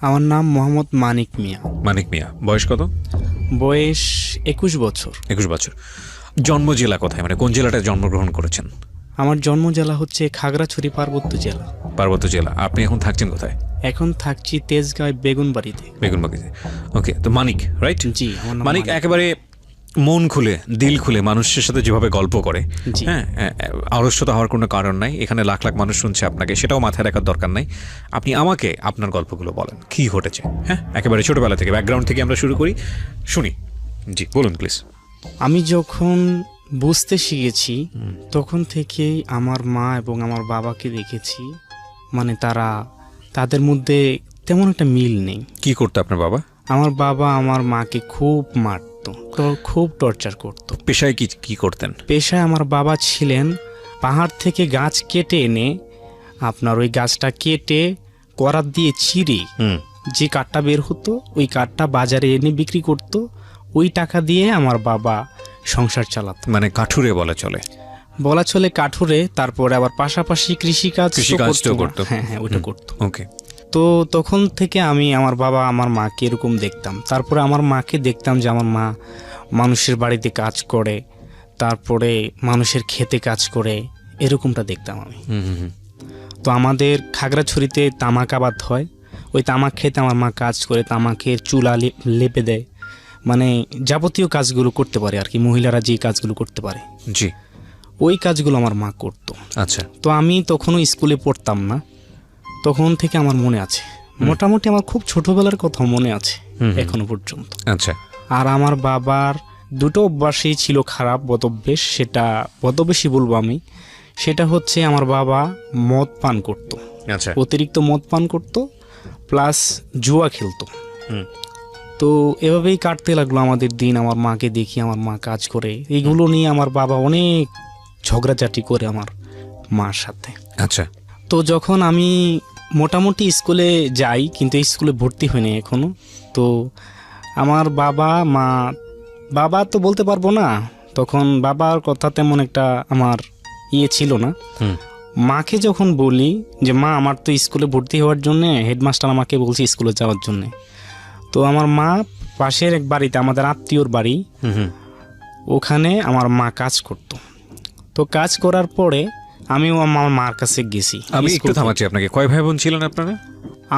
আমার নাম মোহাম্মদ মানিক মিয়া। মানিক মিয়া, বয়স কত? বয়স 21 বছর। 21 বছর। জন্ম জেলা কোথায়, মানে কোন জেলাটায় জন্মগ্রহণ করেছেন? আমার জন্ম জেলা হচ্ছে খাগড়াছড়ি পার্বত্য জেলা। পার্বত্য জেলা। আপনি এখন থাকছেন কোথায়? এখন থাকছি তেজগাঁও বেগুনবাড়িতে। বেগুনবাড়িতে। ওকে, তো মানিক, রাইট? জি, আমার নাম মানিক একেবারে মন খুলে, দিল খুলে মানুষের সাথে যেভাবে গল্প করে, হ্যাঁ, আড়স্যতা হওয়ার কোনো কারণ নাই। এখানে লাখ লাখ মানুষ শুনছে আপনাকে, সেটাও মাথায় রাখার দরকার নাই। আপনি আমাকে আপনার গল্পগুলো বলেন, কি ঘটেছে। হ্যাঁ, একেবারে ছোটবেলা থেকে, ব্যাকগ্রাউন্ড থেকে আমরা শুরু করি, শুনি। জি বলুন প্লিজ। আমি যখন বুঝতে শিখেছি তখন থেকেই আমার মা এবং আমার বাবাকে দেখেছি, মানে তাদের মধ্যে তেমন একটা মিল নেই। কি করতো আপনার বাবা? আমার বাবা আমার মাকে খুব মারতো, খুব টর্চার করতো। পেশায় কি করতেন? পেশায় আমার বাবা ছিলেন পাহাড় থেকে গাছ কেটে এনে, আপনার ওই গাছটা কেটে করাত দিয়ে চিড়ে যে কাঠটা বের হতো ওই কাঠটা বাজারে এনে বিক্রি করতো। ওই টাকা দিয়ে আমার বাবা সংসার চালাতো। মানে কাঠুরে বলা চলে কাঠুরে। তারপরে আবার পাশাপাশি কৃষিকাজও করতো। হ্যাঁ, ওটা করতো। ওকে। তো তখন থেকে আমি আমার বাবা আমার মাকে এরকম দেখতাম। তারপরে আমার মাকে দেখতাম যে আমার মা মানুষের বাড়িতে কাজ করে, তারপরে মানুষের খেতে কাজ করে, এরকমটা দেখতাম আমি। তো আমাদের খাগড়াছড়িতে তামাক আবাদ হয়, ওই তামাক খেতে আমার মা কাজ করে, তামাকের চুলা লেপে দেয়, মানে যাবতীয় কাজগুলো করতে পারে আর কি, মহিলারা যে কাজগুলো করতে পারে, জি, ওই কাজগুলো আমার মা করতো। আচ্ছা। তো আমি তখনও স্কুলে পড়তাম না, তখন থেকে আমার মনে আছে, মোটামুটি আমার খুব ছোটবেলার কথা মনে আছে এখনো পর্যন্ত। আচ্ছা। আর আমার বাবার দুটো অভ্যাসই ছিল খারাপ বদভ্যাস, সেটা বদভ্যাসই বলবো আমি। সেটা হচ্ছে আমার বাবা মদ পান করত, আচ্ছা, অতিরিক্ত মদ পান করত, প্লাস জুয়া খেলতো। তো এভাবেই কাটতে লাগলো আমাদের দিন। আমার মাকে দেখি, আমার মা কাজ করে, এইগুলো নিয়ে আমার বাবা অনেক ঝগড়াঝাটি করে আমার মার সাথে। আচ্ছা। তো যখন আমি মোটামুটি স্কুলে যাই, কিন্তু স্কুলে ভর্তি হয়নি এখনো, তো আমার বাবা তো বলতে পারবো না, তখন বাবার কথা তেমন একটা আমার ছিল না। মাকে যখন বলি যে মা আমার তো স্কুলে ভর্তি হওয়ার জন্যে হেডমাস্টার আমাকে বলছে স্কুলে যাওয়ার জন্যে, তো আমার মা পাশের এক বাড়িতে, আমাদের আত্মীয়র বাড়ি, ওখানে আমার মা কাজ করত। তো কাজ করার পরে আমিও আমার মার কাছে গেছি। আমি একটু থামাচ্ছি আপনাকে, কয় ভাই বোন ছিলেন আপনারা?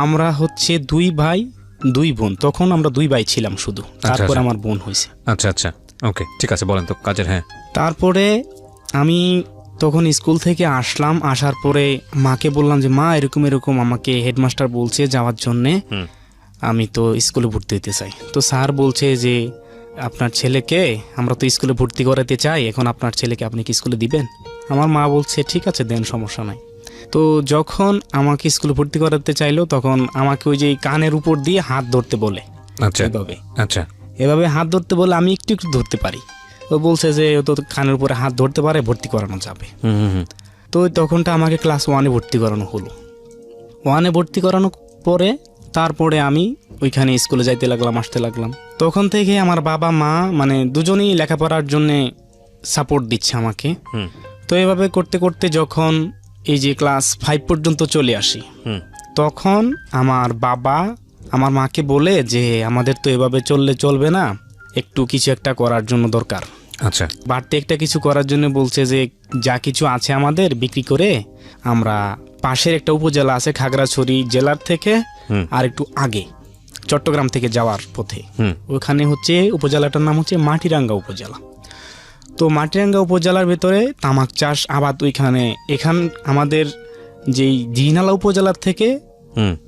আমরা হচ্ছে 2 ভাই 2 বোন। তখন আমরা 2 ভাই ছিলাম শুধু, তারপর আমার বোন হয়েছে। আচ্ছা আচ্ছা, ওকে, ঠিক আছে, বলেন তো কাজের। হ্যাঁ, তারপরে আমি তখন স্কুল থেকে আসলাম, আসার পরে মাকে বললাম যে মা এরকম এরকম আমাকে হেডমাস্টার বলছে যাওয়ার জন্যে, আমি তো স্কুলে ভর্তি হতে চাই। তো স্যার বলছে যে আপনার ছেলেকে আমরা তো স্কুলে ভর্তি করাতে চাই, এখন আপনার ছেলেকে আপনি কি স্কুলে দিবেন? আমার মা বলছে ঠিক আছে দেন, সমস্যা নাই। তো যখন আমাকে স্কুলে ভর্তি করাতে চাইলো, তখন আমাকে ওই যে কানের উপর দিয়ে হাত ধরতে বলে। আচ্ছা, আচ্ছা, এভাবে হাত ধরতে বলে আমি একটু একটু ধরতে পারি। ও বলছে যে ও তো কানের উপরে হাত ধরতে পারে, ভর্তি করানো যাবে। তো তখনটা আমাকে ক্লাস 1-এ ভর্তি করানো হলো। 1-এ ভর্তি করানোর পরে তারপরে আমি ওইখানে স্কুলে যাইতে লাগলাম, আসতে লাগলাম। তখন থেকে আমার বাবা মা মানে দুজনেই লেখাপড়ার জন্য সাপোর্ট দিচ্ছে আমাকে। তো এভাবে করতে করতে যখন এই যে ক্লাস 5 পর্যন্ত চলে আসি, তখন আমার বাবা আমার মাকে বলে যে আমাদের তো এভাবে চললে চলবে না, একটু কিছু একটা করার জন্য দরকার। আচ্ছা, বাড়তি একটা কিছু করার জন্য বলছে যে যা কিছু আছে আমাদের বিক্রি করে আমরা পাশের একটা উপজেলা আছে খাগড়াছড়ি জেলার থেকে আর একটু আগে, চট্টগ্রাম থেকে যাওয়ার পথে, ওখানে হচ্ছে উপজেলাটার নাম হচ্ছে মাটিরাঙ্গা উপজেলা। তো মাটিরাঙ্গা উপজেলার ভেতরে তামাক চাষ আবাদ ওইখানে, আমাদের যেই দিনালা উপজেলার থেকে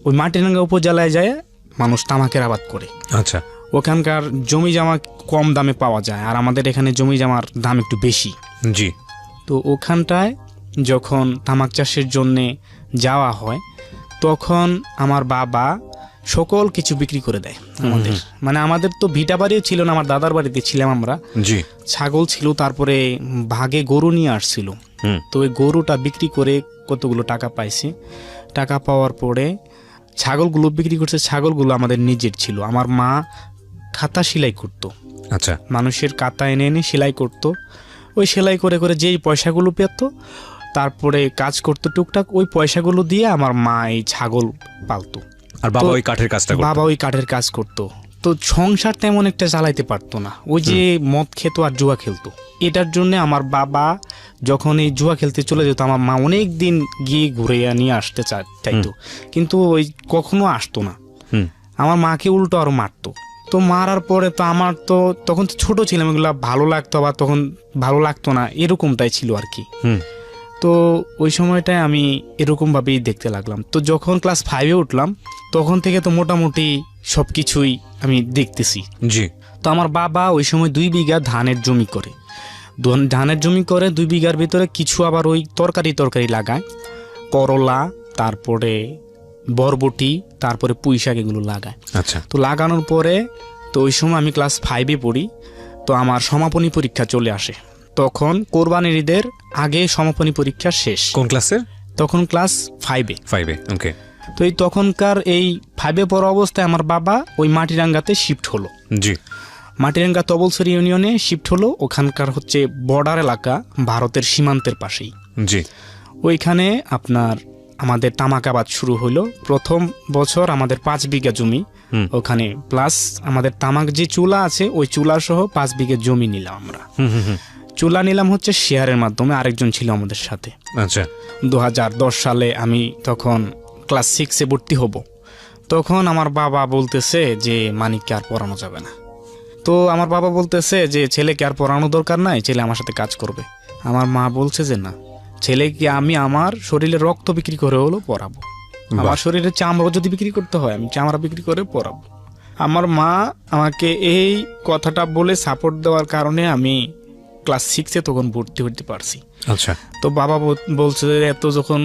ওই মাটিরাঙ্গা উপজেলায় যায় মানুষ তামাকের আবাদ করে। আচ্ছা, ওখানকার জমি জমা কম দামে পাওয়া যায়, আর আমাদের এখানে জমি জমার দাম একটু বেশি। জি। তো ওখানটায় যখন তামাক চাষের জন্যে যাওয়া হয়, তখন আমার বাবা সকল কিছু বিক্রি করে দেয় আমাদের। মানে আমাদের তো ভিটা বাড়িও ছিল না, আমার দাদার বাড়িতে ছিলাম আমরা। জি। ছাগল ছিল, তারপরে ভাগে গরু নিয়ে আসছিল। তো ওই গরুটা বিক্রি করে কতগুলো টাকা পাইছে। টাকা পাওয়ার পরে ছাগলগুলো বিক্রি করছে, ছাগলগুলো আমাদের নিজের ছিল। আমার মা খাতা সেলাই করতো। আচ্ছা, মানুষের কাতা এনে এনে সেলাই করতো। ওই সেলাই করে করে যেই পয়সাগুলো পেত, তারপরে কাজ করতো টুকটাক, ওই পয়সাগুলো দিয়ে আমার মা এই ছাগল পালতো। আর বাবা ওই কাঠের কাজটা করতো? বাবা ওই কাঠের কাজ করতো। তো সংসার তেমন একটা চালাইতে পারতো না, ওই যে মদ খেতো আর জুয়া খেলতো। এটার জন্য আমার বাবা যখন এই জুয়া খেলতে চলে যেত, আমার মা অনেক দিন গিয়ে ঘুরে নিয়ে আসতে চাইতো, কিন্তু ওই কখনো আসতো না। আমার মাকে উল্টো আরো মারতো। তো মারার পরে তো আমার তো তখন তো ছোট ছিলাম, এগুলা ভালো লাগতো আবার তখন ভালো লাগতো না, এরকমটাই ছিল আর কি। তো ওই সময়টায় আমি এরকমভাবেই দেখতে লাগলাম। তো যখন ক্লাস 5-এ উঠলাম তখন থেকে তো মোটামুটি সব কিছুই আমি দেখতেছি। জি। তো আমার বাবা ওই সময় 2 বিঘা ধানের জমি করে, 2 বিঘার ভিতরে কিছু আবার ওই তরকারি লাগায়, করলা, তারপরে বরবটি, তারপরে পুঁই শাক, এগুলো লাগায়। আচ্ছা। তো লাগানোর পরে তো ওই সময় আমি ক্লাস 5-এ পড়ি। তো আমার সমাপনী পরীক্ষা চলে আসে, তখন কোরবানির ঈদের আগে সমাপনী পরীক্ষা শেষ। কোন ক্লাসের? তখন ক্লাস 5-এ। 5-এ, ওকে। তো এই তখনকার এই 5-এ পড়া অবস্থায় আমার বাবা ওই মাটিরাঙ্গাতে শিফট হলো। জি। মাটিরাঙ্গা তবলসরি ইউনিয়নে শিফট হলো, ওখানকার হচ্ছে বর্ডার এলাকা, ভারতের সীমান্তের পাশেই। জি। ওইখানে আপনার আমাদের তামাক আবাদ শুরু হলো। প্রথম বছর আমাদের 5 বিঘা জমি ওখানে, প্লাস আমাদের তামাক যে চুলা আছে ওই চুলা সহ 5 বিঘা জমি নিলাম আমরা। চুলা নিলাম হচ্ছে শেয়ারের মাধ্যমে, আরেকজন ছিল আমাদের সাথে। আচ্ছা। 2010 সালে আমি তখন ক্লাস 6-এ ভর্তি হব। তখন আমার বাবা বলতেছে যে মানিককে আর পড়ানো যাবে না। তো আমার বাবা বলতেছে যে ছেলেকে আর পড়ানো দরকার নাই, ছেলে আমার সাথে কাজ করবে। আমার মা বলছে যে না, ছেলেকে আমি আমার শরীরে রক্ত বিক্রি করে হলো পড়াবো, আমার শরীরে চামড়া যদি বিক্রি করতে হয় আমি চামড়া বিক্রি করে পড়াবো। আমার মা আমাকে এই কথাটা বলে সাপোর্ট দেওয়ার কারণে আমি ক্লাস 6-এ তখন ভর্তি হতে পারছি। আচ্ছা। তো বাবা বলছে যে এত যখন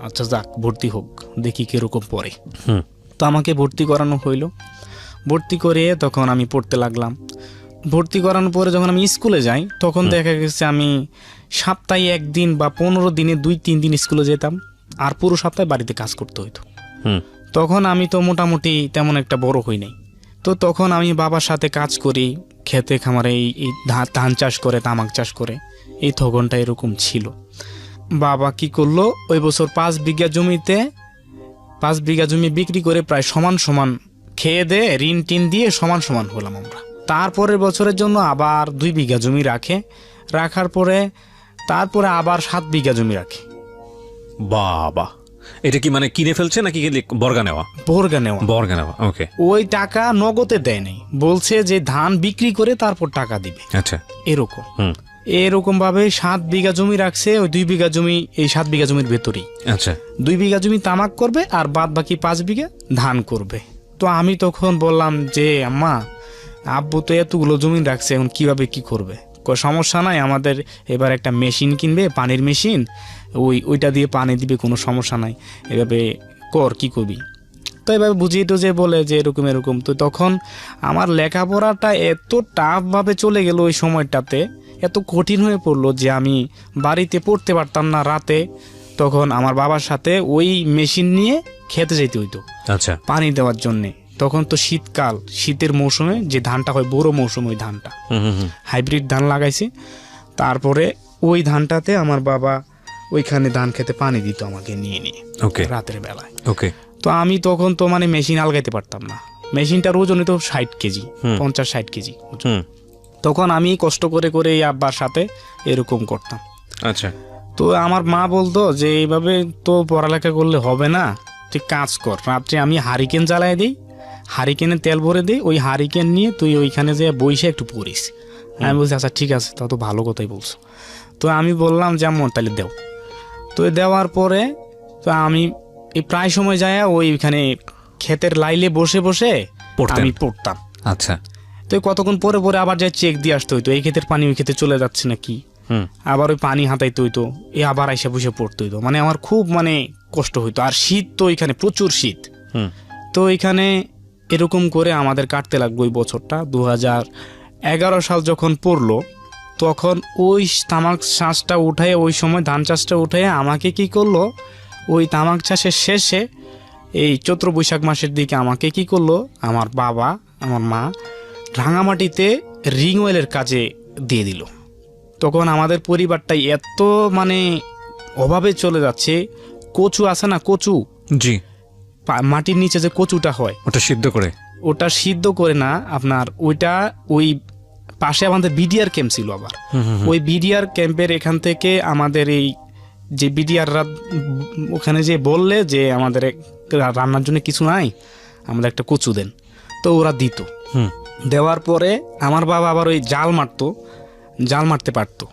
আচ্ছা যাক ভর্তি হোক, দেখি কিরকম পড়ে। তো আমাকে ভর্তি করানো হইলো। ভর্তি করে তখন আমি পড়তে লাগলাম। ভর্তি করানোর পরে যখন আমি স্কুলে যাই তখন দেখা গেছে আমি সপ্তাহে 1 দিন বা 15 দিনে 2-3 দিন স্কুলে যেতাম, আর পুরো সপ্তাহে বাড়িতে কাজ করতে হইতো। তখন আমি তো মোটামুটি তেমন একটা বড় হই নাই। তো তখন আমি বাবার সাথে কাজ করি, খেতে খামারে এই ধান চাষ করে, তামাক চাষ করে, এই থগনটা এরকম ছিল। বাবা কি করলো, ওই বছর 5 বিঘা জমিতে 5 বিঘা জমি বিক্রি করে প্রায় সমান খেয়ে দে ঋণ টিন দিয়ে সমান হলাম আমরা। তারপরের বছরের জন্য আবার 2 বিঘা জমি রাখার পরে তারপরে আবার 7 বিঘা জমি রাখে। বাবা, এটা কি মানে কিনে ফেলছে নাকি বর্গা নেওয়া? বর্গা নেওয়া, ওকে। ওই টাকা নগদে দেয় নাই, বলছে যে ধান বিক্রি করে তারপর টাকা দিবে। আচ্ছা। এরকম ভাবে 7 বিঘা জমি রাখছে। ওই 2 বিঘা জমি এই 7 বিঘা জমির ভেতরেই। আচ্ছা। 2 বিঘা জমি তামাক করবে আর বাদ বাকি 5 বিঘা ধান করবে। তো আমি তখন বললাম যে আম্মা, আব্বু তো এতগুলো জমি রাখছে, এখন কিভাবে কি করবে? সমস্যা নাই, আমাদের এবার একটা মেশিন কিনবে, পানির মেশিন, ওইটা দিয়ে পানি দিবে, কোনো সমস্যা নাই, এভাবে কর, কি করবি? তো এভাবে বুঝিয়ে টুঝিয়ে বলে যে এরকম। তো তখন আমার লেখাপড়াটা এত টাফভাবে চলে গেল, ওই সময়টাতে এত কঠিন হয়ে পড়লো যে আমি বাড়িতে পড়তে পারতাম না রাতে। তখন আমার বাবার সাথে ওই মেশিন নিয়ে খেতে যেতে হইতো, আচ্ছা, পানি দেওয়ার জন্যে। তখন তো শীতকাল, শীতের মৌসুমে যে ধানটা হয় বড় মৌসুমে, ওই ধানটা হাইব্রিড ধান লাগাইছে। তারপরে ওই ধানটাতে আমার বাবা ওইখানে ধান খেতে পানি দিত আমাকে নিয়ে রাতের বেলায়। তো আমি তখন তো মানে মেশিন আলগাইতে পারতাম না, মেশিনটার ওজন তো 60 কেজি, 50-60 কেজি। তখন আমি কষ্ট করে এই আব্বার সাথে এরকম করতাম। আচ্ছা। তো আমার মা বলতো যে এইভাবে তো পড়ালেখা করলে হবে না, তুই কাজ কর, রাত্রে আমি হারিকেন জ্বালাই দিই, হারিকেনে তেল ভরে দিই, ওই হারিকেন নিয়ে তুই ওইখানে যে বইসে একটু পড়িস। আমি বলছি আচ্ছা ঠিক আছে, তা তো ভালো কথাই বলছো। তো আমি বললাম যেমন তাহলে দেও। তো দেওয়ার পরে তো আমি এই প্রায় সময় যায় ওইখানে ক্ষেতের লাইলে বসে আমি পড়তাম। আচ্ছা। তো কতক্ষণ পরে আবার যাই চেক দিয়ে আসতে হইতো, এই ক্ষেতের পানি ওই ক্ষেতে চলে যাচ্ছে নাকি, আবার ওই পানি হাতাইতে হইতো, আবার আইসা বসে পড়তে হইতো। মানে আমার খুব কষ্ট হইতো। আর শীত তো এখানে প্রচুর শীত। তো এখানে এরকম করে আমাদের কাটতে লাগলো ওই বছরটা। 2011 সাল যখন পড়লো তখন ওই তামাক চাষটা উঠায়, ওই সময় ধান চাষটা উঠায় আমাকে কি করলো, ওই তামাক চাষের শেষে এই চৈত্র বৈশাখ মাসের দিকে আমাকে কি করলো আমার বাবা, আমার মা রাঙামাটিতে রিং অয়েলের কাজে দিয়ে দিল। তখন আমাদের পরিবারটাই এত অভাবে চলে যাচ্ছে। কচু আছে না, কচু, জি, মাটির নিচে যে কচুটা হয় ওটা সিদ্ধ করে? ওটা সিদ্ধ করে না আপনার, ওইটা ওই পাশে আমাদের বিডিআর ক্যাম্প ছিল আবার, ওই বিডিআর ক্যাম্পের এখান থেকে আমাদের এই যে বিডিআররা ওখানে যে বললে যে আমাদের রান্নার জন্য কিছু নাই, আমাদের একটা কচু দেন, তো ওরা দিত। দেওয়ার পরে আমার বাবা আবার ওই জাল মারতে পারতো।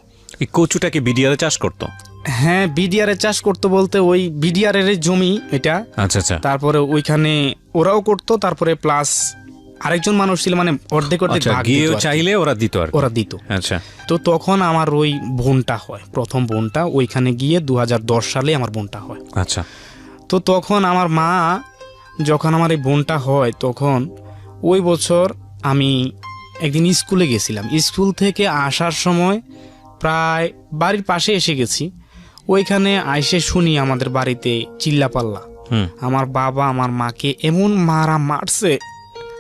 এই কচুটাকে বিডিআর চাষ করতো? হ্যাঁ, বিডিআর চাষ করতো বলতে ওই বিডিআর এর জমি এটা। আচ্ছা আচ্ছা। তারপরে ওইখানে ওরাও করতো, তারপরে প্লাস আরেকজন মানুষ ছিল, মানে অর্ধেক ভাগ গিয়েও চাইলে ওরা দিত আর ওরা দিত। আচ্ছা। তো তখন আমার ওই বোনটা হয়, প্রথম বোনটা ওইখানে গিয়ে 2010 সালে আমার বোনটা হয়। আচ্ছা। তো তখন আমার মা যখন আমার এই বোনটা হয়, তখন ওই বছর আমি একদিন স্কুলে গেছিলাম, স্কুল থেকে আসার সময় প্রায় বাড়ির পাশে এসে গেছি, ওইখানে আইসে শুনি আমাদের বাড়িতে চিল্লাপাল্লা। আমার বাবা আমার মাকে এমন মারছে,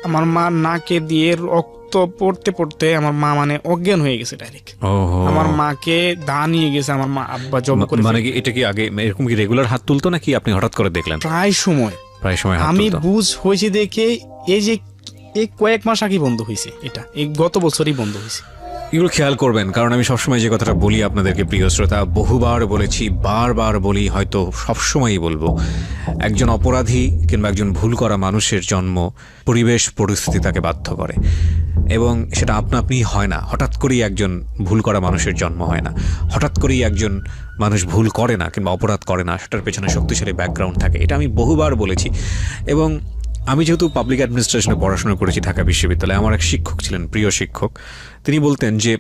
আমার মা নাকে দিয়ে রক্ত পড়তে পড়তে আমার মা মানে অজ্ঞান হয়ে গেছে ডাইরেক্ট। আমার মাকে দা নিয়ে গেছে আমার মা, আব্বা জব করে। মানে কি এটা কি আগে এরকম কি রেগুলার হাত তুলতো নাকি আপনি হঠাৎ করে দেখলেন? প্রায় সময় আমি বুঝ হয়েছে দেখে এই যে এই কয়েক মাস আগে বন্ধ হয়েছে, এটা এই গত বছরই বন্ধ হয়েছে। এগুলো খেয়াল করবেন, কারণ আমি সবসময় যে কথাটা বলি আপনাদেরকে প্রিয় শ্রোতা, বহুবার বলেছি, বারবার বলি, হয়তো সবসময়ই বলবো, একজন অপরাধী কিংবা একজন ভুল করা মানুষের জন্ম পরিবেশ পরিস্থিতি তাকে বাধ্য করে, এবং সেটা আপনি হয় না। হঠাৎ করেই একজন ভুল করা মানুষের জন্ম হয় না, হঠাৎ করেই একজন মানুষ ভুল করে না কিংবা অপরাধ করে না, সেটার পেছনে শক্তিশালী ব্যাকগ্রাউন্ড থাকে। এটা আমি বহুবার বলেছি। এবং আমি যেহেতু পাবলিক অ্যাডমিনিস্ট্রেশনে পড়াশোনা করেছি ঢাকা বিশ্ববিদ্যালয়ে, আমার এক শিক্ষক ছিলেন, প্রিয় শিক্ষক, তিনি বলতেন যে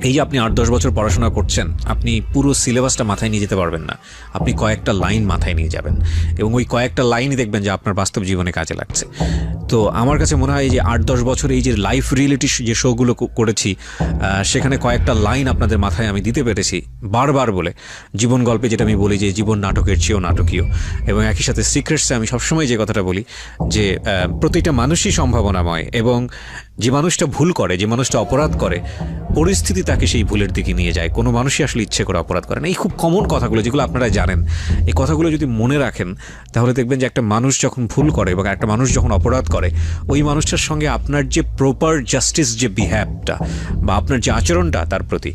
এই যে আপনি 8-10 বছর পড়াশোনা করছেন, আপনি পুরো সিলেবাসটা মাথায় নিয়ে যেতে পারবেন না, আপনি কয়েকটা লাইন মাথায় নিয়ে যাবেন, এবং ওই কয়েকটা লাইনই দেখবেন যে আপনার বাস্তব জীবনে কাজে লাগছে। তো আমার কাছে মনে হয় যে 8-10 বছর এই যে লাইফ রিয়েলিটি যে শোগুলো করেছি, সেখানে কয়েকটা লাইন আপনাদের মাথায় আমি দিতে পেরেছি বারবার বলে। জীবন গল্পে যেটা আমি বলি যে জীবন নাটকের চেয়েও নাটকীয়, এবং একই সাথে সিক্রেটসে আমি সবসময় যে কথাটা বলি যে প্রতিটা মানুষই সম্ভাবনাময়, এবং যে মানুষটা ভুল করে, যে মানুষটা অপরাধ করে, পরিস্থিতি তাকে সেই ভুলের দিকে নিয়ে যায়। কোনো মানুষই আসলে ইচ্ছে করে অপরাধ করে না। এই খুব কমন কথাগুলো, যেগুলো আপনারা জানেন, এই কথাগুলো যদি মনে রাখেন তাহলে দেখবেন যে একটা মানুষ যখন ভুল করে এবং একটা মানুষ যখন অপরাধ করে, ওই মানুষটার সঙ্গে আপনার যে প্রপার জাস্টিস যে বিহেভটা বা আপনার যে আচরণটা তার প্রতি,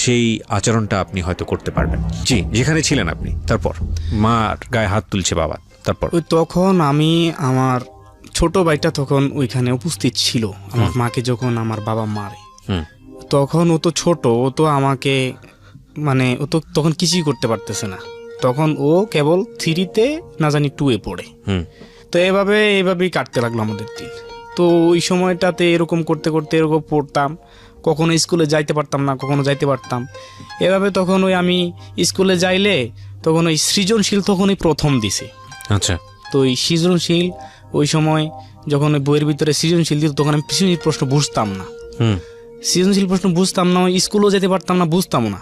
সেই আচরণটা আপনি হয়তো করতে পারবেন। জি, যেখানে ছিলেন আপনি, তারপর মার গায়ে হাত তুলছে বাবা, তারপর? তখন আমি আমার ছোট ভাইটা তখন ওইখানে উপস্থিত ছিল, আমার মাকে যখন আমার বাবা মারে, তখন ও তো ছোট, ও তো আমাকে মানে ও তো তখন কিছুই করতে পারতেছে না, তখন ও কেবল 3-তে না জানি 2-এ পড়ে। তো এইভাবেই কাটতে লাগলো আমাদের দিন। তো ওই সময়টাতে এরকম করতে করতে এরকম পড়তাম, কখনো স্কুলে যাইতে পারতাম না, কখনো যাইতে পারতাম, এভাবে তখন ওই আমি স্কুলে যাইলে তখন ওই সৃজনশীল তখনই প্রথম দিছে। আচ্ছা। তো ওই সৃজনশীল ওই সময় যখন ওই বইয়ের ভিতরে সৃজনশীল দিত, তখন আমি সৃজনশীল প্রশ্ন বুঝতাম না, সৃজনশীল প্রশ্ন বুঝতাম না, স্কুলও যেতে পারতাম না, বুঝতাম না।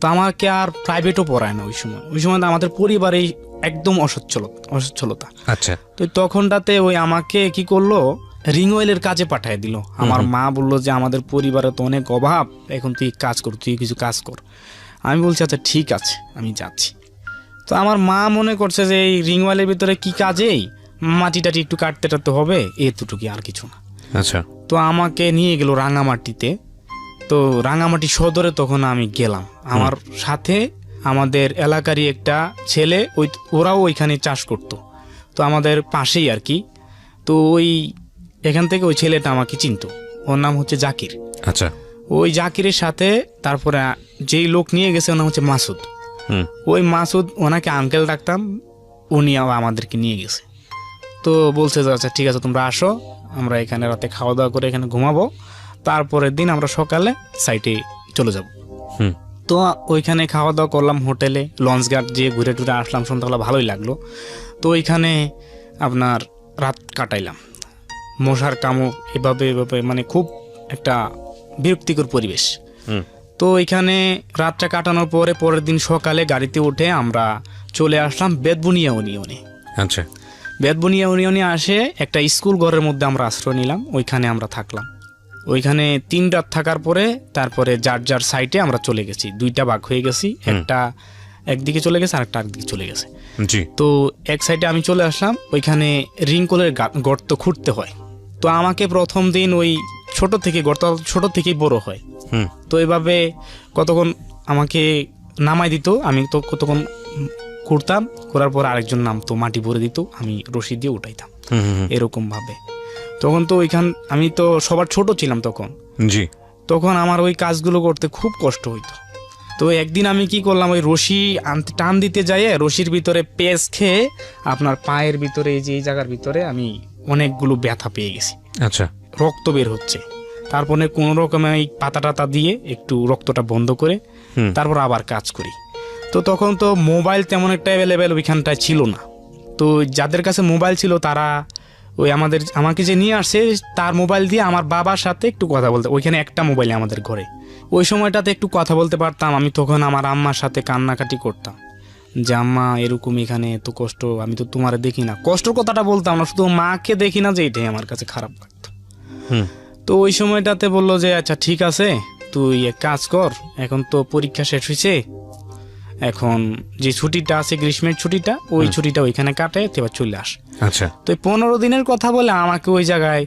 তো আমাকে আর প্রাইভেটও পড়ায় না ওই সময় আমাদের পরিবারে একদম অসচ্ছলতা। আচ্ছা। তো তখনটাতে ওই আমাকে কি করলো, রিং অয়েলের কাজে পাঠিয়ে দিল। আমার মা বললো যে আমাদের পরিবারে তো অনেক অভাব, এখন তুই কাজ কর, তুই কিছু কাজ কর। আমি বলছি আচ্ছা ঠিক আছে, আমি যাচ্ছি। তো আমার মা মনে করছে যে এই রিং অয়েলের ভিতরে কি কাজেই মাটি টাটি একটু কাটতে টাটতে হবে, এতটুকু, আর কিছু না। আচ্ছা। তো আমাকে নিয়ে গেল রাঙামাটিতে। তো রাঙামাটি সদরে তখন আমি গেলাম, আমার সাথে আমাদের এলাকারই একটা ছেলে, ওরাও ওইখানে চাষ করতো, তো আমাদের পাশেই আর কি। তো এখান থেকে ওই ছেলেটা আমাকে চিনতো, ওর নাম হচ্ছে জাকির। আচ্ছা। ওই জাকিরের সাথে তারপরে যেই লোক নিয়ে গেছে ওর নাম হচ্ছে মাসুদ। ওই মাসুদ, ওনাকে আঙ্কেল ডাকতাম, উনি আমাদেরকে নিয়ে গেছে। তো বলছে যে আচ্ছা ঠিক আছে তোমরা আসো, আমরা এখানে রাতে খাওয়া দাওয়া করে এখানে ঘুমাবো, তারপরের দিন আমরা সকালে সাইটে চলে যাব। তো ওইখানে খাওয়া দাওয়া করলাম হোটেলে, লঞ্চ ঘাট যেয়ে ঘুরে টুরে আসলাম, সন্ধ্যাবেলা ভালোই লাগলো। তো ওইখানে আপনার রাত কাটাইলাম, মশার কামড়, এভাবে মানে খুব একটা বিরক্তিকর পরিবেশ। তো ওইখানে রাতটা কাটানোর পরে পরের দিন সকালে গাড়িতে উঠে আমরা চলে আসলাম বেতবুনিয়া ইউনিয়নে। আচ্ছা। বেতবুনিয়া ইউনিয়নে আসে একটা স্কুল ঘরের মধ্যে আমরা আশ্রয় নিলাম, ওইখানে আমরা থাকলাম। ওইখানে 3 রাত থাকার পরে তারপরে যার সাইটে আমরা চলে গেছি, 2টা ভাগ হয়ে গেছি, একটা একদিকে চলে গেছে, আরেকটা আরেকদিকে চলে গেছে। জি। তো এক সাইডে আমি চলে আসলাম, ওইখানে রিংকলের গর্ত খুঁড়তে হয়। তো আমাকে প্রথম দিন ওই ছোট থেকে গর্ত ছোট থেকেই বড় হয়। তো এইভাবে কতক্ষণ আমাকে নামাই দিত, আমি তো কতক্ষণ খুঁড়তাম, করার পর আরেকজন নামতো, মাটি ভরে দিত, আমি রশি দিয়ে উঠাইতাম এরকম ভাবে। তখন তো আমি তো সবার ছোট ছিলাম তখন। জি। তখন আমার ওই কাজগুলো করতে খুব কষ্ট হইতো। তো একদিন আমি কি করলাম, ওই রশি টান দিতে যাইয়ে রশির ভিতরে পেঁচ খেয়ে আপনার পায়ের ভিতরে এই যে এই জায়গার ভিতরে আমি অনেকগুলো ব্যথা পেয়ে গেছি। আচ্ছা। রক্ত বের হচ্ছে। তারপরে কোনো রকমে এই পাতা টাতা দিয়ে একটু রক্তটা বন্ধ করে তারপর আবার কাজ করি। তো তখন তো মোবাইল তেমন একটা অ্যাভেলেবেল ওইখানটায় ছিল না। তো যাদের কাছে মোবাইল ছিল তারা ওই আমাকে যে নিয়ে আসছে তার মোবাইল দিয়ে আমার বাবার সাথে একটু কথা বলতে, ওইখানে একটা মোবাইল আমাদের ঘরে, ওই সময়টাতে একটু কথা বলতে পারতাম। আমি তখন আমার আম্মার সাথে কান্নাকাটি করতাম যে আম্মা এরকম এখানে এত কষ্ট, আমি তো তোমার দেখি না, কষ্টর কথাটা বলতাম না, শুধু মাকে দেখি না, যে এটাই আমার কাছে খারাপ লাগতো। তো ওই সময়টাতে বললো যে আচ্ছা ঠিক আছে, তুই এক কাজ কর, এখন তো পরীক্ষা শেষ হয়েছে, এখন যে ছুটিটা আছে গ্রীষ্মের ছুটিটা, ওই ছুটিটা ওইখানে কাটে, এবার চলে আস। আচ্ছা। তো 15 দিনের কথা বলে আমাকে ওই জায়গায়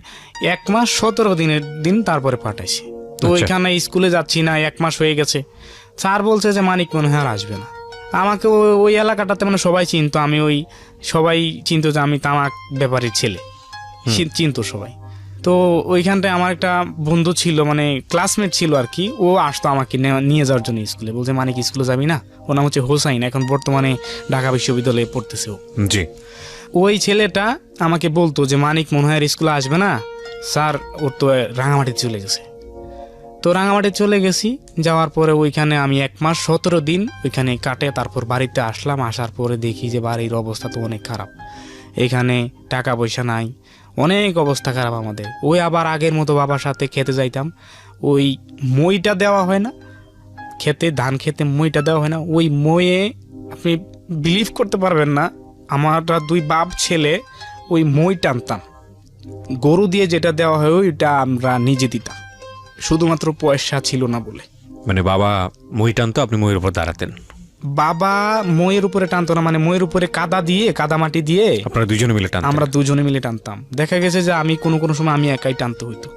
1 মাস 17 দিনের দিন তারপরে পাঠাইছে। তো ওইখানে স্কুলে যাচ্ছি না, 1 মাস হয়ে গেছে। স্যার বলছে যে মানিক মনে হয় আর আসবে না। আমাকে ওই এলাকাটাতে মানে সবাই চিনতো, সবাই চিনতো যে আমি তামাক ব্যাপারীর ছেলে, চিনতো সবাই। তো ওইখানটায় আমার একটা বন্ধু ছিল, মানে ক্লাসমেট ছিল আর কি, ও আসতো আমাকে নিয়ে যাওয়ার জন্য স্কুলে, বলছে মানিক স্কুলে যাবি না? ওর নাম হচ্ছে হোসাইন, এখন বর্তমানে ঢাকা বিশ্ববিদ্যালয়ে পড়তেছে ও। জি। ওই ছেলেটা আমাকে বলতো যে মানিক মনে হয় স্কুলে আসবে না, স্যার ওর তো রাঙামাটি চলে গেছে। তো রাঙামাটি চলে গেছি, যাওয়ার পরে ওইখানে আমি 1 মাস 17 দিন ওইখানে কাটে, তারপর বাড়িতে আসলাম। আসার পরে দেখি যে বাড়ির অবস্থা তো অনেক খারাপ, এখানে টাকা পয়সা নাই, অনেক অবস্থা খারাপ আমাদের। ওই আবার আগের মতো বাবার সাথে খেতে যাইতাম, ওই মইটা দেওয়া হয় না খেতে, ধান খেতে মইটা দেওয়া হয় না, ওই মইয়ে আপনি বিলিভ করতে পারবেন না, আমরা 2 বাপ ছেলে ওই মই টানতাম, গরু দিয়ে যেটা দেওয়া হয় ওইটা আমরা নিজে দিতাম, শুধুমাত্র পয়সা ছিল না বলে। মানে বাবা মই টানতো, আপনি মইয়ের উপর দাঁড়াতেন? বাবা মইয়ের উপরে টানতো না, মানে মইয়ের উপরে কাদা মাটি দিয়ে আপনারা দুজনে মিলে টানতেন? আমরা দুজনে মিলে টানতাম। দেখা গেছে যে আমি কোনো সময় আমি একাই টানতে হইতো,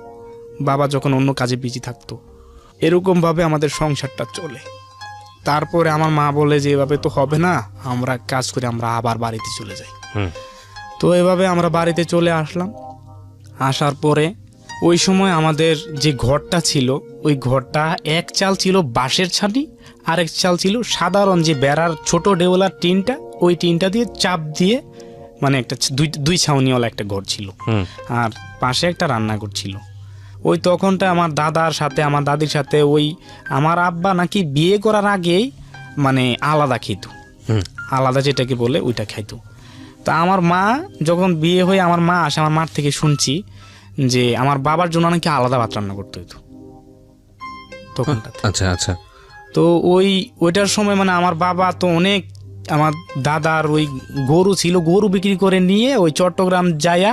বাবা যখন অন্য কাজে বিজি থাকতো। এরকম ভাবে আমাদের সংসারটা চলে। তারপরে আমার মা বলে যে এভাবে তো হবে না, আমরা কাজ করে আমরা আবার বাড়িতে চলে যাই। তো এভাবে আমরা বাড়িতে চলে আসলাম। আসার পরে ওই সময় আমাদের যে ঘরটা ছিল, ওই ঘরটা এক চাল ছিল বাঁশের ছানি, আরেক চাল ছিল সাধারণ যে বেড়ার ছোট ডেওলার টিনটা, ওই টিনটা দিয়ে চাপ দিয়ে মানে একটা দুই ছাউনিওয়ালা একটা ঘর ছিল, আর পাশে একটা রান্নাঘর ছিল। ওই তখনটা আমার দাদির সাথে ওই আমার আব্বা নাকি বিয়ে করার আগেই মানে আলাদা খেত, আলাদা যেটাকে বলে ওইটা খাইতো। তা আমার মা যখন বিয়ে হয়ে আমার মা আসে, আমার মার থেকে শুনছি যে আমার বাবার জন্য নাকি আলাদা ভাত রান্না করতে হইতো তখনটাতে। আচ্ছা আচ্ছা। তো ওইটার সময় মানে আমার বাবা তো অনেক, আমার দাদার ওই গরু ছিল, গরু বিক্রি করে নিয়ে ওই চট্টগ্রাম যায়া,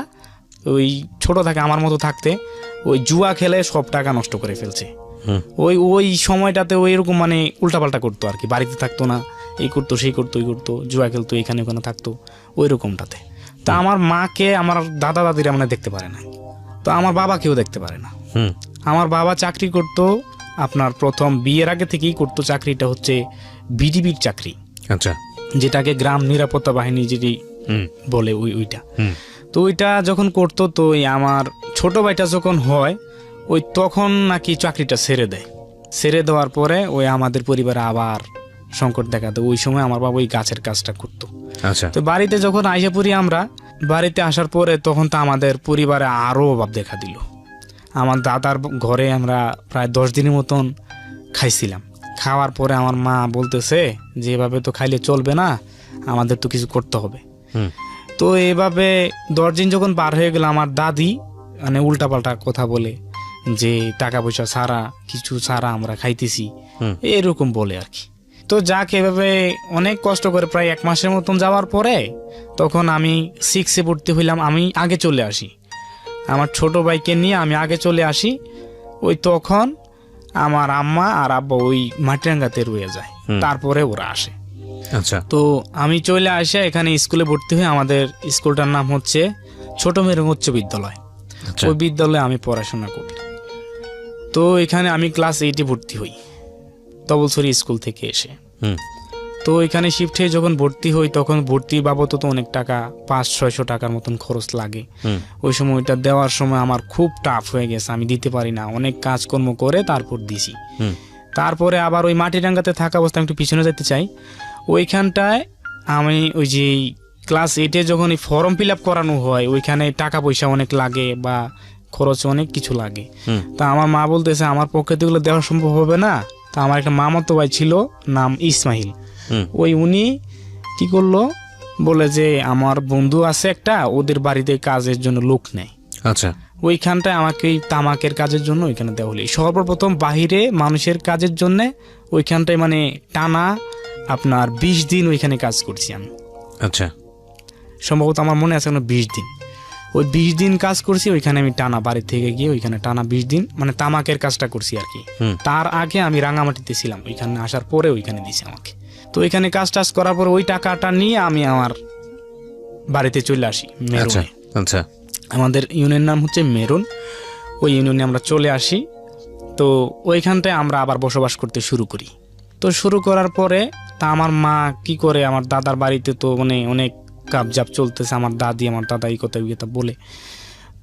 ওই ছোট থাকে আমার মতো থাকতে, ওই জুয়া খেলে সব টাকা নষ্ট করে ফেলছে। ওই সময়টাতে ওই এরকম মানে উল্টাপাল্টা করতো আর কি, বাড়িতে থাকতো না, এই করতো সেই করতো ওই করতো, জুয়া খেলতো, এখানে ওখানে থাকতো ওই রকমটাতে। তা আমার মাকে আমার দাদা দাদিরা মানে দেখতে পারে না, তো আমার বাবাকেও দেখতে পারে না। আমার বাবা চাকরি করতো, আপনার প্রথম বিয়ের আগে থেকেই করতো চাকরিটা হচ্ছে বিডিবির চাকরি। আচ্ছা। যেটাকে গ্রাম নিরাপত্তা বাহিনী যেটি বলে ওইটা। তো ওইটা যখন করতো, তো আমার ছোট ভাইটা যখন হয় ওই তখন নাকি চাকরিটা ছেড়ে দেওয়ার পরে ওই আমাদের পরিবারে আবার সংকট দেখাতো। ওই সময় আমার বাবা ওই গাছের কাজটা করতো। আচ্ছা। তো বাড়িতে যখন আইসা পড়ি আমরা, বাড়িতে আসার পরে তখন তো আমাদের পরিবারে আরো অভাব দেখা দিল। আমার দাদার ঘরে আমরা প্রায় 10 দিনের মতন খাইছিলাম। খাওয়ার পরে আমার মা বলতেছে যে এভাবে তো খাইলে চলবে না, আমাদের তো কিছু করতে হবে। তো এভাবে 10 দিন যখন পার হয়ে গেল, আমার দাদি মানে উল্টাপাল্টা কথা বলে যে টাকা পয়সা ছাড়া, কিছু ছাড়া আমরা খাইতেছি, এরকম বলে আর কি। তো যাক, এভাবে অনেক কষ্ট করে প্রায় 1 মাসের মতন যাওয়ার পরে তখন আমি 6-এ ভর্তি হইলাম। আমি আগে চলে আসি, আমার ছোট ভাইকে নিয়ে আমি আগে চলে আসি। ওই তখন আমার আম্মা আর আব্বা ওই মাটিরাঙ্গাতে রয়ে যায়, তারপরে ওরা আসে। আচ্ছা তো আমি চলে আসে এখানে স্কুলে ভর্তি হই। আমাদের স্কুলটার নাম হচ্ছে ছোট মেরুং উচ্চ বিদ্যালয়। আচ্ছা ওই বিদ্যালয়ে আমি পড়াশোনা করি। তো এখানে আমি ক্লাস 8-এ ভর্তি হই তবলছড়ি স্কুল থেকে এসে। হুম তো এখানে শিফট হয়ে যখন ভর্তি হই তখন ভর্তি বাবদ তো অনেক টাকা, 500-600 টাকার মতন খরচ লাগে। হুম ওই সময় ওইটা দেওয়ার সময় আমার খুব টাফ হয়ে গেছে, আমি দিতে পারি না, অনেক কাজকর্ম করে তারপর দিছি। হুম তারপরে আবার ওই মাটিরাঙ্গাতে থাকা অবস্থায় একটু পিছনে যেতে চাই, ওইখানটায় আমি ওই যে ক্লাস 8-এ যখন এই ফর্ম ফিল আপ করানো হয় ওইখানে টাকা পয়সা অনেক লাগে বা খরচ অনেক কিছু লাগে। হুম তা আমার মা বলতেছে আমার পক্ষে তো এগুলো দেওয়া সম্ভব হবে না। তা আমার একটা মামাতো ভাই ছিল, নাম ইসমাইল, হুম ওই উনি কি করলো, বলে যে আমার বন্ধু আছে একটা, ওদের বাড়িতে কাজের জন্য লোক নেয়, আচ্ছা ওইখানটায় আমাকে এই তামাকের কাজের জন্য ওইখানে দেওয়া হলো। সর্বপ্রথম বাহিরে মানুষের কাজের জন্য ওইখানটায় মানে টানা আপনার 20 দিন ওইখানে কাজ করছি আমি। আচ্ছা সম্ভবত আমার মনে আছে 20 দিন, ওই 20 দিন কাজ করছি ওইখানে আমি টানা, বাড়ি থেকে গিয়ে ওইখানে টানা 20 দিন মানে তামাকের কাজটা করছি আর কি। হুম তার আগে আমি রাঙামাটিতে ছিলাম, ওইখানে আসার পরে ওইখানে দিয়েছি আমাকে। তো ওইখানে কাজ টাজ করার পরে ওই টাকাটা নিয়ে আমি আমার বাড়িতে চলে আসি আচ্ছা মেরুনে। আচ্ছা আমাদের ইউনিয়নের নাম হচ্ছে মেরুন, ওই ইউনিয়নে আমরা চলে আসি। তো ওইখানটায় আমরা আবার বসবাস করতে শুরু করি। তো শুরু করার পরে তা আমার মা কি করে, আমার দাদার বাড়িতে তো মানে অনেক কাবজাব চলতেছে, আমার দাদি আমার দাদা এই কথা ওই কথা বলে।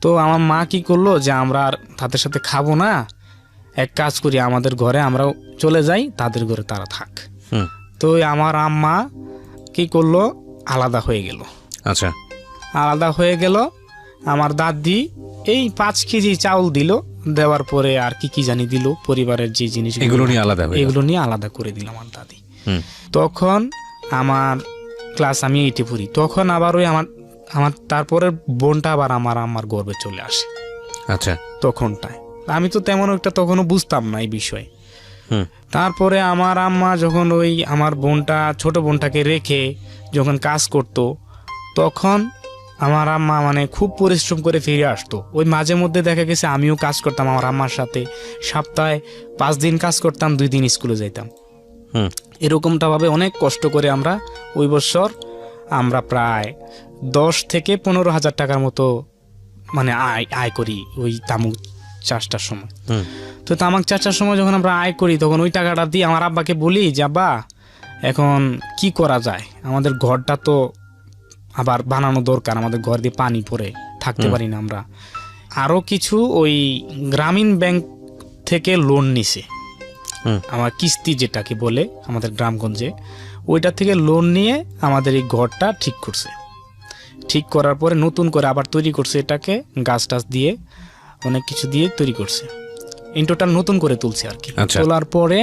তো আমার মা কি করলো যে আমরা আর তাদের সাথে খাবো না, এক কাজ করি আমাদের ঘরে আমরাও চলে যাই, তাদের ঘরে তারা থাক। হুম তো ওই আমার আম্মা কি করলো, আলাদা হয়ে গেল। আচ্ছা আলাদা হয়ে গেল, আমার দাদি এই 5 কেজি চাউল দিল, দেওয়ার পরে আর কি কি জানি দিল, পরিবারের যে জিনিস এগুলো নিয়ে আলাদা হয়ে গেল। এগুলো নিয়ে আলাদা করে দিল আমার দাদি। হুম তখন আমার ক্লাস আমি 8-এ পড়ি, তখন আবার ওই আমার আমার তারপরের বোনটা আবার আমার গর্বে চলে আসে আচ্ছা তখনটায়। আমি তো তেমন একটা তখনও বুঝতাম না এই বিষয়ে। হুম তারপরে আমার আম্মা যখন ওই আমার বোনটা, ছোট বোনটাকে রেখে যখন কাজ করতো, তখন আমার আম্মা মানে খুব পরিশ্রম করে ফিরে আসতো। ওই মাঝে মধ্যে দেখা গেছে আমিও কাজ করতাম আমার আম্মার সাথে, সপ্তাহে 5 দিন কাজ করতাম, 2 দিন স্কুলে যাইতাম। হুম এরকমটা ভাবে অনেক কষ্ট করে আমরা ওই বছর আমরা প্রায় 10 থেকে 15,000 টাকার মতো মানে আয় করি ওই তামাক চাষটার সময়। হুম তো তামাক চাষার সময় যখন আমরা আয় করি তখন ওই টাকাটা দিয়ে আমার আব্বাকে বলি যে আব্বা এখন কি করা যায়, আমাদের ঘরটা তো আবার বানানো দরকার, আমাদের ঘর দিয়ে পানি পড়ে থাকতে পারি না আমরা। আরও কিছু ওই গ্রামীণ ব্যাংক থেকে লোন নিছে, হুম আমার কিস্তি যেটাকে বলে আমাদের গ্রামগঞ্জে, ওইটা থেকে লোন নিয়ে আমাদের এই ঘরটা ঠিক করছে। ঠিক করার পরে নতুন করে আবার তৈরি করছে, এটাকে গাছ টাছ দিয়ে অনেক কিছু দিয়ে তৈরি করছে, ইন টোটাল নতুন করে তুলছে আর কি। আচ্ছা। তোলার পরে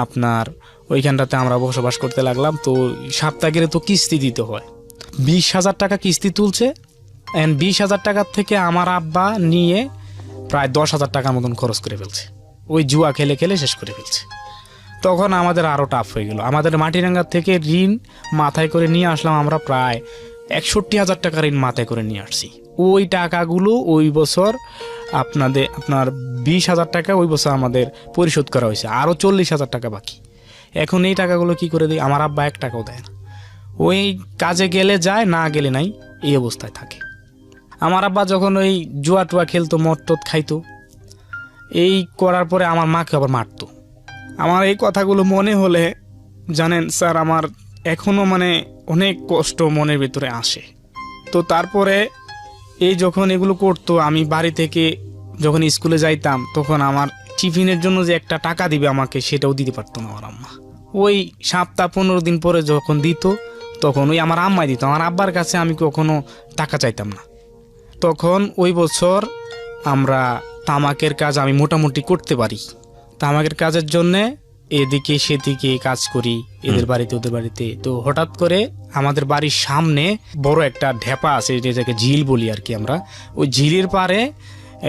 আপনার ওইখানটাতে আমরা বসবাস করতে লাগলাম। তো সাপ্তাহিক তো কিস্তি দিতে হয়, 20,000 টাকা কিস্তি তুলছে। অ্যান্ড 20,000 টাকার থেকে আমার আব্বা নিয়ে প্রায় 10,000 টাকার মতন খরচ করে ফেলছে, ওই জুয়া খেলে খেলে শেষ করে ফেলছে। তখন আমাদের আরও টাফ হয়ে গেল, আমাদের মাটিরাঙ্গা থেকে ঋণ মাথায় করে নিয়ে আসলাম আমরা, প্রায় 61,000 টাকা ঋণ মাথায় করে নিয়ে আসছি। ওই টাকাগুলো ওই বছর আপনার 20,000 টাকা ওই বছর আমাদের পরিশোধ করা হয়েছে, আরও 40,000 টাকা বাকি। এখন এই টাকাগুলো কি করে দিই, আমার আব্বা 1 টাকাও দেয় না, ওই কাজে গেলে যায়, না গেলে নাই, এই অবস্থায় থাকে। আমার আব্বা যখন ওই জুয়া টুয়া খেলতো, মদ টদ খাইতো, এই করার পরে আমার মাকে আবার মারতো। আমার এই কথাগুলো মনে হলে জানেন স্যার, আমার এখনও মানে অনেক কষ্ট মনের ভিতরে আসে। তো তারপরে এই যখন এগুলো করতো, আমি বাড়ি থেকে যখন স্কুলে যাইতাম তখন আমার টিফিনের জন্য যে একটা টাকা দিবে আমাকে, সেটাও দিতে পারতো না আমার আম্মা। ওই সপ্তাহ 15 দিন পরে যখন দিত তখন ওই আমার আম্মাই দিত, আমার আব্বার কাছে আমি কখনো টাকা চাইতাম না। তখন ওই বছর আমরা তামাকের কাজ আমি মোটামুটি করতে পারি, তামাকের কাজের জন্যে এদিকে সেদিকে কাজ করি, এদের বাড়িতে ওদের বাড়িতে। তো হঠাৎ করে আমাদের বাড়ির সামনে বড় একটা ঢেপা আছে, যেটাকে ঝিল বলি আর কি আমরা, ওই ঝিলের পারে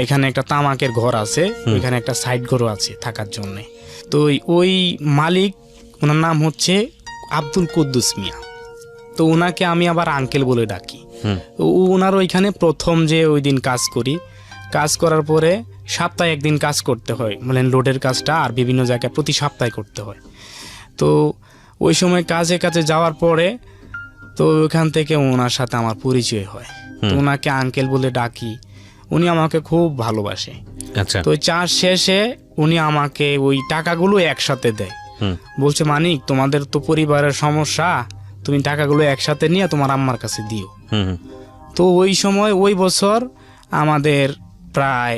এখানে একটা তামাকের ঘর আছে, ওইখানে একটা সাইড ঘরও আছে থাকার জন্যে। তো ওই মালিক, ওনার নাম হচ্ছে আব্দুল কুদ্দুস মিয়া। তো ওনাকে আমি আবার আঙ্কেল বলে ডাকি। ওনার ওইখানে প্রথম যে ওই দিন কাজ করি, কাজ করার পরে সপ্তাহে 1 দিন কাজ করতে হয়, মানে লোডের কাজটা, আর বিভিন্ন জায়গায় প্রতি সপ্তাহে করতে হয়। তো ওই সময় কাজে কাজে যাওয়ার পরে তো ওখান থেকে ওনার সাথে আমার পরিচয় হয়। তো ওনাকে আঙ্কেল বলে ডাকি, উনি আমাকে খুব ভালোবাসে। আচ্ছা। তো চাষ শেষে উনি আমাকে ওই টাকাগুলো একসাথে দেয়, বলছে মানিক তোমাদের তো পরিবারের সমস্যা, তুমি টাকাগুলো একসাথে নিয়ে তোমার আম্মার কাছে দিও। তো ওই সময় ওই বছর আমাদের প্রায়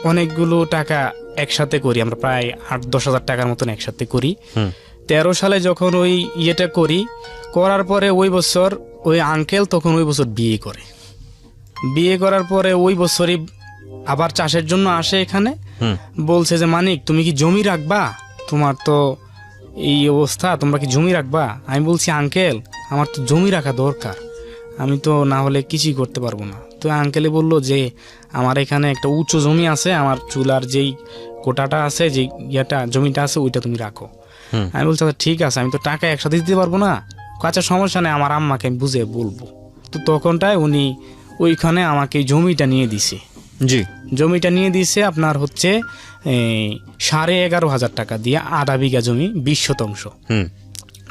অনেকগুলো টাকা একসাথে করি, আমরা প্রায় 8-10 হাজার টাকার মতন একসাথে করি। 13 সালে যখন ওই ইয়েটা করার পরে ওই বছর ওই আঙ্কেল তখন ওই বছর বিয়ে করে। বিয়ে করার পরে ওই বছরই আবার চাষের জন্য আসে এখানে, বলছে যে মানিক তুমি কি জমি রাখবা, তোমার তো এই অবস্থা, তোমরা কি জমি রাখবা? আমি বলছি আঙ্কেল আমার তো জমি রাখা দরকার, আমি তো না হলে কিছুই করতে পারবো না। তো আঙ্কেলে বললো যে আমার এখানে একটা উঁচু জমি আছে, আমার চুলার যেই কোটাটা আছে, যে ইয়েটা জমিটা আছে ওইটা তুমি রাখো। আমি বলছি আচ্ছা ঠিক আছে, আমি তো টাকা একসাথে দিতে পারবো না, কাছে সমস্যা নেই, আমার আম্মাকে আমি বুঝে বলবো। তো তখনটায় উনি ওইখানে আমাকে জমিটা নিয়ে দিছে। জি। জমিটা নিয়ে দিছে আপনার হচ্ছে 11,500 টাকা দিয়ে, 1/2 বিঘা জমি, 20 শতাংশ।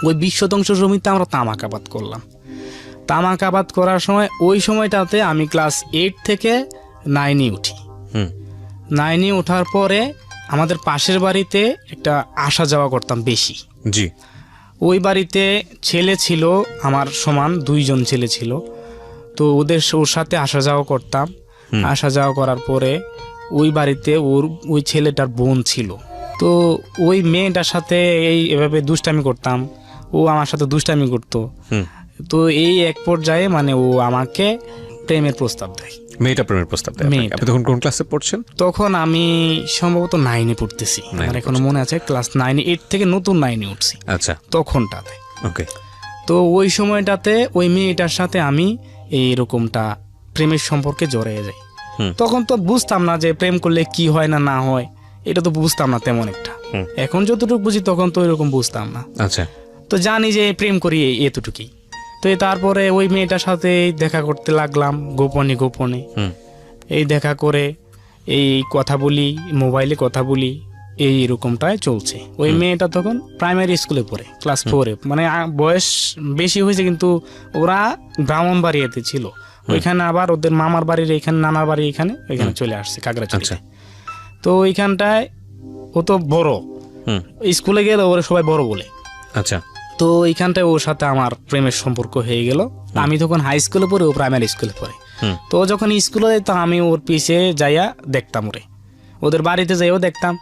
ওই 20 শতাংশ জমিতে আমরা তামাক আবাদ করলাম। তামাক আবাদ করার সময় ওই সময়টাতে আমি ক্লাস 8 থেকে 9-এ উঠি। 9-এ ওঠার পরে আমাদের পাশের বাড়িতে একটা আসা যাওয়া করতাম বেশি। জি। ওই বাড়িতে ছেলে ছিল আমার সমান, 2 জন ছেলে ছিল। তো ওর সাথে আসা যাওয়া করতাম। আসা যাওয়া করার পরে ওই বাড়িতে ওই ছেলেটার বোন ছিল। তো ওই মেয়েটার সাথে এভাবে দুষ্টামি করতাম, ও আমার সাথে দুষ্টামি করতো। তো এই এক পর্যায়ে মানে ও আমাকে প্রেমের প্রস্তাব দেয়। মেয়েটা প্রেমের প্রস্তাব দেয়? আপনি তখন কোন ক্লাসে পড়ছেন? তখন আমি সম্ভবত 9-এ পড়তেছি, আমার এখনো মনে আছে, ক্লাস 9-এ, 8 থেকে নতুন 9-এ উঠছি। আচ্ছা। তখনটাতে ওকে। তো ওই সময়টাতে ওই মেয়েটার সাথে আমি এইরকমটা প্রেমের সম্পর্কে জড়িয়ে যাই। তখন তো বুঝতাম না যে প্রেম করলে কি হয় না না হয়, এটা তো বুঝতাম না তেমন একটা। এখন যতটুকু বুঝি তখন তো এরকম বুঝতাম না। আচ্ছা। তো জানি যে প্রেম করি এতটুকুই। তো তারপরে ওই মেয়েটার সাথে দেখা করতে লাগলাম গোপনে গোপনে। এই দেখা করে এই কথা বলি, মোবাইলে কথা বলি, এইরকমটাই চলছে। ওই মেয়েটা তখন প্রাইমারি স্কুলে পড়ে, ক্লাস 4-এ, মানে বয়স বেশি হয়েছে, কিন্তু ওরা ব্রাহ্মণবাড়িয়াতে ছিল। ওইখানে আবার ওদের মামার বাড়ির এখানে, নানার বাড়ি এখানে, ওইখানে চলে আসছে কাগড়াছড়িতে। তো ওইখানটায় ও তো বড়, স্কুলে গেলে ওরা সবাই বড় বলে। আচ্ছা। তো এইখানটায় ওর সাথে আমার প্রেমের সম্পর্ক হয়ে গেল। আমি তখন হাই স্কুলে পড়ে, ও প্রাইমারি স্কুলে পড়ে। তো যখন স্কুলে যেতাম আমি ওর পিছে যাইয়া দেখতাম, ওদের বাড়িতে যাইও দেখতাম।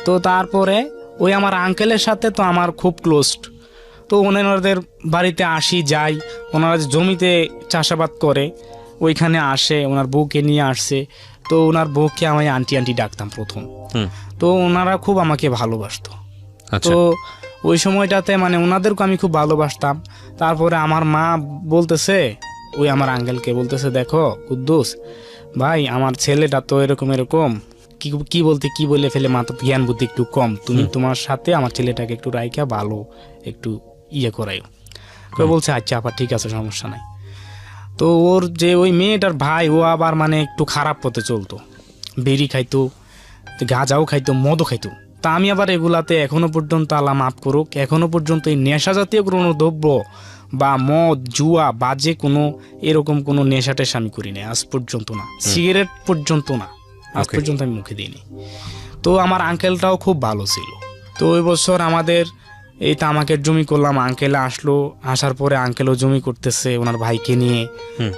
তো তারপরে ওই আমার আঙ্কেলের সাথে তো আমার খুব ক্লোজড। তো ওনাদের বাড়িতে আসি যাই, ওনারা জমিতে চাষাবাদ করে, ওইখানে আসে, ওনার বউকে নিয়ে আসছে। তো ওনার বউকে আমি আন্টি আন্টি ডাকতাম প্রথম। তো ওনারা খুব আমাকে ভালোবাসতো। তো ওই সময়টাতে মানে ওনাদেরকে আমি খুব ভালোবাসতাম। তারপরে আমার মা বলতেছে, ওই আমার আঙ্কেলকে বলতেছে, দেখো কুদ্দুস ভাই, আমার ছেলেটা তো এরকম এরকম কি বলতে কি বলে ফেলে, মা তো জ্ঞান বুদ্ধি একটু কম, তুমি তোমার সাথে আমার ছেলেটাকে একটু রাইখা ভালো একটু ইয়ে করাইও। বলছে আচ্ছা আপা ঠিক আছে, সমস্যা নাই। তো ওর যে ওই মেয়েটার ভাই, ও আবার মানে একটু খারাপ পথে চলতো, বিড়ি খাইতো, গাঁজাও খাইতো, মদও খাইতো। তা আমি আবার এগুলাতে এখনো পর্যন্ত, আল্লাহ মাফ করুক, এখনো পর্যন্ত এই নেশা জাতীয় কোনো দ্রব্য বা মদ, জুয়া, বাজে কোনো এরকম কোনো নেশা টেশা আমি করি না আজ পর্যন্ত, না সিগারেট পর্যন্ত না আজ পর্যন্ত আমি মুখে দিইনি। তো আমার আঙ্কেলটাও খুব ভালো ছিল। তো ওই বছর আমাদের এই তামাকের জমি করলাম, আঙ্কেল আসলো, আসার পরে আঙ্কেলও জমি করতেছে ওনার ভাইকে নিয়ে।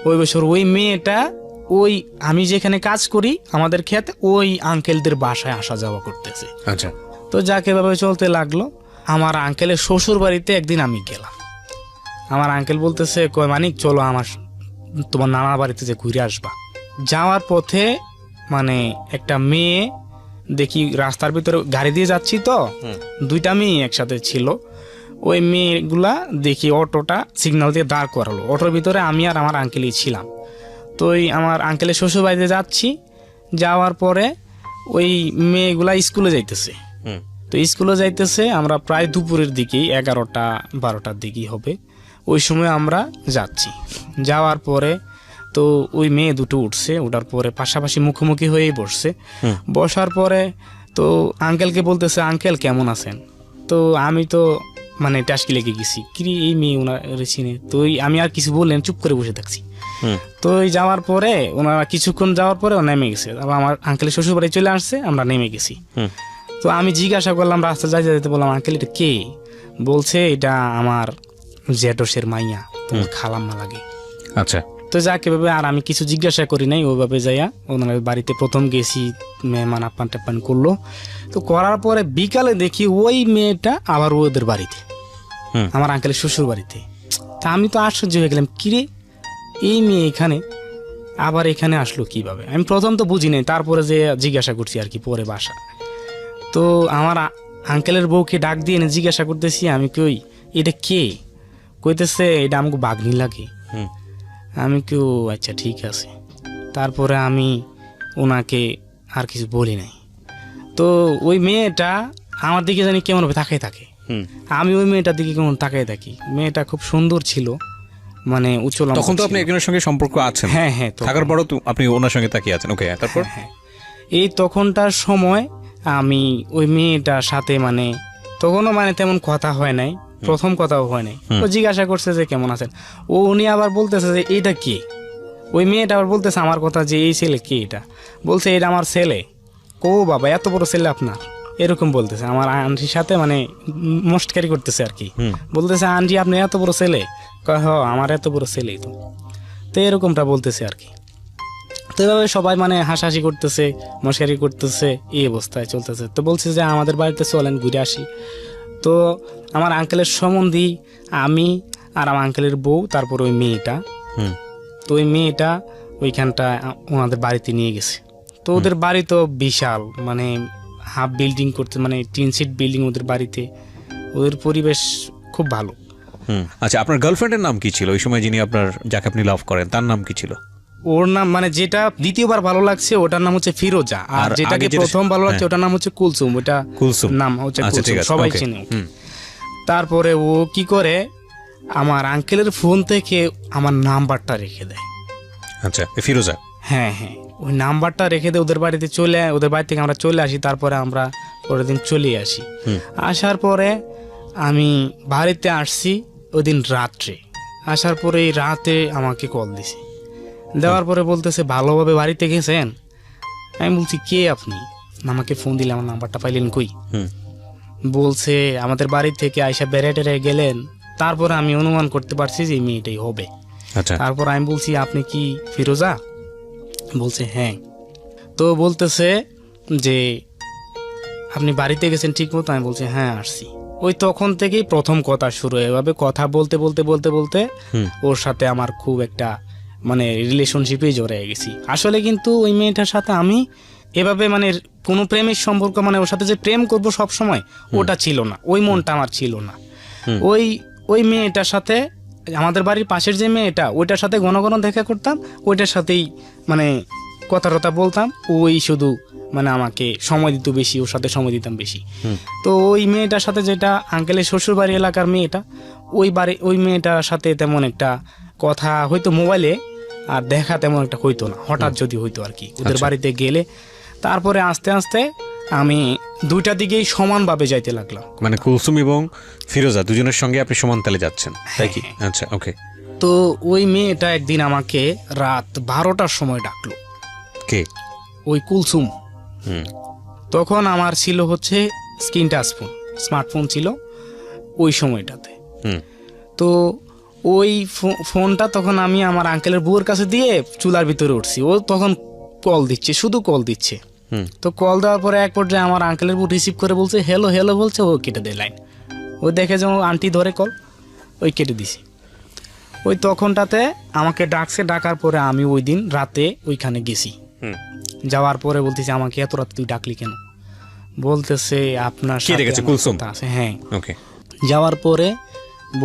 ওই বছর ওই মেয়েটা ওই আমি যেখানে কাজ করি আমাদের ক্ষেতে, ওই আঙ্কেলদের বাসায় আসা যাওয়া করতেছে। আচ্ছা। তো যাকে ভাবে চলতে লাগলো। আমার আঙ্কেলের শ্বশুর বাড়িতে একদিন আমি গেলাম, আমার আঙ্কেল বলতেছে, কয় মানিক চলো আমার তোমার নানার বাড়িতে যে ঘুরে আসবা। যাওয়ার পথে মানে একটা মেয়ে দেখি রাস্তার ভিতরে, গাড়ি দিয়ে যাচ্ছি তো, 2টা মেয়ে একসাথে ছিল। ওই মেয়েগুলা দেখি অটোটা সিগন্যাল দিয়ে দাঁড় করালো, অটোর ভিতরে আমি আর আমার আঙ্কেলই ছিলাম। তো ওই আমার আঙ্কেলের শ্বশুর বাড়িতে যাচ্ছি, যাওয়ার পরে ওই মেয়েগুলা স্কুলে যাইতেছে। তো স্কুলে যাইতেছে, আমরা প্রায় দুপুরের দিকেই, 11টা-12টার দিকেই হবে, ওই সময় আমরা যাচ্ছি। যাওয়ার পরে তো ওই মেয়ে দুটো উঠছে, ওঠার পরে পাশাপাশি মুখোমুখি হয়েই বসছে। বসার পরে তো আঙ্কেলকে বলতেছে, আঙ্কেল কেমন আছেন? তো আমি তো মানে টাস্কি লেগে গেছি, কি রে, এই মেয়ে ওনার চিনে। তো আমি আর কিছু বললেন, চুপ করে বসে থাকছি। তো এই যাওয়ার পরে ওনারা কিছুক্ষণ যাওয়ার পরে নেমে গেছে, আবার আমার আঙ্কেলের শ্বশুর বাড়ি চলে আসছে, আমরা নেমে গেছি। তো আমি জিজ্ঞাসা করলাম, রাস্তা যাইতে যাইতে বললাম, আঙ্কেল এটা কে? বলছে এটা আমার জেঠোসের মাইয়া, তোমার খালাম্মা লাগে। আচ্ছা। তো যাকে ভাবে আর আমি কিছু জিজ্ঞাসা করি নাই, ওইভাবে যাইয়া ওনার বাড়িতে প্রথম গেছি, মেহমান আপ্যান টাপ্যান করলো। তো করার পরে বিকালে দেখি ওই মেয়েটা আবার ওদের বাড়িতে, আমার আঙ্কেলের শ্বশুর বাড়িতে। তা আমি তো আশ্চর্য হয়ে গেলাম, কিরে এই মেয়ে এখানে আবার এখানে আসলো কিভাবে? আমি প্রথম তো বুঝি নাই, তারপরে যে জিজ্ঞাসা করছি আর কি পরে বাসা। তো আমার আঙ্কেলের বউকে ডাক দিয়ে এনে জিজ্ঞাসা করতেছি, আমি কই এটা কে? কইতেছে এটা আমাকে বাগনি লাগে। আমি কেউ আচ্ছা ঠিক আছে। তারপরে আমি ওনাকে আর কিছু বলি নাই। তো ওই মেয়েটা আমার দিকে জানি কেমন তাকাই থাকে, আমি ওই মেয়েটার দিকে কেমন তাকাই থাকি। মেয়েটা খুব সুন্দর ছিল, মানে উচ্চলম্বা। তখন তো আপনি একজনের সঙ্গে সম্পর্ক আছেন? হ্যাঁ হ্যাঁ। থাকার পরও তো আপনি ওনার সঙ্গে তাকিয়ে আছেন? ওকে, তারপর? হ্যাঁ, এই তখনটার সময় আমি ওই মেয়েটার সাথে মানে তখনও মানে তেমন কথা হয় নাই, প্রথম কথাও হয় নাই। ও জিজ্ঞাসা করছে যে কেমন আছেন, উনি আবার বলতেছে যে এইটা কে? ওই মেয়েটা আবার বলতেছে আমার কথা যে এই ছেলে কে? এটা বলছে এটা আমার ছেলে। ও বাবা, এত বড় ছেলে আপনার? এরকম বলতেছে আমার আন্টির সাথে, মানে মস্টকারি করতেছে আর কি। বলতেছে আন্টি আপনি এত বড় ছেলে? কয় হ, আমার এত বড় ছেলেই তো। তো এরকমটা বলতেছে আর কি। তো এভাবে সবাই মানে হাসাহাসি করতেছে, মস্কারি করতেছে, এই অবস্থায় চলতেছে। তো বলছে যে আমাদের বাড়িতে চলেন ঘুরে আসি। তো আমার আঙ্কেলের সম্বন্ধী আমি আর আমার আঙ্কেলের বউ, তারপর ওই মেয়েটা। তো ওই মেয়েটা ওইখানটা ওনাদের বাড়িতে নিয়ে গেছে। তো ওদের বাড়ি তো বিশাল, মানে হাফ বিল্ডিং করতে, মানে 3 সিট বিল্ডিং ওদের বাড়িতে। ওদের পরিবেশ খুব ভালো। আচ্ছা, আপনার গার্লফ্রেন্ডের নাম কি ছিল ওই সময়, যিনি আপনার, যাকে আপনি লাভ করেন, তার নাম কি ছিল? ওর নাম মানে যেটা দ্বিতীয়বার ভালো লাগছে ওটার নাম হচ্ছে ফিরোজা, আর যেটাকে প্রথম ভালো লাগছে ওটার নাম হচ্ছে কুলসুম। ওটা কুলসুম নাম হচ্ছে আচ্ছা, ঠিক কুলসুম, আছে, সবাই ওকে। চেনে। তারপরে ও কি করে, আমার আঙ্কেলের ফোন থেকে আমার নাম্বারটা রেখে দেয়। আচ্ছা, ফিরোজা? হ্যাঁ হ্যাঁ, ওই নাম্বারটা রেখে দেয়। ওদের বাড়িতে ওদের বাড়ি থেকে আমরা চলে আসি। তারপরে আমরা পরের দিন চলে আসি। আসার পরে আমি বাড়িতে আসছি ওই দিন রাত্রে। আসার পরে এই রাতে আমাকে কল দিছে, দেওয়ার পরে বলতেছে ভালোভাবে বাড়িতে গেছেন? আমি বলছি কে আপনি? আমাকে ফোন দিলে আমার নাম্বারটা পাইলেন কই? বলছে আমাদের বাড়ি থেকে আইসা বেড়ে গেলেন, তারপরে আমি অনুমান করতে পারছি যে মেয়েটাই হবে। তারপর আমি বলছি আপনি কি ফিরোজা? বলছে হ্যাঁ। তো বলতেছে যে আপনি বাড়িতে গেছেন ঠিক মতো? আমি বলছি হ্যাঁ আসছি। ওই তখন থেকেই প্রথম কথা শুরু। এভাবে কথা বলতে বলতে বলতে বলতে ওর সাথে আমার খুব একটা মানে রিলেশনশিপেই জড়িয়ে গেছি আসলে। কিন্তু ওই মেয়েটার সাথে আমি এভাবে মানে কোনো প্রেমের সম্পর্ক, মানে ওর সাথে যে প্রেম করব সব সময়, ওটা ছিল না, ওই মনটা আমার ছিল না। ওই মেয়েটার সাথে, আমাদের বাড়ির পাশের যে মেয়েটা, ওইটার সাথে ঘন ঘন দেখা করতাম, ওইটার সাথেই মানে কথা টথা বলতাম। ওই শুধু মানে আমাকে সময় দিত বেশি, ওর সাথে সময় দিতাম বেশি। তো ওই মেয়েটার সাথে, যেটা আঙ্কেলের শ্বশুর বাড়ি এলাকার মেয়েটা, ওই মেয়েটার সাথে তেমন একটা কথা হয়তো মোবাইলে, আর দেখা তেমন একটা হইতো না, হঠাৎ যদি হইতো আর কি ওদের বাড়িতে গেলে। তারপরে আস্তে আস্তে আমি দুইটা দিকেই সমানভাবে যাইতে লাগলাম। মানে কুলসুম এবং ফিরোজা দুজনের সঙ্গে আপনি সমান তালে যাচ্ছেন, তাই কি? আচ্ছা, ওকে। তো ওই মেয়েটা একদিন আমাকে রাত 12টার সময় ডাকলো। কে? ওই কুলসুম। তখন আমার ছিল হচ্ছে স্ক্রিন টাচ ফোন, স্মার্টফোন ছিল ওই সময়টাতে। তো ওই ফোনটা তখন আমি আমার আঙ্কেলের বউয়ের কাছে দিয়ে চুলার ভিতরে উঠছি। ও তখন কল দিচ্ছে, শুধু কল দিচ্ছে। তো কল দেওয়ার পরে এক পর্যায়ে আমার আঙ্কেলের বউ রিসিভ করে বলছে হ্যালো হ্যালো বলছে, ও কেটে দেয় লাইন। ও দেখে যে আন্টি ধরে কল, ওই কেটে দিছি। ওই তখনটাতে আমাকে ডাকছে, ডাকার পরে আমি ওই দিন রাতে ওইখানে গেছি। যাওয়ার পরে বলতেছে আমাকে এত রাত তুই ডাকলি কেন? বলতেছে আপনার সাথে কুলসুম আছে। হ্যাঁ, ওকে। যাওয়ার পরে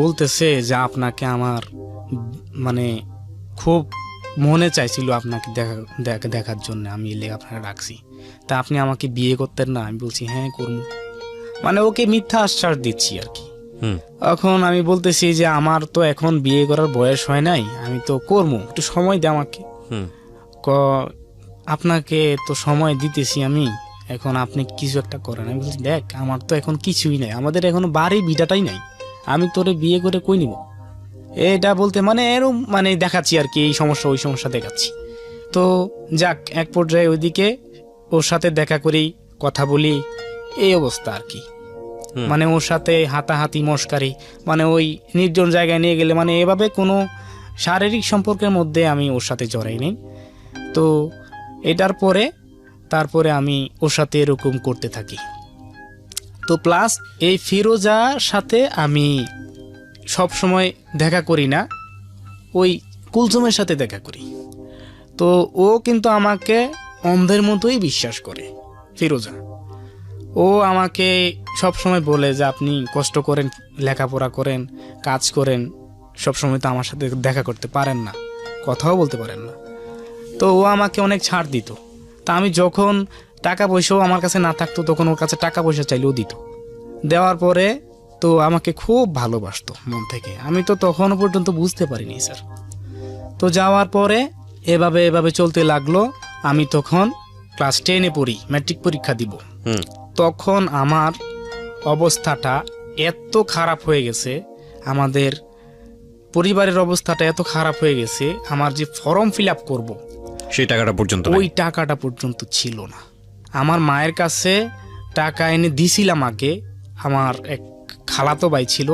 বলতেছে যে আপনাকে আমার মানে খুব মনে চাইছিল আপনাকে দেখার জন্য, আমি এলে আপনাকে ডাকছি। তা আপনি আমাকে বিয়ে করতেন না? আমি বলছি হ্যাঁ করবো। মানে ওকে মিথ্যা আশ্বাস দিচ্ছি আর কি। এখন আমি বলতেছি যে আমার তো এখন বিয়ে করার বয়স হয় নাই, আমি তো করবো, একটু সময় দে আমাকে। আপনাকে তো সময় দিতেছি আমি, এখন আপনি কিছু একটা করেন। আমি বলছি দেখ আমার তো এখন কিছুই নাই, আমাদের এখনো বাড়ি ভিটাটাই নাই, আমি তোরে বিয়ে করে কই নিব, এটা বলতে মানে এরম মানে দেখাচ্ছি আর কি, এই সমস্যা ওই সমস্যা দেখাচ্ছি। তো যাক, এক পর্যায়ে ওইদিকে ওর সাথে দেখা করি, কথা বলি, এই অবস্থা আর কি। মানে ওর সাথে হাতাহাতি মস্কারি, মানে ওই নির্জন জায়গায় নিয়ে গেলে মানে এভাবে কোনো শারীরিক সম্পর্কের মধ্যে আমি ওর সাথে জড়াই নেই। তো এটার পরে তারপরে আমি ওর সাথে এরকম করতে থাকি। তো প্লাস এই ফিরোজার সাথে আমি সব সময় দেখা করি না, ওই কুলসুমের সাথে দেখা করি। তো ও কিন্তু আমাকে অন্ধের মতোই বিশ্বাস করে ফিরোজা। ও আমাকে সব সময় বলে যে আপনি কষ্ট করেন, লেখাপড়া করেন, কাজ করেন, সব সময় তো আমার সাথে দেখা করতে পারেন না, কথাও বলতে পারেন না। তো ও আমাকে অনেক ছাড় দিত। তা আমি যখন টাকা পয়সাও আমার কাছে না থাকতো তখন ওর কাছে টাকা পয়সা চাইলেও দিত। দেওয়ার পরে তো আমাকে খুব ভালোবাসতো মন থেকে। আমি তো তখনও পর্যন্ত বুঝতে পারিনি স্যার। তো যাওয়ার পরে এভাবে এভাবে চলতে লাগলো। আমি তখন ক্লাস 10-এ পড়ি, ম্যাট্রিক পরীক্ষা দিব। তখন আমার অবস্থাটা এত খারাপ হয়ে গেছে, আমাদের পরিবারের অবস্থাটা এত খারাপ হয়ে গেছে, আমার যে ফর্ম ফিল আপ করবো সেই টাকাটা পর্যন্ত ওই টাকাটা পর্যন্ত ছিল না। আমার মায়ের কাছে টাকা এনে দিছিলাম আগে। আমার এক খালাতো ভাই ছিল,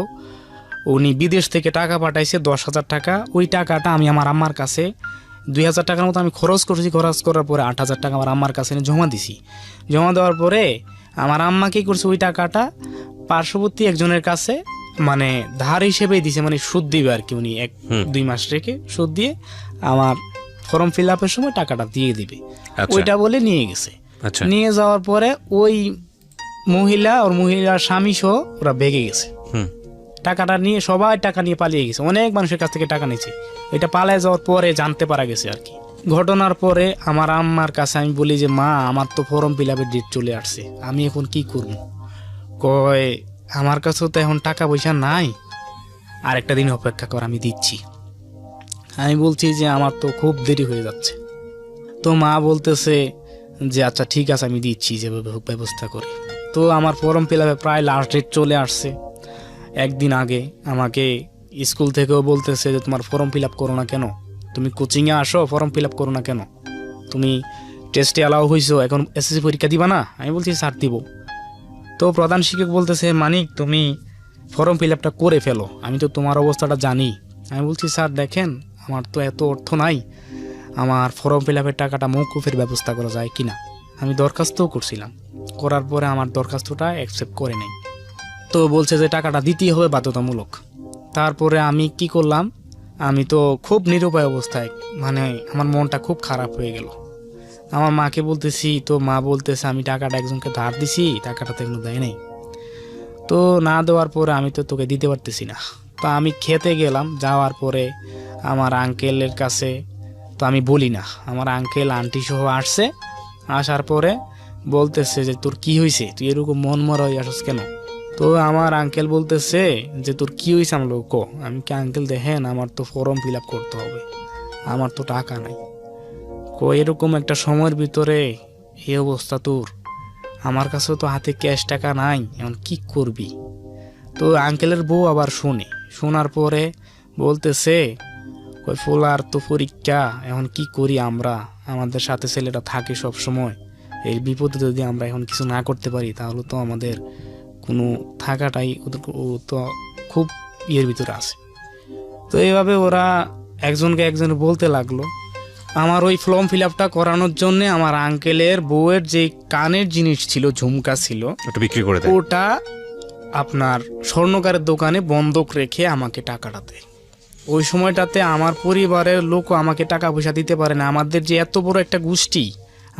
উনি বিদেশ থেকে টাকা পাঠাইছে 10,000 টাকা। ওই টাকাটা আমি আমার আম্মার কাছে 2,000 টাকার মতো আমি খরচ করছি। খরচ করার পরে 8,000 টাকা আমার আম্মার কাছে এনে জমা দিছি। জমা দেওয়ার পরে আমার আম্মা কী করছে, ওই টাকাটা পার্শ্ববর্তী একজনের কাছে মানে ধার হিসেবেই দিছে, মানে সুদ দিবে আর কি। উনি 1-2 মাস রেখে সুদ দিয়ে আমার ফর্ম ফিল আপের সময় টাকাটা দিয়ে দিবে, ওইটা বলে নিয়ে গেছে। নিয়ে যাওয়ার পরে ওই মহিলা ওর মহিলার স্বামী সহ ওরা ভেগে গেছে। টাকাটা নিয়ে সবাই টাকা নিয়ে পালিয়ে গেছে, অনেক মানুষের কাছ থেকে টাকা নিয়েছে। এটা পালিয়ে যাওয়ার পরে জানতে পারা গেছে আর কি। ঘটনার পরে আমার আম্মার কাছে আমি বলি যে মা, আমার তো ফর্ম ফিল আপের ডেট চলে আসছে, আমি এখন কি করব? কয় আমার কাছেও তো এখন টাকা পয়সা নাই, আর একটা দিন অপেক্ষা কর, আমি দিচ্ছি। আমি বলছি যে আমার তো খুব দেরি হয়ে যাচ্ছে। তো মা বলতেছে যে আচ্ছা ঠিক আছে, আমি দিচ্ছি যেভাবে হোক ব্যবস্থা করে। তো আমার ফর্ম ফিল আপে প্রায় লাস্ট ডেট চলে আসছে। একদিন আগে আমাকে স্কুল থেকেও বলতেছে যে তোমার ফর্ম ফিল আপ করো না কেন, তুমি কোচিংয়ে আসো, ফর্ম ফিল আপ করো না কেন, তুমি টেস্টে অ্যালাউ হয়েছো, এখন এসএসসি পরীক্ষা দিবা না? আমি বলছি স্যার দিব। তো প্রধান শিক্ষক বলতেছে মানিক তুমি ফর্ম ফিল আপটা করে ফেলো, আমি তো তোমার অবস্থাটা জানি। আমি বলছি স্যার দেখেন, আমার তো এত অর্থ নাই, আমার ফর্ম ফিল আপের টাকাটা মৌকুফের ব্যবস্থা করা যায় কিনা। আমি দরখাস্তও করছিলাম, করার পরে আমার দরখাস্তটা অ্যাকসেপ্ট করে নেই। তো বলছে যে টাকাটা দিতেই হবে বাধ্যতামূলক। তারপরে আমি কি করলাম, আমি তো খুব নিরুপায় অবস্থায়, মানে আমার মনটা খুব খারাপ হয়ে গেল। আমার মাকে বলতেছি, তো মা বলতেছে আমি টাকাটা একজনকে ধার দিছি, টাকাটা তো এখনো দেয় নাই। তো না দেওয়ার পরে আমি তো তোকে দিতে পারতেছি না। তো আমি খেতে গেলাম, যাওয়ার পরে আমার আঙ্কেলের কাছে তো আমি বলি না, আমার আঙ্কেল আন্টি সহ আসছে। আসার পরে বলতেছে যে তোর কি হয়েছে, তুই এরকম মন মরা হয়ে আসস কেন? তো আমার আঙ্কেল বলতেছে যে তোর কি হয়েছে, আমি লোক আমি কি আঙ্কেল দেখেন আমার তো ফর্ম ফিল আপ করতে হবে, আমার তো টাকা নাই। এরকম একটা সময়ের ভিতরে এই অবস্থা তোর, আমার কাছেও তো হাতে ক্যাশ টাকা নাই, এখন কি করবি? তো আঙ্কেলের বউ আবার শোনার পরে বলতেছে ওই ফোলার তো পরীক্ষা, এখন কি করি আমরা, আমাদের সাথে ছেলেটা থাকে সব সময়, এই বিপদে যদি আমরা এখন কিছু না করতে পারি তাহলে তো আমাদের কোনো থাকাটাই তো খুব ইয়ের ভিতরে আছে। তো এইভাবে ওরা একজনকে একজন বলতে লাগলো। আমার ওই ফর্ম ফিল আপটা করানোর জন্য আমার আঙ্কেলের বউয়ের যে কানের জিনিস ছিল, ঝুমকা ছিল, ওটা বিক্রি করে দেয়। ওটা আপনার স্বর্ণকারের দোকানে বন্ধক রেখে আমাকে টাকাটা দেয়। ওই সময়টাতে আমার পরিবারের লোকও আমাকে টাকা পয়সা দিতে পারে না। আমাদের যে এত বড় একটা গোষ্ঠী,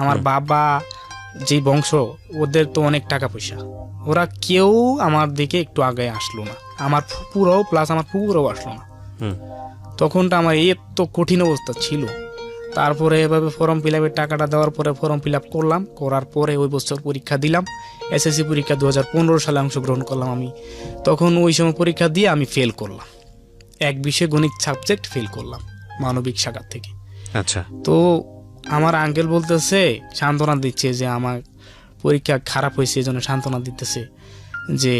আমার বাবা যে বংশ, ওদের তো অনেক টাকা পয়সা, ওরা কেউ আমার দিকে একটু আগে আসলো না। আমার ফুপুরাও প্লাস আমার ফুপুরাও আসলো না। তখনটা আমার এত কঠিন অবস্থা ছিল। তারপরে এভাবে ফর্ম ফিল আপের টাকাটা দেওয়ার পরে ফর্ম ফিল আপ করলাম, করার পরে ওই বছর পরীক্ষা দিলাম। এসএসসি পরীক্ষা 2015 সালে অংশগ্রহণ করলাম আমি। তখন ওই সময় পরীক্ষা দিয়ে আমি ফেল করলাম, এক বিষয়ে গণিত সাবজেক্ট ফেল করলাম মানবিক শাখা থেকে। আচ্ছা। তো আমার আঙ্কেল বলতেছে, সান্ত্বনা দিচ্ছে যে আমার পরীক্ষা খারাপ হয়েছে, এই জন্য সান্ত্বনা দিতেছে যে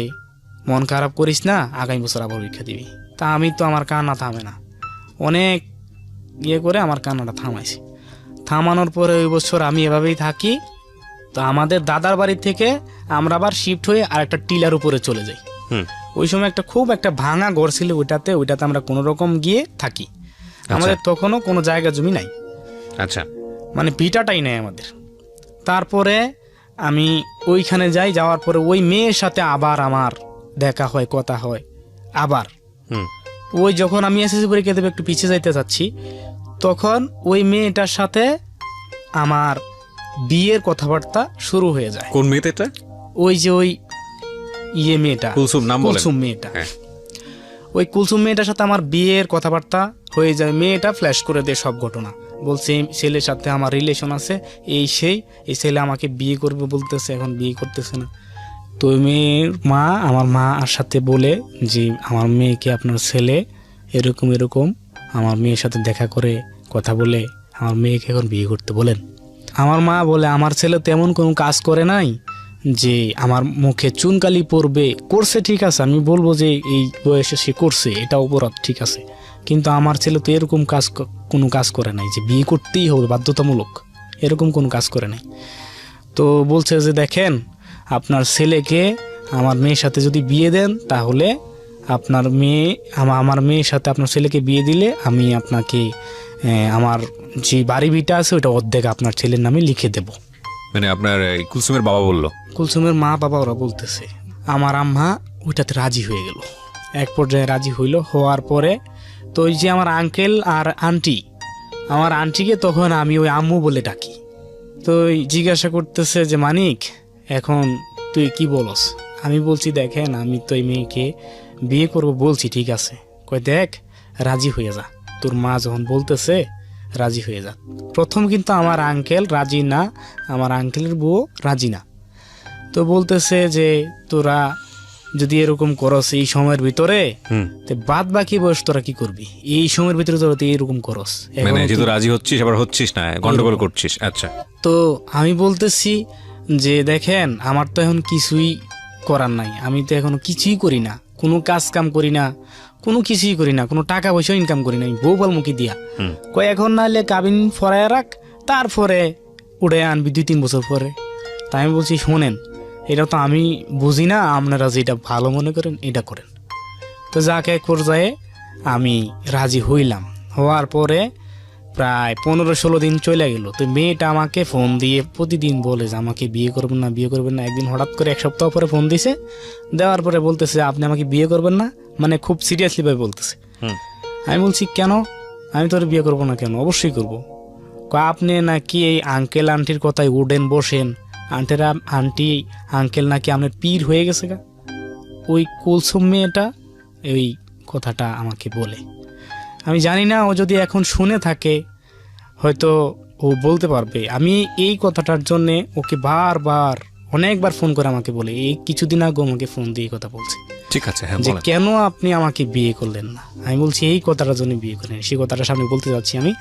মন খারাপ করিস না, আগামী বছর আবার পরীক্ষা দিবি। তা আমি তো, আমার কান্না থামে না, অনেক ইয়ে করে আমার কান্নাটা থামাইছি। থামানোর পরে ওই বছর আমি এভাবেই থাকি। তো আমাদের দাদার বাড়ি থেকে আমরা আবার শিফট হয়ে আর একটা টিলার উপরে চলে যাই। ওই সময় খুব একটা ভাঙা ঘর ছিল, ওইটাতে আমরা কোনো রকম গিয়ে থাকি। আমাদের তখনও কোনো জায়গা জমি নাই, আচ্ছা, মানে ভিটাটাই নেই আমাদের। তারপরে আমি ওইখানে যাই, যাওয়ার পরে ওই মেয়ের সাথে আবার আমার দেখা হয়, কথা হয় আবার। ওই যখন আমি এসএসসি পরীক্ষা দেবে একটু পিছিয়ে যাইতে চাচ্ছি, তখন ওই মেয়েটার সাথে আমার বিয়ের কথাবার্তা শুরু হয়ে যায়। কোন মেয়েটা এটা? ওই যে ওই মেয়েটা, কুলসুম নাম বলেন? কুলসুম মেয়েটা। ওই কুলসুম মেয়েটার সাথে আমার বিয়ের কথাবার্তা হয়ে যায়। মেয়েটা ফ্ল্যাশ করে দেয় সব ঘটনা, বলছে এই ছেলের সাথে আমার রিলেশন আছে, এই ছেলে আমাকে বিয়ে করবে বলতেছে, এখন বিয়ে করতেছে না। তো মেয়ের মা, আমার মা আর সাথে বলে যে আমার মেয়েকে আপনার ছেলে এরকম এরকম আমার মেয়ের সাথে দেখা করে কথা বলে আমার মেয়েকে এখন বিয়ে করতে বলেন। আমার মা বলে আমার ছেলে তেমন কোনো কাজ করে নাই যে আমার মুখে চুনকালি পড়বে। করছে ঠিক আছে, আমি বলবো যে এই বয়সে সে করছে, এটা অপরাধ ঠিক আছে, কিন্তু আমার ছেলে তো এরকম কোনো কাজ করে নাই যে বিয়ে করতেই হবে বাধ্যতামূলক, এরকম কোনো কাজ করে নাই। তো বলছে যে দেখেন, আপনার ছেলেকে আমার মেয়ের সাথে যদি বিয়ে দেন, তাহলে আপনার আমার মেয়ের সাথে আপনার ছেলেকে বিয়ে দিলে আমি আপনাকে আমার যে বাড়ি ভিটা আছে ওটা অর্ধেক আপনার ছেলের নামে লিখে দেব। মানে আপনার কুলসুমের বাবা বললো? কুলসুমের মা বাবা ওরা বলতেছে। আমার আম্মা ওইটাতে রাজি হয়ে গেল, এক পর্যায়ে রাজি হওয়ার পরে তো ওই যে আমার আঙ্কেল আর আন্টি, আমার আন্টিকে তখন আমি ওই আম্মু বলে ডাকি। তো জিজ্ঞাসা করতেছে যে মানিক, এখন তুই কি বলস? আমি বলছি দেখেন, আমি তো এই মেয়েকে বিয়ে করব বলছি ঠিক আছে, কই দেখ রাজি হয়ে যা, তোর মা যখন বলতেছে রাজি হয়ে যা। প্রথম কিন্তু আমার আঙ্কেল রাজি না, আমার আঙ্কেলের বউ রাজি না। তো বলতেছে যে তোরা যদি এরকম করস এই সময়ের ভিতরে, বাদ বাকি বয়স তোরা কি করবি? এই সময়ের ভিতরে তোরা এরকম করস, মানে যেহেতু রাজি হচ্ছিস আবার হচ্ছিস না, গন্ডগোল করছিস। আচ্ছা, তো আমি বলতেছি যে দেখেন, আমার তো এখন কিছুই করার নাই, আমি তো এখনো কিছুই করি না, কোনো কাজ কাম করি না, কোনো কিছুই করি না, কোনো টাকা পয়সা ইনকাম করি না, বউ মুখী দিয়া কয় এখন নাহলে কাবিন ফরায় রাখ, তারপরে উড়ে আনবি 2-3 বছর পরে। তাই আমি বলছি শোনেন, এটা তো আমি বুঝি না, আপনারা যেটা ভালো মনে করেন এটা করেন। তো যাকে এক পর্যায়ে আমি রাজি হইলাম। হওয়ার পরে প্রায় 15-16 দিন চলে গেল। তো মেয়েটা আমাকে ফোন দিয়ে প্রতিদিন বলে যে আমাকে বিয়ে করবেন না, বিয়ে করবেন না। একদিন হঠাৎ করে 1 সপ্তাহ পরে ফোন দিছে, দেওয়ার পরে বলতেছে আপনি আমাকে বিয়ে করবেন না, মানে খুব সিরিয়াসলি ভাবে বলতেছে। আমি বলছি কেন? আমি তোর বিয়ে করবো না কেন? অবশ্যই করবো। আপনি নাকি এই আঙ্কেল আন্টির কথায় উঠেন বসেন, আন্টি আঙ্কেল নাকি আপনার পীর হয়ে গেছে গা। ওই কুলসুম মেয়েটা এই কথাটা আমাকে বলে। আমি জানি না ও যদি এখন শুনে থাকে হয়তো ও বলতে পারবে। আমি এই কথাটার জন্যে ওকে বারবার অনেকবার ফোন করে আমাকে বলে, এই কিছুদিন আগে আমাকে ফোন দিয়ে কথা বলছে। ঠিক আছে, হ্যাঁ, যে কেন আপনি আমাকে বিয়ে করলেন না? আমি বলছি এই কথাটার জন্য বিয়ে করলেন, সেই কথাটা সামনে বলতে যাচ্ছি আমি।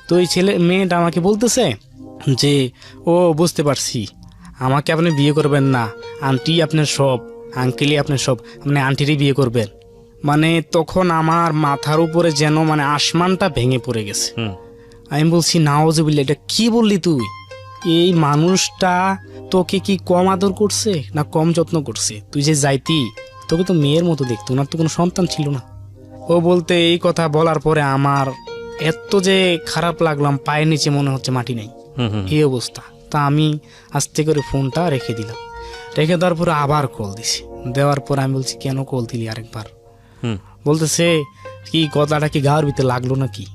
তো ওই মেয়েটা আমাকে বলতেছে যে ও বুঝতে পারছি, আমাকে আপনি বিয়ে করবেন না, আন্টি আপনার সব, আঙ্কেলই আপনার সব, আপনি আন্টিরই বিয়ে করবেন। মানে তখন আমার মাথার উপরে যেন মানে আসমানটা ভেঙে পড়ে গেছে। আমি বলছি নাওজুবিল্লাহ, এটা কি বললি তুই? এই মানুষটা তোকে কি কম আদর করছে না কম যত্ন করছে? তুই যে যাইতি, তোকে তো মেয়ের মতো দেখতো, ওনার তো কোনো সন্তান ছিল না। ও বলতে এই কথা বলার পরে আমার এত যে খারাপ লাগলাম, পায়ের নিচে মনে হচ্ছে মাটি নেই, এই অবস্থা। তা আমি আস্তে করে ফোনটা রেখে দিলাম। রেখে দেওয়ার পরে আবার কল দিছি। দেওয়ার পর আমি বলছি কেন কল দিলি আরেকবার? বলতেছে কি কথাটা কি গাওয়ার ভিতরে লাগলো নাকি?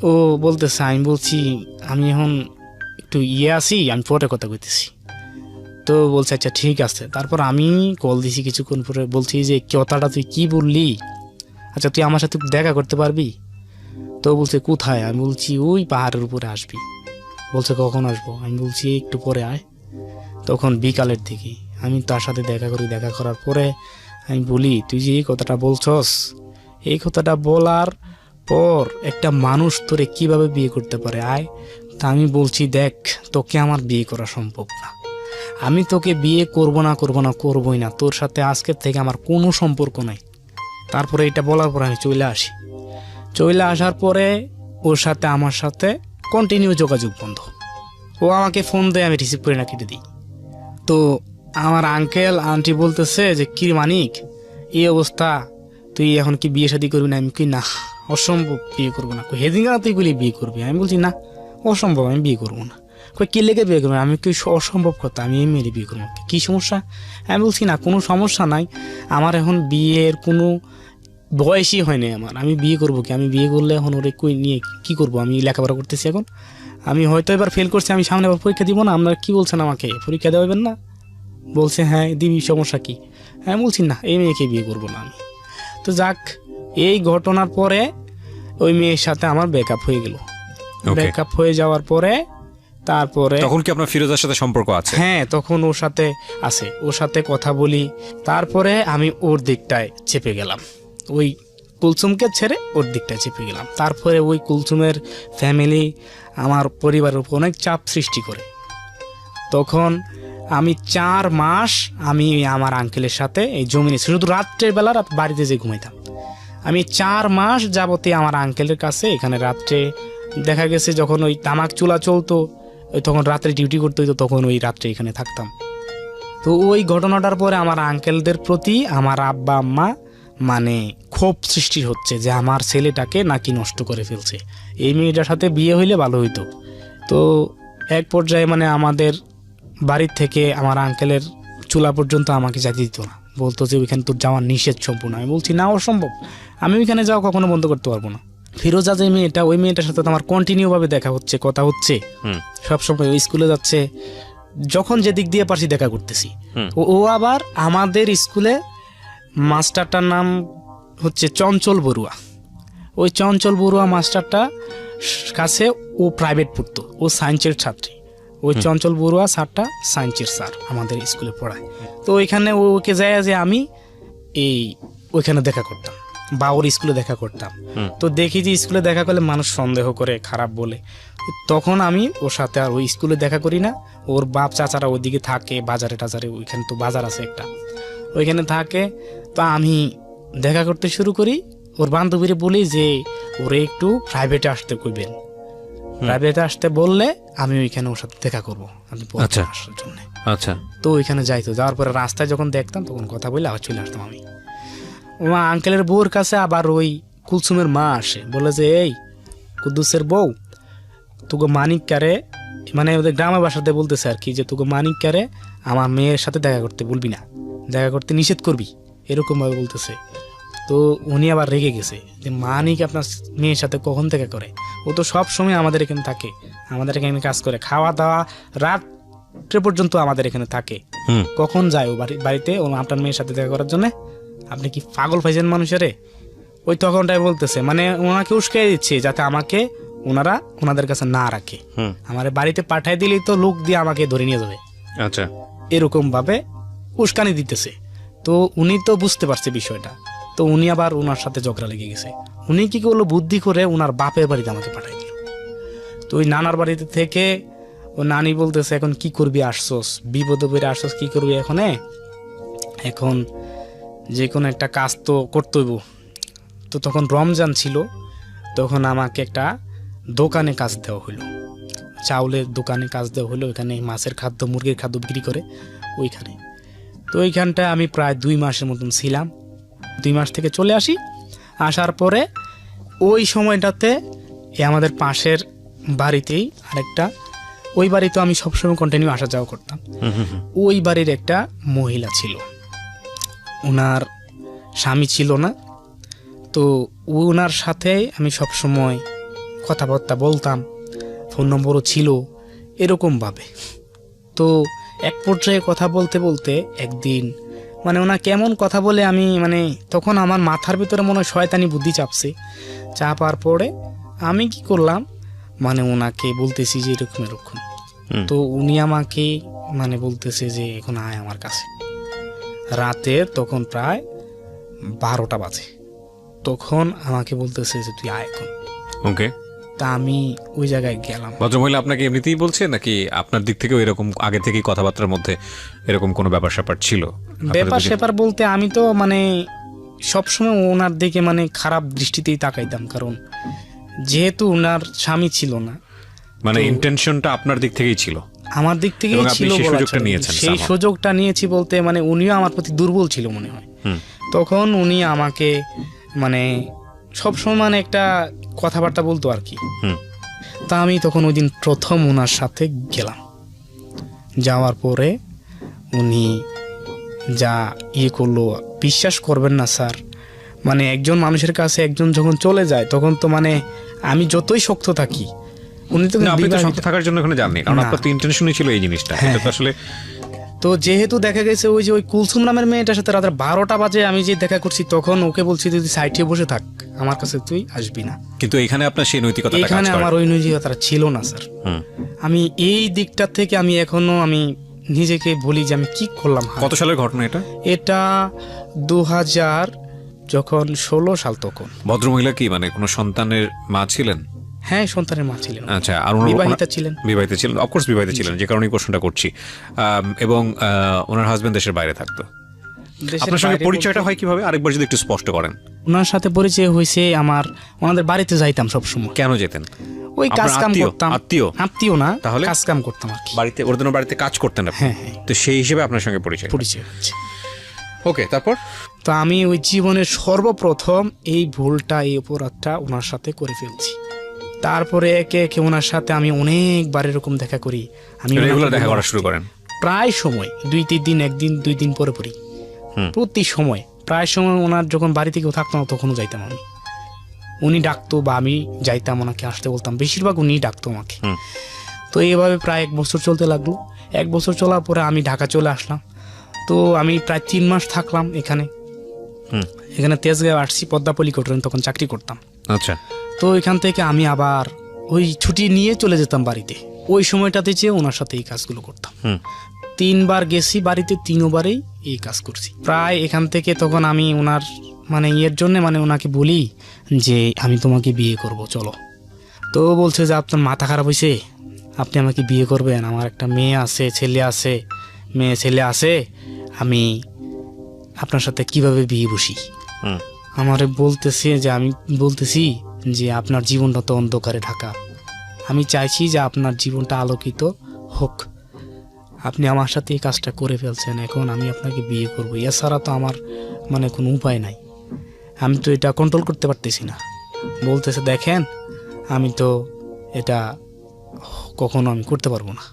ও বলতেছে, আমি বলছি আমি এখন একটু আসি, আমি পরে কথা কইতেছি। তো বলছে আচ্ছা ঠিক আছে। তারপর আমি কল দিছি কিছুক্ষণ পরে, বলছি যে কথাটা তুই কি বললি? আচ্ছা তুই আমার সাথে দেখা করতে পারবি? তো বলছে কোথায়? আমি বলছি ওই পাহাড়ের উপরে আসবি। বলছে কখন আসবো? আমি বলছি একটু পরে আয়। তখন বিকালের দিকে আমি তার সাথে দেখা করি। দেখা করার পরে আমি বলি তুই যে এই কথাটা বলছস, এই কথাটা বলার পর একটা মানুষ তোরে কিভাবে বিয়ে করতে পারে? আয়। তা আমি বলছি দেখ, তোকে আমার বিয়ে করা সম্ভব না, আমি তোকে বিয়ে করবো না করবোই না, তোর সাথে আজকের থেকে আমার কোনো সম্পর্ক নাই। তারপরে এটা বলার পরে আমি চলে আসি। চলে আসার পরে ওর সাথে আমার সাথে কন্টিনিউ যোগাযোগ বন্ধ। ও আমাকে ফোন দেয়, আমি রিসিভ করে না, কেটে দিই। তো আমার আঙ্কেল আন্টি বলতেছে যে কি মানিক, এই অবস্থা, তুই এখন কি বিয়ে শাদী করবি না? আমি কি না, অসম্ভব, বিয়ে করবো না। হেদিন তুই বলি বিয়ে করবি? আমি বলছি না, অসম্ভব, আমি বিয়ে করবো না। কি লেগে বিয়ে করবো? আমি কি অসম্ভব কথা, আমি এই মেয়ের বিয়ে করবো, কি সমস্যা? আমি বলছি না, কোনো সমস্যা নাই, আমার এখন বিয়ের কোনো বয়সই হয়নি আমার, আমি বিয়ে করবো কি? আমি বিয়ে করলে এখন ওরে কই নিয়ে কি করবো? আমি লেখাপড়া করতেছি এখন, আমি হয়তো এবার ফেল করছি, আমি সামনে আবার পরীক্ষা দিব না। আপনারা কি বলছেন, আমাকে পরীক্ষা দেওয়াবেন না? বলছে হ্যাঁ দিবি, সমস্যা কি? আমি বলছি না, এই মেয়েকে বিয়ে করবো না আমি। তো যাক, এই ঘটনার পরে ওই মেয়ের সাথে আমার ব্রেকআপ হয়ে গেল। ব্রেকআপ হয়ে যাওয়ার পরে তারপরে তখন কি আপনার ফিরোজার সাথে সম্পর্ক আছে? হ্যাঁ, তখন ওর সাথে আছে, ওর সাথে কথা বলি। তারপরে আমি ওর দিকটায় চেপে গেলাম, ওই কুলসুমকে ছেড়ে ওর দিকটায় চেপে গেলাম। তারপরে ওই কুলসুমের ফ্যামিলি আমার পরিবারের উপর অনেক চাপ সৃষ্টি করে। তখন আমি 4 মাস আমি আমার আঙ্কেলের সাথে এই জমিনে, শুধু রাত্রের বেলা বাড়িতে যে ঘুমাইতাম। আমি 4 মাস যাবতে আমার আঙ্কেলের কাছে এখানে রাত্রে, দেখা গেছে যখন ওই তামাক চুলা চলতো, ওই তখন রাত্রে ডিউটি করতে হইতো, তখন ওই রাত্রে এখানে থাকতাম। তো ওই ঘটনাটার পরে আমার আঙ্কেলদের প্রতি আমার আব্বা আম্মা মানে ক্ষোভ সৃষ্টি হচ্ছে যে আমার ছেলেটাকে নাকি নষ্ট করে ফেলছে, এই মেয়েটার সাথে বিয়ে হইলে ভালো হইতো। তো এক পর্যায়ে মানে আমাদের বাড়ির থেকে আমার আঙ্কেলের চুলা পর্যন্ত আমাকে যেতে দিত না, বলতো যে ওইখানে তোর যাওয়ার নিষেধ সম্পূর্ণ। আমি বলছি না, অসম্ভব, আমি ওইখানে যাওয়া কখনো বন্ধ করতে পারবো না। ফিরোজা যে মেয়েটা, ওই মেয়েটার সাথে তো আমার কন্টিনিউ ভাবে দেখা হচ্ছে, কথা হচ্ছে, সবসময় ওই স্কুলে যাচ্ছে, যখন যে দিক দিয়ে পারছি দেখা করতেছি। ও আবার আমাদের স্কুলে মাস্টারটার নাম হচ্ছে চঞ্চল বড়ুয়া, ওই চঞ্চল বড়ুয়া মাস্টারটা কাছে ও প্রাইভেট পড়তো, ও সায়েন্সের ছাত্রী। ওই চঞ্চল বড়ুয়া স্যারটা সায়েন্সের স্যার, আমাদের স্কুলে পড়ায়। তো ওইখানে ওকে যায় যে আমি এই ওইখানে দেখা করতাম বা ওর স্কুলে দেখা করতাম। তো দেখি যে স্কুলে দেখা করলে মানুষ সন্দেহ করে, খারাপ বলে। তখন আমি ওর সাথে আর ওই স্কুলে দেখা করি না। ওর বাপ চাচারা ওইদিকে থাকে, বাজারে টাজারে, ওইখানে তো বাজার আছে একটা, ওইখানে থাকে। তো আমি দেখা করতে শুরু করি। ওর বান্ধবীরে বলি যে ওরে একটু প্রাইভেটে আসতে কইবেন, প্রাইভেটে আসতে বললে আমি ওইখানে ওর সাথে দেখা করবো আসার জন্য। আচ্ছা। তো ওইখানে যাইতো, যাওয়ার পরে রাস্তায় যখন দেখতাম তখন কথা বলে আবার চলে আসতাম আমি। আমার আঙ্কেলের বউর কাছে আবার ওই কুলসুমের মা আসে, বলে যে এই কুদ্দুসের বউ, তোকে মানিক কারে, মানে ওদের গ্রামের ভাষাতে বলতেছে আর কি, যে তোকে মানিক কারে আমার মেয়ের সাথে দেখা করতে বলবি না, দেখা করতে নিষেধ করবি, এরকম ভাবে বলতেছে। তো উনি আবার রেগে গেছে যে মানিক আপনার মেয়ের সাথে কখন দেখা করে? ও তো সব সময় আমাদের এখানে থাকে, আমাদের এখানে কাজ করে, খাওয়া দাওয়া রাত্রে পর্যন্ত আমাদের এখানে থাকে, কখন যায় ও বাড়িতে ও আপনার মেয়ের সাথে দেখা করার জন্য? আপনি কি পাগল পাইছেন মানুষেরে? ওই তখনটাই বলতেছে, মানে ওনাকে উস্কাই দিচ্ছে যাতে আমাকে ওনারা ওনাদের কাছে না রাখে, আমার বাড়িতে পাঠাই দিলেই তো লোক দিয়ে আমাকে ধরে নিয়ে যাবে। আচ্ছা, এরকম ভাবে উস্কানি দিতেছে। তো উনি তো বুঝতে পারছে বিষয়টা, তো উনি আবার ওনার সাথে ঝগড়া লেগে গেছে। উনি কি করলো, বুদ্ধি করে ওনার বাপের বাড়িতে আমাকে পাঠাই দিল। তো ওই নানার বাড়িতে থেকে ও নানি বলতেছে, এখন কি করবি, আসছস বিপদে পড়ে আসছস, কি করবি এখন? এখন যে কোনো একটা কাজ তো করতে হইব। তো তখন রমজান ছিল, তখন আমাকে একটা দোকানে কাজ দেওয়া হলো, চাউলের দোকানে কাজ দেওয়া হলো। ওইখানে মাছের খাদ্য, মুরগির খাদ্য বিক্রি করে ওইখানে। তো ওইখানটায় আমি প্রায় 2 মাসের মতন ছিলাম। 2 মাস থেকে চলে আসি। আসার পরে ওই সময়টাতে আমাদের পাশের বাড়িতেই আরেকটা, ওই বাড়িতে আমি সবসময় কন্টিনিউ আসা যাওয়া করতাম। ওই বাড়ির একটা মহিলা ছিল, ওনার স্বামী ছিল না। তো ওনার সাথে আমি সবসময় কথাবার্তা বলতাম, ফোন নম্বরও ছিল এরকমভাবে। তো এক পর্যায়ে কথা বলতে বলতে একদিন মানে ওনা কেমন কথা বলে, আমি মানে তখন আমার মাথার ভিতরে মনে হয় শয়তানি বুদ্ধি চাপছে। চাপার পরে আমি কি করলাম, মানে ওনাকে বলতেছি যে এরকম এরকম। তো উনি আমাকে মানে বলতেছে যে এখন আয় আমার কাছে। রাতে তখন প্রায় 12টা বাজে, তখন আমাকে বলতেছে যে তুই আয় এখন। ওকে। তা আমি ওই জায়গায় গেলাম। ভদ্রমহিলা আপনাকে এমনিতেই বলছে নাকি আপনার দিক থেকেও এরকম আগে থেকেই কথাবার্তার মধ্যে এরকম কোনো ব্যাপার স্যাপার ছিল? ব্যাপার স্যাপার বলতে আমি তো মানে সবসময় ওনার দিকে মানে খারাপ দৃষ্টিতেই তাকাইতাম, কারণ যেহেতু ওনার স্বামী ছিল না, মানে ইন্টেনশনটা আপনার দিক থেকেই ছিল, আমার দিক থেকেই এবং আপনি ছিল সেই বলা সুযোগটা চলে। নিয়েছেন সেই somehow। সুযোগটা নিয়েছি বলতে মানে উনিও আমার প্রতি দুর্বল ছিল মনে হয়। তখন উনি আমাকে মানে সবসময় মানে একটা কথাবার্তা বলতো আর কি। তা আমি তখন ওই দিন প্রথম ওনার সাথে গেলাম। যাওয়ার পরে উনি যা করলো বিশ্বাস করবেন না স্যার, মানে একজন মানুষের কাছে একজন যখন চলে যায় তখন তো মানে আমি যতই শক্ত থাকি, উনি তো না, আপনি তো বিবাহিত। শক্ত থাকার জন্য এখানে যাননি, কারণ না। আপনার তো ইন্টেনশনই ছিল এই জিনিসটা। এটা তো আসলে তো যেহেতু দেখা গেছে ওই যে ওই কুলসুম নামের মেয়েটার সাথে রাত 12টা বাজে আমি যে দেখা করছি, তখন ওকে বলছি তুই সাইডে বসে থাক, আমার কাছে তুই আসবি না। কিন্তু এখানে আপনার সেই নৈতিকতাটা কাজ এখানে করে। আমার ওই নৈতিকতাটা ছিল না স্যার। আমি এই দিকটা থেকে আমি এখনো আমি নিজেকে বলি যে আমি কি করলাম। কত সালের ঘটনা এটা? এটা 2000 যখন 16 সাল তখন। ভদ্রমহিলা কি মানে কোনো সন্তানের মা ছিলেন? হ্যাঁ, সন্তানের মা ছিলেন। আচ্ছা, আর বিবাহিতা ছিলেন। বিবাহিত ছিলেন, অফকোর্স বিবাহিত ছিলেন, যে কারণে এই প্রশ্নটা করছি। এবং ওনার হাজবেন্ড দেশের বাইরে থাকতো। দেশের আপনার সঙ্গে বাইরে পরিচয়টা বলতে- হয় কিভাবে, আরেকবার যদি একটু স্পষ্ট করেন। ওনার সাথে পরিচয় হয়েছে আমার ওনাদের বাড়িতে যাইতাম সবসময়। কেন যেতেন? ওই কাজ আপনার কাম আত্মীয়? করতাম। আত্মীয়? আত্মীয় না, তাহলে? কাজ কাম করতাম আর কি। বাড়িতে ওদের বাড়িতে কাজ করতেন আপনি? হ্যাঁ, হ্যাঁ। তো সেই হিসেবে আপনার সঙ্গে পরিচয়। হচ্ছে। ওকে, তারপর? তো আমি ওই জীবনের সর্বপ্রথম এই ভুলটা, এই অপরাধটা ওনার সাথে করে ফেলছি। তারপরে একে একে ওনার সাথে আমি অনেকবার এরকম দেখা করি। আমি রেগুলার ওনাকে দেখা বলে করা আসছি। শুরু করেন? প্রায় সময় 2-3 দিন, একদিন 2 দিন পরে পরই, প্রতি সময় প্রায় সময় ওনার যখন বাড়িতে কেউ থাকতো না তখনও যাইতাম আমি। উনি ডাকতো বা আমি যাইতাম, ওনাকে আসতে বলতাম, বেশিরভাগ উনিই ডাকতো আমাকে। তো এইভাবে প্রায় 1 বছর চলতে লাগলো। 1 বছর চলার পরে আমি ঢাকা চলে আসলাম। তো আমি প্রায় 3 মাস থাকলাম এখানে। এখানে তেজগাঁও আসছি, পদ্মাপল্লী কোটরে তখন চাকরি করতাম। আচ্ছা। তো এখান থেকে আমি আবার ওই ছুটি নিয়ে চলে যেতাম বাড়িতে। ওই সময়টাতে যেয়ে ওনার সাথে এই কাজগুলো করতাম। 3 বার গেছি বাড়িতে, 3 বারেই এই কাজ করছি প্রায়। এখান থেকে তখন আমি ওনার মানে ইয়ের জন্য মানে ওনাকে বলি যে আমি তোমাকে বিয়ে করব, চলো। তো বলছে যে আপনার মাথা খারাপ হয়েছে, আপনি আমাকে বিয়ে করবেন? আমার একটা মেয়ে আছে, ছেলে আছে, মেয়ে ছেলে আছে, আমি আপনার সাথে কিভাবে বিয়ে বসি? আমারে বলতেছে যে আমি বলতেছি যে আপনার জীবনটা তো অন্ধকারে ঢাকা, আমি চাইছি যে আপনার জীবনটা আলোকিত হোক। আপনি আমার সাথে এই কাজটা করে ফেলছেন, এখন আমি আপনাকে বিয়ে করব, এছাড়া তো আমার মানে কোনো উপায় নাই, আমি তো এটা কন্ট্রোল করতে পারতেছি না। বলতেছে দেখেন আমি তো এটা কখনো আমি করতে পারবো না,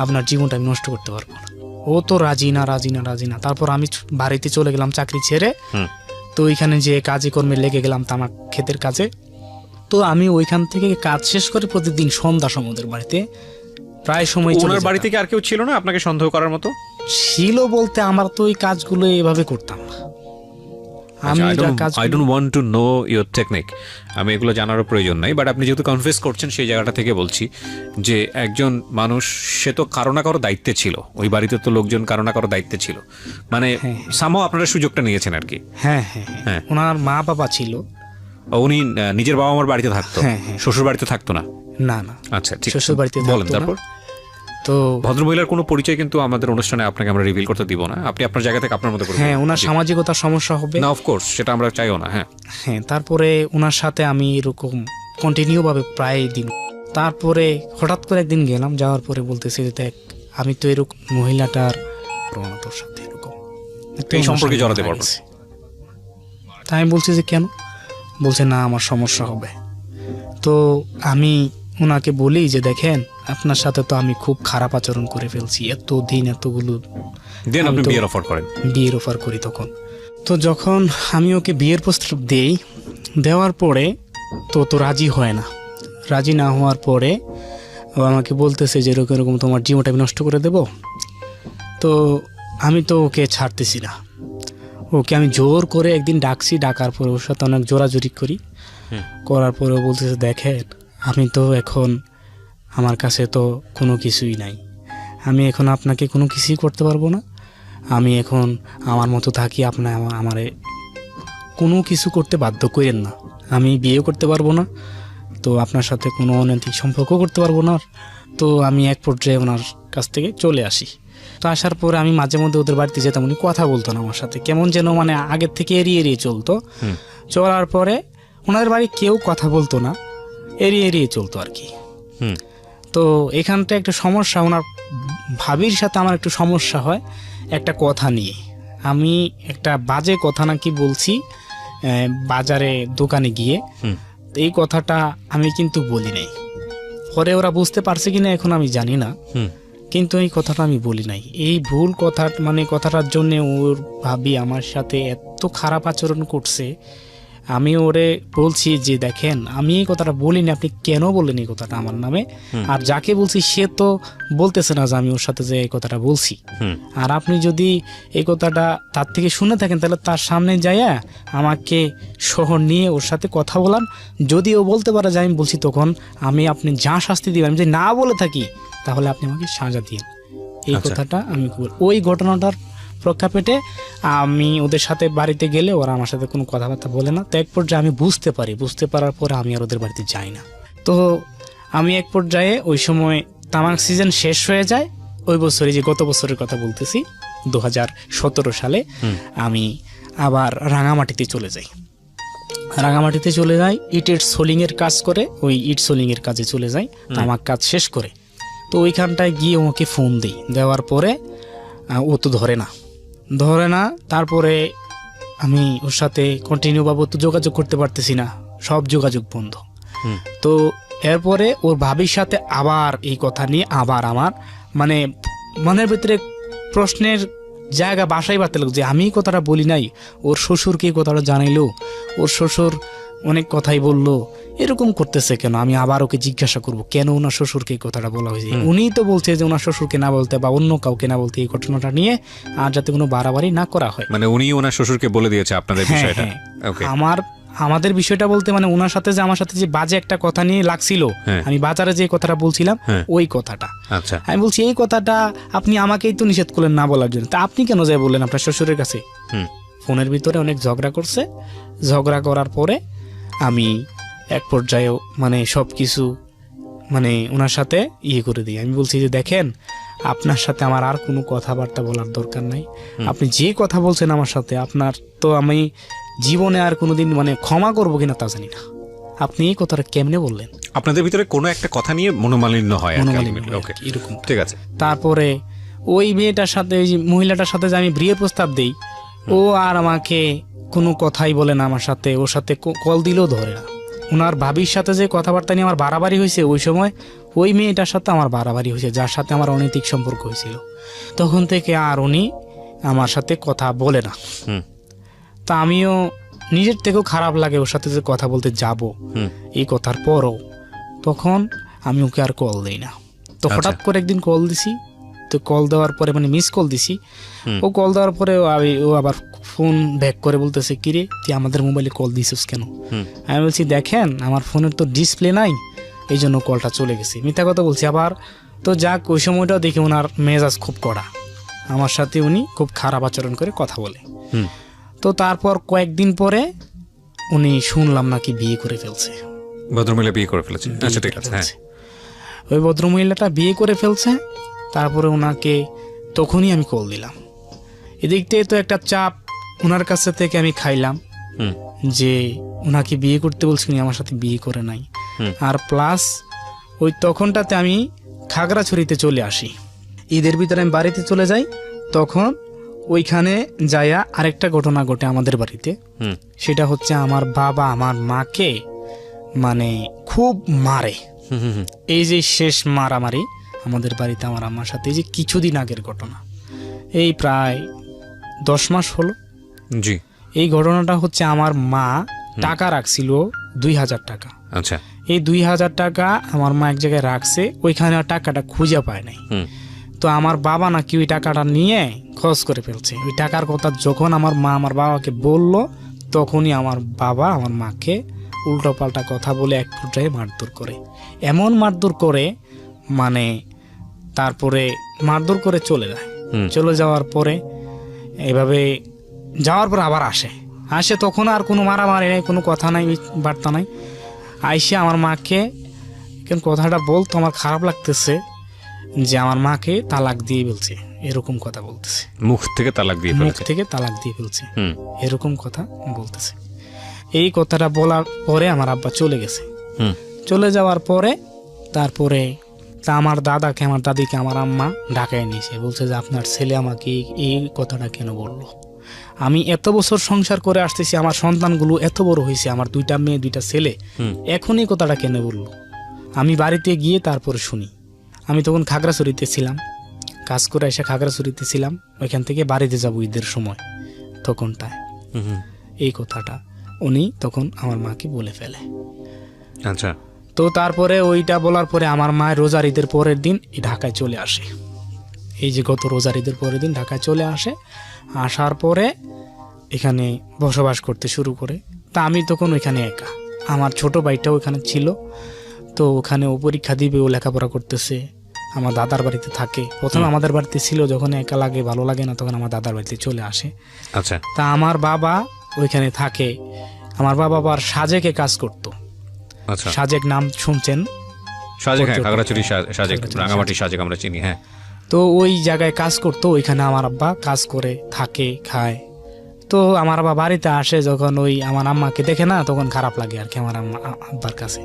আপনার জীবনটা আমি নষ্ট করতে পারবো না। ও তো রাজি না, রাজি না, রাজি না। তারপর আমি বাড়িতে চলে গেলাম চাকরি ছেড়ে। তো ওইখানে যে কাজে কর্মে লেগে গেলাম তামাক ক্ষেতের কাজে। তো আমি ওইখান থেকে কাজ শেষ করে প্রতিদিন সন্ধ্যা সমুদ্রের বাড়িতে প্রায় সময় চলে ওনার যেতাম। বাড়ি থেকে আর কেউ ছিল না আপনাকে সন্দেহ করার মতো? ছিল বলতে আমরা তো ওই কাজগুলো এভাবে করতাম না। আমি এটা কাজ I don't want to know your technique, আমি এগুলো জানারও প্রয়োজন নাই। বাট আপনি যেহেতু কনফেস করছেন সেই জায়গাটা থেকে বলছি যে একজন মানুষ, সে তো কারো না কারো দায়িত্বে ছিল, ওই বাড়িতে তো লোকজন কারো না কারো দায়িত্বে ছিল, মানে সামহাও আপনারা সুযোগটা নিয়েছেন আর কি। হ্যাঁ, হ্যাঁ, হ্যাঁ। ওনার মা বাবা ছিল। উনি নিজের বাবা মার বাড়িতে থাকতো, হ্যাঁ, হ্যাঁ। শ্বশুর বাড়িতে থাকতো না? না, না, আচ্ছা, ঠিক। শ্বশুর বাড়িতে বলেন থাকতো না। তারপর। তো ভদ্রমহিলার কোনো পরিচয় কিন্তু আমাদের অনুষ্ঠানে আপনাকে আমরা রিভিল করতে দিব না, আপনি আপনার জায়গা থেকে আপনার মতো করে হ্যাঁ, বলুন। ওনার সামাজিকতার সমস্যা হবে না, অফকোর্স সেটা আমরা চাইও না। হ্যাঁ, হ্যাঁ। তারপরে ওনার সাথে আমি এরকম কন্টিনিউ ভাবে প্রায় দিন। তারপরে হঠাৎ করে একদিন গেলাম, যাওয়ার পরে বলতেছে যে দেখ আমি তো এরকম মহিলাটার তোর সাথে এরকম একটা এই সম্পর্কে জড়াতে সমস্যা পারবো না। হয়ে গেছে। তাই আমি বলছি যে কেন? বলছে না আমার সমস্যা হবে। তো আমি ওনাকে বলি যে দেখেন আপনার সাথে তো আমি খুব খারাপ আচরণ করে ফেলছি, এতদিন এতগুলো দেন আপনি আমি তো বিয়ের অফার করেন। বিয়ের অফার করি তখন। তো যখন আমি ওকে বিয়ের প্রস্তাব দেই, দেওয়ার পরে তো রাজি হয় না। রাজি না হওয়ার পরে ও আমাকে বলতেছে যে এরকম এরকম তোমার জীবনটা আমি নষ্ট করে দেব। তো আমি তো ওকে ছাড়তেছি না, ওকে আমি জোর করে একদিন ডাকছি, ডাকার পরে ওর সাথে অনেক জোরাজোরি করি। করার পরে ও বলতেছে দেখেন আমি তো এখন আমার কাছে তো কোনো কিছুই নাই, আমি এখন আপনাকে কোনো কিছুই করতে পারবো না, আমি এখন আমার মতো থাকি, আপনি আমারে কোনো কিছু করতে বাধ্য করেন না, আমি বিয়ে করতে পারবো না, তো আপনার সাথে কোনো অনৈতিক সম্পর্ক করতে পারবো না। তো আমি এক পর্যায়ে ওনার কাছ থেকে চলে আসি। তো আসার পরে আমি মাঝে মধ্যে ওদের বাড়িতে যেতাম, উনি কথা বলতো না আমার সাথে, কেমন যেন মানে আগের থেকে এড়িয়ে এড়িয়ে চলতো। চলার পরে ওনাদের বাড়ি কেউ কথা বলতো না, এড়িয়ে এড়িয়ে চলতো আর কি। তো এখানটা একটা সমস্যা, ওনার ভাবির সাথে আমার একটু সমস্যা হয় একটা কথা নিয়ে। আমি একটা বাজে কথা নাকি বলছি বাজারে দোকানে গিয়ে, এই কথাটা আমি কিন্তু বলি নাই। পরে ওরা বুঝতে পারছে কিনা এখন আমি জানি না, কিন্তু এই কথাটা আমি বলি নাই। এই ভুল কথা মানে কথাটার জন্য ওর ভাবি আমার সাথে এত খারাপ আচরণ করছে। আমি ওরে বলছি যে দেখেন আমি এই কথাটা বলিনি, আপনি কেন বললেন এই কথাটা আমার নামে? আর যাকে বলছি সে তো বলতেছে না যে আমি ওর সাথে যে এই কথাটা বলছি। আর আপনি যদি এই কথাটা তার থেকে শুনে থাকেন তাহলে তার সামনে যাইয়া আমাকে শহর নিয়ে ওর সাথে কথা বলান। যদি ও বলতে পারে যে আমি বলছি, তখন আমি আপনি যা শাস্তি দিবেন, আমি যদি না বলে থাকি তাহলে আপনি আমাকে সাজা দিন। এই কথাটা আমি ওই ঘটনাটার প্রেক্ষাপটে আমি ওদের সাথে বাড়িতে গেলে ওরা আমার সাথে কোনো কথাবার্তা বলে না। তো এক পর্যায়ে আমি বুঝতে পারার পরে আমি আর ওদের বাড়িতে যাই না। তো আমি এক পর্যায়ে ওই সময় তামাক সিজন শেষ হয়ে যায় ওই বছরে, যে গত বছরের কথা বলতেছি 2017 সালে, আমি আবার রাঙামাটিতে চলে যাই। রাঙামাটিতে চলে যাই ইটের সোলিংয়ের কাজ করে, ওই ইট সোলিংয়ের কাজে চলে যাই তামাক কাজ শেষ করে। তো ওইখানটায় গিয়ে ওকে ফোন দিই, দেওয়ার পরে ও তো ধরে না। তারপরে আমি ওর সাথে কন্টিনিউ বাবু তো যোগাযোগ করতে পারতেছি না, সব যোগাযোগ বন্ধ। তো এরপরে ওর ভাবির সাথে আবার এই কথা নিয়ে আবার আমার মানে মনের ভিতরে প্রশ্নের জায়গা বাসাই বাড়তে লাগলো যে আমি কথাটা বলি নাই, ওর শ্বশুরকে কথাটা জানাইলো, ওর শ্বশুর অনেক কথাই বললো, এরকম করতেছে কেন? আমি আবার ওকে জিজ্ঞাসা করব কেন ওনার শ্বশুরকে কথা বলা হয়েছে। উনি তো বলছে যে ওনার শ্বশুরকে না বলতে বা অন্য কাউকে না বলতে এই ঘটনাটা নিয়ে, আর যাতে কোনো বাড়াবাড়ি না করা হয়। মানে উনি ওনার শ্বশুরকে বলে দিয়েছে আপনাদের বিষয়টা? ওকে। আমাদের বিষয়টা বলতে মানে ওনার সাথে যে আমার সাথে যে বাজে একটা কথা নিয়ে লাগছিল, আমি বাজারে যে কথাটা বলছিলাম ওই কথাটা। আচ্ছা। আমি বলছি এই কথাটা আপনি আমাকেই তো নিষেধ করলেন না বলার জন্য, তা আপনি কেন যাই বললেন আপনার শ্বশুরের কাছে? ফোনের ভিতরে অনেক ঝগড়া করছে। ঝগড়া করার পরে আমি এক পর্যায়ে মানে সব কিছু মানে ওনার সাথে করে দিই। আমি বলছি যে দেখেন আপনার সাথে আমার আর কোনো কথাবার্তা বলার দরকার নাই। আপনি যে কথা বলছেন আমার সাথে, আপনার তো আমি জীবনে আর কোনোদিন মানে ক্ষমা করবো কিনা তা জানি না। আপনি এই কথাটা কেমনে বললেন? আপনাদের ভিতরে কোনো একটা কথা নিয়ে মনোমালিন্য হয় এরকম। ঠিক আছে। তারপরে ওই মেয়েটার সাথে, ওই মহিলাটার সাথে যে আমি বিয়ের প্রস্তাব দেই, ও আর আমাকে কোনো কথাই বলে না আমার সাথে। ওর সাথে কল দিলেও ধরে না। ওনার ভাবির সাথে যে কথাবার্তা নিয়ে আমার বাড়াবাড়ি হয়েছে, ওই সময় ওই মেয়েটার সাথে আমার বাড়াবাড়ি হয়েছে, যার সাথে আমার অনৈতিক সম্পর্ক হয়েছিল। তখন থেকে আর উনি আমার সাথে কথা বলে না। তা আমিও নিজের থেকেও খারাপ লাগে ওর সাথে যে কথা বলতে যাব এই কথার পরও, তখন আমি ওকে আর কল দেই না। তো হঠাৎ করে একদিন কল দিছি, তো কল দেওয়ার পরে মানে মিস কল দিছি, ও কল দেওয়ার পরে ও আবার ফোন ব্যাক করে বলতেছে কিরে তুই আমাদের মোবাইলে কল দিছিস কেন? আমি বলছি দেখেন আমার ফোনের তো ডিসপ্লে নাই, এই জন্য কলটা চলে গেছে। মিথ্যা কথা বলছি আবার। তো যাক, ওই সময়টাও দেখি ওনার মেজাজ খুব কড়া, আমার সাথে উনি খুব খারাপ আচরণ করে কথা বলে। তো তারপর কয়েকদিন পরে উনি শুনলাম নাকি বিয়ে করে ফেলছে। ভদ্রমহিলা বিয়ে করে ফেলেছে? আচ্ছা ঠিক আছে। ওই ভদ্রমহিলাটা বিয়ে করে ফেলছে। তারপরে ওনাকে তখনই আমি কল দিলাম। এদিক থেকে তো একটা চাপ ওনার কাছে থেকে আমি খাইলাম যে ওনাকে বিয়ে করতে বলছি, উনি আমার সাথে বিয়ে করে নাই। আর প্লাস ওই তখনটাতে আমি খাগড়াছড়িতে চলে আসি। ঈদের ভিতরে আমি বাড়িতে চলে যাই। তখন ওইখানে যাইয়া আরেকটা ঘটনা ঘটে আমাদের বাড়িতে। সেটা হচ্ছে আমার বাবা আমার মাকে মানে খুব মারে। এই যে শেষ মারামারি আমাদের বাড়িতে আমার আম্মার সাথে, এই যে কিছুদিন আগের ঘটনা, এই প্রায় 10 মাস হলো। জি। এই ঘটনাটা হচ্ছে আমার মা টাকা রাখছিল 2000 টাকা। আচ্ছা। এই 2000 টাকা আমার মা এক জায়গায় রাখছে, ওইখানে টাকাটা খুঁজে পায় নাই। তো আমার বাবা নাকি ওই টাকাটা নিয়ে খরচ করে ফেলছে। ওই টাকার কথা যখন আমার মা আমার বাবাকে বলল, তখনই আমার বাবা আমার মাকে উল্টো পাল্টা কথা বলে এক পর্যায়ে মারধর করে। এমন মারধর করে মানে তারপরে মারধর করে চলে যায়। চলে যাওয়ার পরে এভাবে যাওয়ার পর আবার আসে তখন আর কোনো মারামারি নেই, কোনো কথা নাই, বার্তা নাই। আইসে আমার মাকে কেন কথাটা বলতো আমার খারাপ লাগতেছে যে আমার মাকে তালাক দিয়ে ফেলছে, এরকম কথা বলতেছে। মুখ থেকে তালাক দিয়ে মুখ ফেলেছে। থেকে তালাক দিয়ে ফেলছে, হুম এরকম কথা বলতেছে। এই কথাটা বলার পরে আমার আব্বা চলে গেছে। হুম চলে যাওয়ার পরে তারপরে তা আমার দাদাকে আমার দাদিকে আমার আম্মা ঢাকায় নিয়েছে, বলছে যে আপনার ছেলে আমাকে এই কথাটা কেন বললো। আমি এত বছর সংসার করে আসতেছি, আমার সন্তানগুলো এত বড় হয়েছে, আমার 2টা মেয়ে 2টা ছেলে, এখন এই কথাটা কেন বললো। আমি বাড়িতে গিয়ে তারপরে শুনি। আমি তখন খাগড়াছড়িতে ছিলাম, কাজ করে এসে খাগড়াছড়িতে ছিলাম, ওইখান থেকে বাড়িতে যাবো ঈদের সময় তখনটায়। হুম। এই কথাটা উনি তখন আমার মাকে বলে ফেলে। আচ্ছা। তো তারপরে ওইটা বলার পরে আমার মা রোজার ঈদের পরের দিন ঢাকায় চলে আসে। এই যে গত রোজার ঈদের পরের দিন ঢাকায় চলে আসে, আসার পরে এখানে বসবাস করতে শুরু করে। তা আমি তখন ওইখানে একা, আমার ছোট ভাইটাও ওখানে ছিল। তো ওখানে ও পরীক্ষা দিবে, ও লেখাপড়া করতেছে, আমার দাদার বাড়িতে থাকে। প্রথমে আমাদের বাড়িতে ছিল, যখন একা লাগে ভালো লাগে না তখন আমার দাদার বাড়িতে চলে আসে। আচ্ছা। তা আমার বাবা ওইখানে থাকে। আমার বাবা আবার সাজেকে কাজ করতো। আচ্ছা। সাজেক নাম শুনছেন? সাজেক, হ্যাঁ, খাগড়াছড়ি সাজেক, রাঙামাটি সাজেক আমরা চিনি। হ্যাঁ। তো ওই জায়গায় কাজ করতো, ওইখানে আমার আব্বা কাজ করে থাকে, খায়। তো আমার আব্বা বাড়িতে আসে যখন, ওই আমার আম্মাকে দেখে না, তখন খারাপ লাগে আর কি আমার আব্বার কাছে।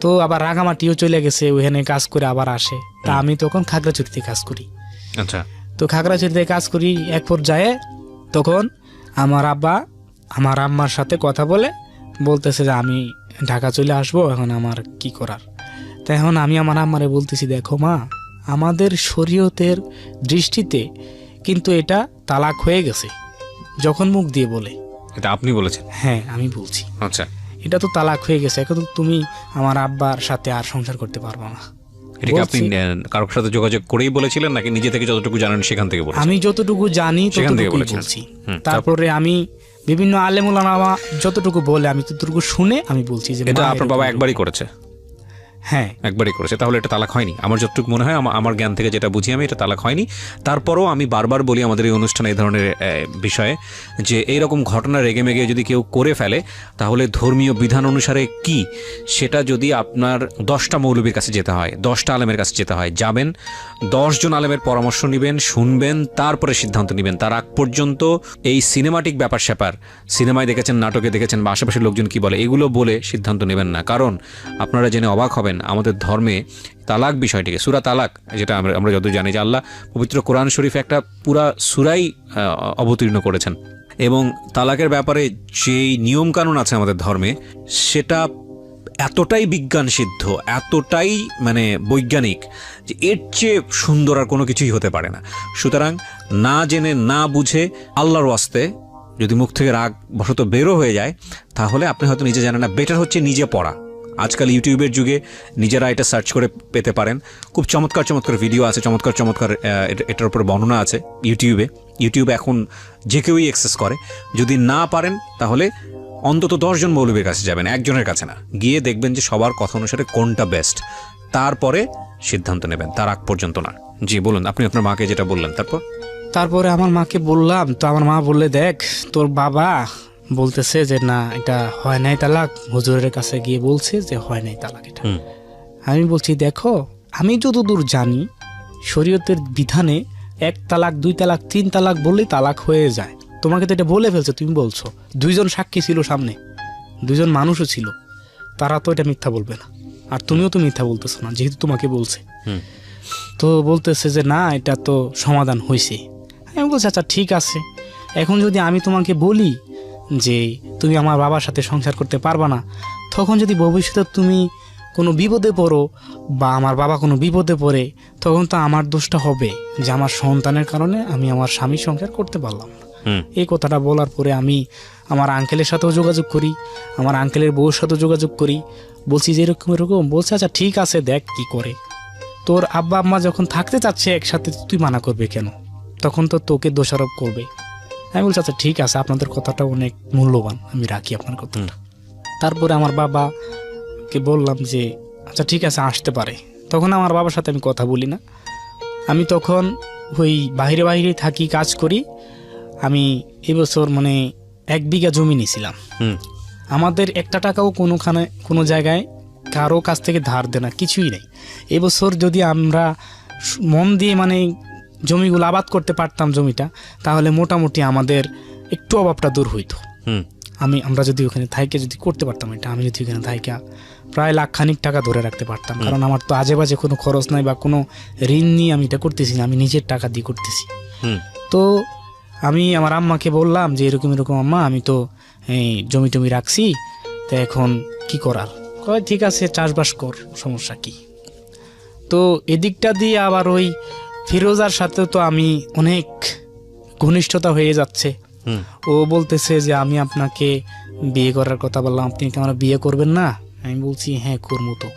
তো আবার রাঙামাটিও চলে গেছে, ওইখানে কাজ করে আবার আসে। তা আমি তখন খাগড়াছড়িতে কাজ করি। আচ্ছা। তো খাগড়াছড়িতে কাজ করি, এক পর্যায়ে তখন আমার আব্বা আমার আম্মার সাথে কথা বলে বলতেছে যে আমি ঢাকা চলে আসবো, এখন আমার কি করার। তা এখন আমি আমার আম্মারে বলতেছি, দেখো মা, আমাদের শরীয়তের দৃষ্টিতে কিন্তু এটা তালাক হয়ে গেছে। যখন মুখ দিয়ে বলে, এটা আপনি বলেছেন? হ্যাঁ আমি বলছি। আচ্ছা। এটা তো তালাক হয়ে গেছে, এখন তুমি আমার আব্বার সাথে আর সংসার করতে পারবো না। এটা কি আপনি কারোর সাথে যোগাযোগ করেই বলেছিলেন, নাকি নিজে থেকে যতটুকু জানেন সেখান থেকে বলেছেন? আমি যতটুকু জানি ততটুকুই বলছি। তারপরে আমি বিভিন্ন আলেমুলামা যতটুকু বলে আমি ততটুকু শুনে আমি বলছি যে এটা আপনার বাবা একবারই করেছে? হ্যাঁ, একবারই করেছে। তাহলে এটা তালাক হয়নি আমার যতটুকু মনে হয়, আমার জ্ঞান থেকে যেটা বুঝি আমি, এটা তালাক হয়নি। তারপরও আমি বারবার বলি আমাদের এই অনুষ্ঠানে এই ধরনের বিষয়ে, যে এইরকম ঘটনা রেগে মেগে যদি কেউ করে ফেলে, তাহলে ধর্মীয় বিধান অনুসারে কি, সেটা যদি আপনার 10টা মৌলবীর কাছে যেতে হয়, 10টা আলেমের কাছে যেতে হয়, যাবেন, 10 জন আলেমের পরামর্শ নেবেন, শুনবেন, তারপরে সিদ্ধান্ত নেবেন। তার আগ পর্যন্ত এই সিনেমাটিক ব্যাপার স্যাপার, সিনেমায় দেখেছেন, নাটকে দেখেছেন, বা আশেপাশের লোকজন কি বলে, এগুলো বলে সিদ্ধান্ত নেবেন না। কারণ আপনারা জেনে অবাক হবেন, আমাদের ধর্মে তালাক বিষয়টিকে, সূরা তালাক, যেটা আমরা যত জানি যে আল্লাহ পবিত্র কোরআন শরীফে একটা পুরা সূরাই অবতীর্ণ করেছেন, এবং তালাকের ব্যাপারে যেই নিয়মকানুন আছে আমাদের ধর্মে, সেটা এতটাই বিজ্ঞান সিদ্ধ, এতটাই মানে বৈজ্ঞানিক, যে এর চেয়ে সুন্দর আর কোনো কিছুই হতে পারে না। সুতরাং না জেনে না বুঝে আল্লাহর ওয়াস্তে যদি মুখ থেকে রাগ বশত বেরো হয়ে যায়, তাহলে আপনি হয়তো নিজে জানেন না, বেটার হচ্ছে নিজে পড়া। আজকাল ইউটিউবের যুগে নিজেরা এটা সার্চ করে পেতে পারেন, খুব চমৎকার চমৎকার ভিডিও আছে, চমৎকার চমৎকার এটার উপর বর্ণনা আছে ইউটিউবে এখন যে কেউই অ্যাক্সেস করে। যদি না পারেন তাহলে অন্তত 10 জন মৌলবীর কাছে যাবেন, একজনের কাছে না, গিয়ে দেখবেন যে সবার কথা অনুসারে কোনটা বেস্ট, তারপরে সিদ্ধান্ত নেবেন, তার আগ পর্যন্ত না। জি বলুন, আপনি আপনার মাকে যেটা বললেন। তারপরে আমার মাকে বললাম, তো আমার মা বললে, দেখ তোর বাবা বলতেছে যে না এটা হয় নাই তালাক, হুজুরের কাছে গিয়ে বলছে যে হয় নাই তালাক এটা। আমি বলছি, দেখো আমি যতদূর জানি শরীয়তের বিধানে 1 তালাক 2 তালাক 3 তালাক বললেই তালাক হয়ে যায়। তোমাকে তো এটা বলে ফেলছে, তুমি বলছো। 2 জন সাক্ষী ছিল সামনে, 2 জন মানুষও ছিল, তারা তো এটা মিথ্যা বলবে না, আর তুমিও তো মিথ্যা বলতেছো না যেহেতু তোমাকে বলছে। তো বলতেছে যে না এটা তো সমাধান হয়েছে। আমি বলছি আচ্ছা ঠিক আছে, এখন যদি আমি তোমাকে বলি যে তুমি আমার বাবার সাথে সংসার করতে পারবা না, তখন যদি ভবিষ্যতে তুমি কোনো বিপদে পড়ো বা আমার বাবা কোনো বিপদে পড়ে, তখন তো আমার দোষটা হবে যে আমার সন্তানের কারণে আমি আমার স্বামীর সংসার করতে পারলাম না। এই কথাটা বলার পরে আমি আমার আঙ্কেলের সাথেও যোগাযোগ করি, আমার আঙ্কেলের বউর সাথেও যোগাযোগ করি, বলছি যে এরকম এরকম। বলছে আচ্ছা ঠিক আছে, দেখ কি করে। তোর আব্বা আম্মা যখন থাকতে চাচ্ছে একসাথে, তুই মানা করবে কেন? তখন তো তোকে দোষারোপ করবে। আমি বলছি আচ্ছা ঠিক আছে, আপনাদের কথাটা অনেক মূল্যবান, আমি রাখি আপনার কথাটা। তারপরে আমার বাবাকে বললাম যে আচ্ছা ঠিক আছে আসতে পারে। তখন আমার বাবার সাথে আমি কথা বলি না, আমি তখন ওই বাইরে থাকি, কাজ করি। আমি এবছর মানে 1 বিঘা জমি নিয়েছিলাম। আমাদের একটা টাকাও কোনো জায়গায় কারো কাছ থেকে ধার দেয় না, কিছুই নেই। এবছর যদি আমরা মন দিয়ে মানে জমিগুলো আবাদ করতে পারতাম জমিটা, তাহলে মোটামুটি আমাদের একটু অভাবটা দূর হইতো। আমরা যদি ওখানে থাইকে যদি করতে পারতাম এটা, আমি যদি ওখানে থাইকা প্রায় লাখখানিক টাকা ধরে রাখতে পারতাম। কারণ আমার তো আজে বাজে কোনো খরচ নাই বা কোনো ঋণ নিয়ে আমি এটা করতেছি না, আমি নিজের টাকা দিয়ে করতেছি। তো আমি আমার আম্মাকে বললাম যে এরকম এরকম আম্মা, আমি তো জমি টমি রাখছি, তো এখন কি করার? কয় ঠিক আছে চাষবাস কর, সমস্যা কি। তো এদিকটা দিয়ে আবার ওই ফিরোজার সাথেও তো আমি অনেক ঘনিষ্ঠতা হয়ে যাচ্ছে। ও বলতেছে যে আমি আপনাকে বিয়ে করার কথা বললাম, আপনি কি আমার বিয়ে করবেন না? আমি বলছি হ্যাঁ করবো, তো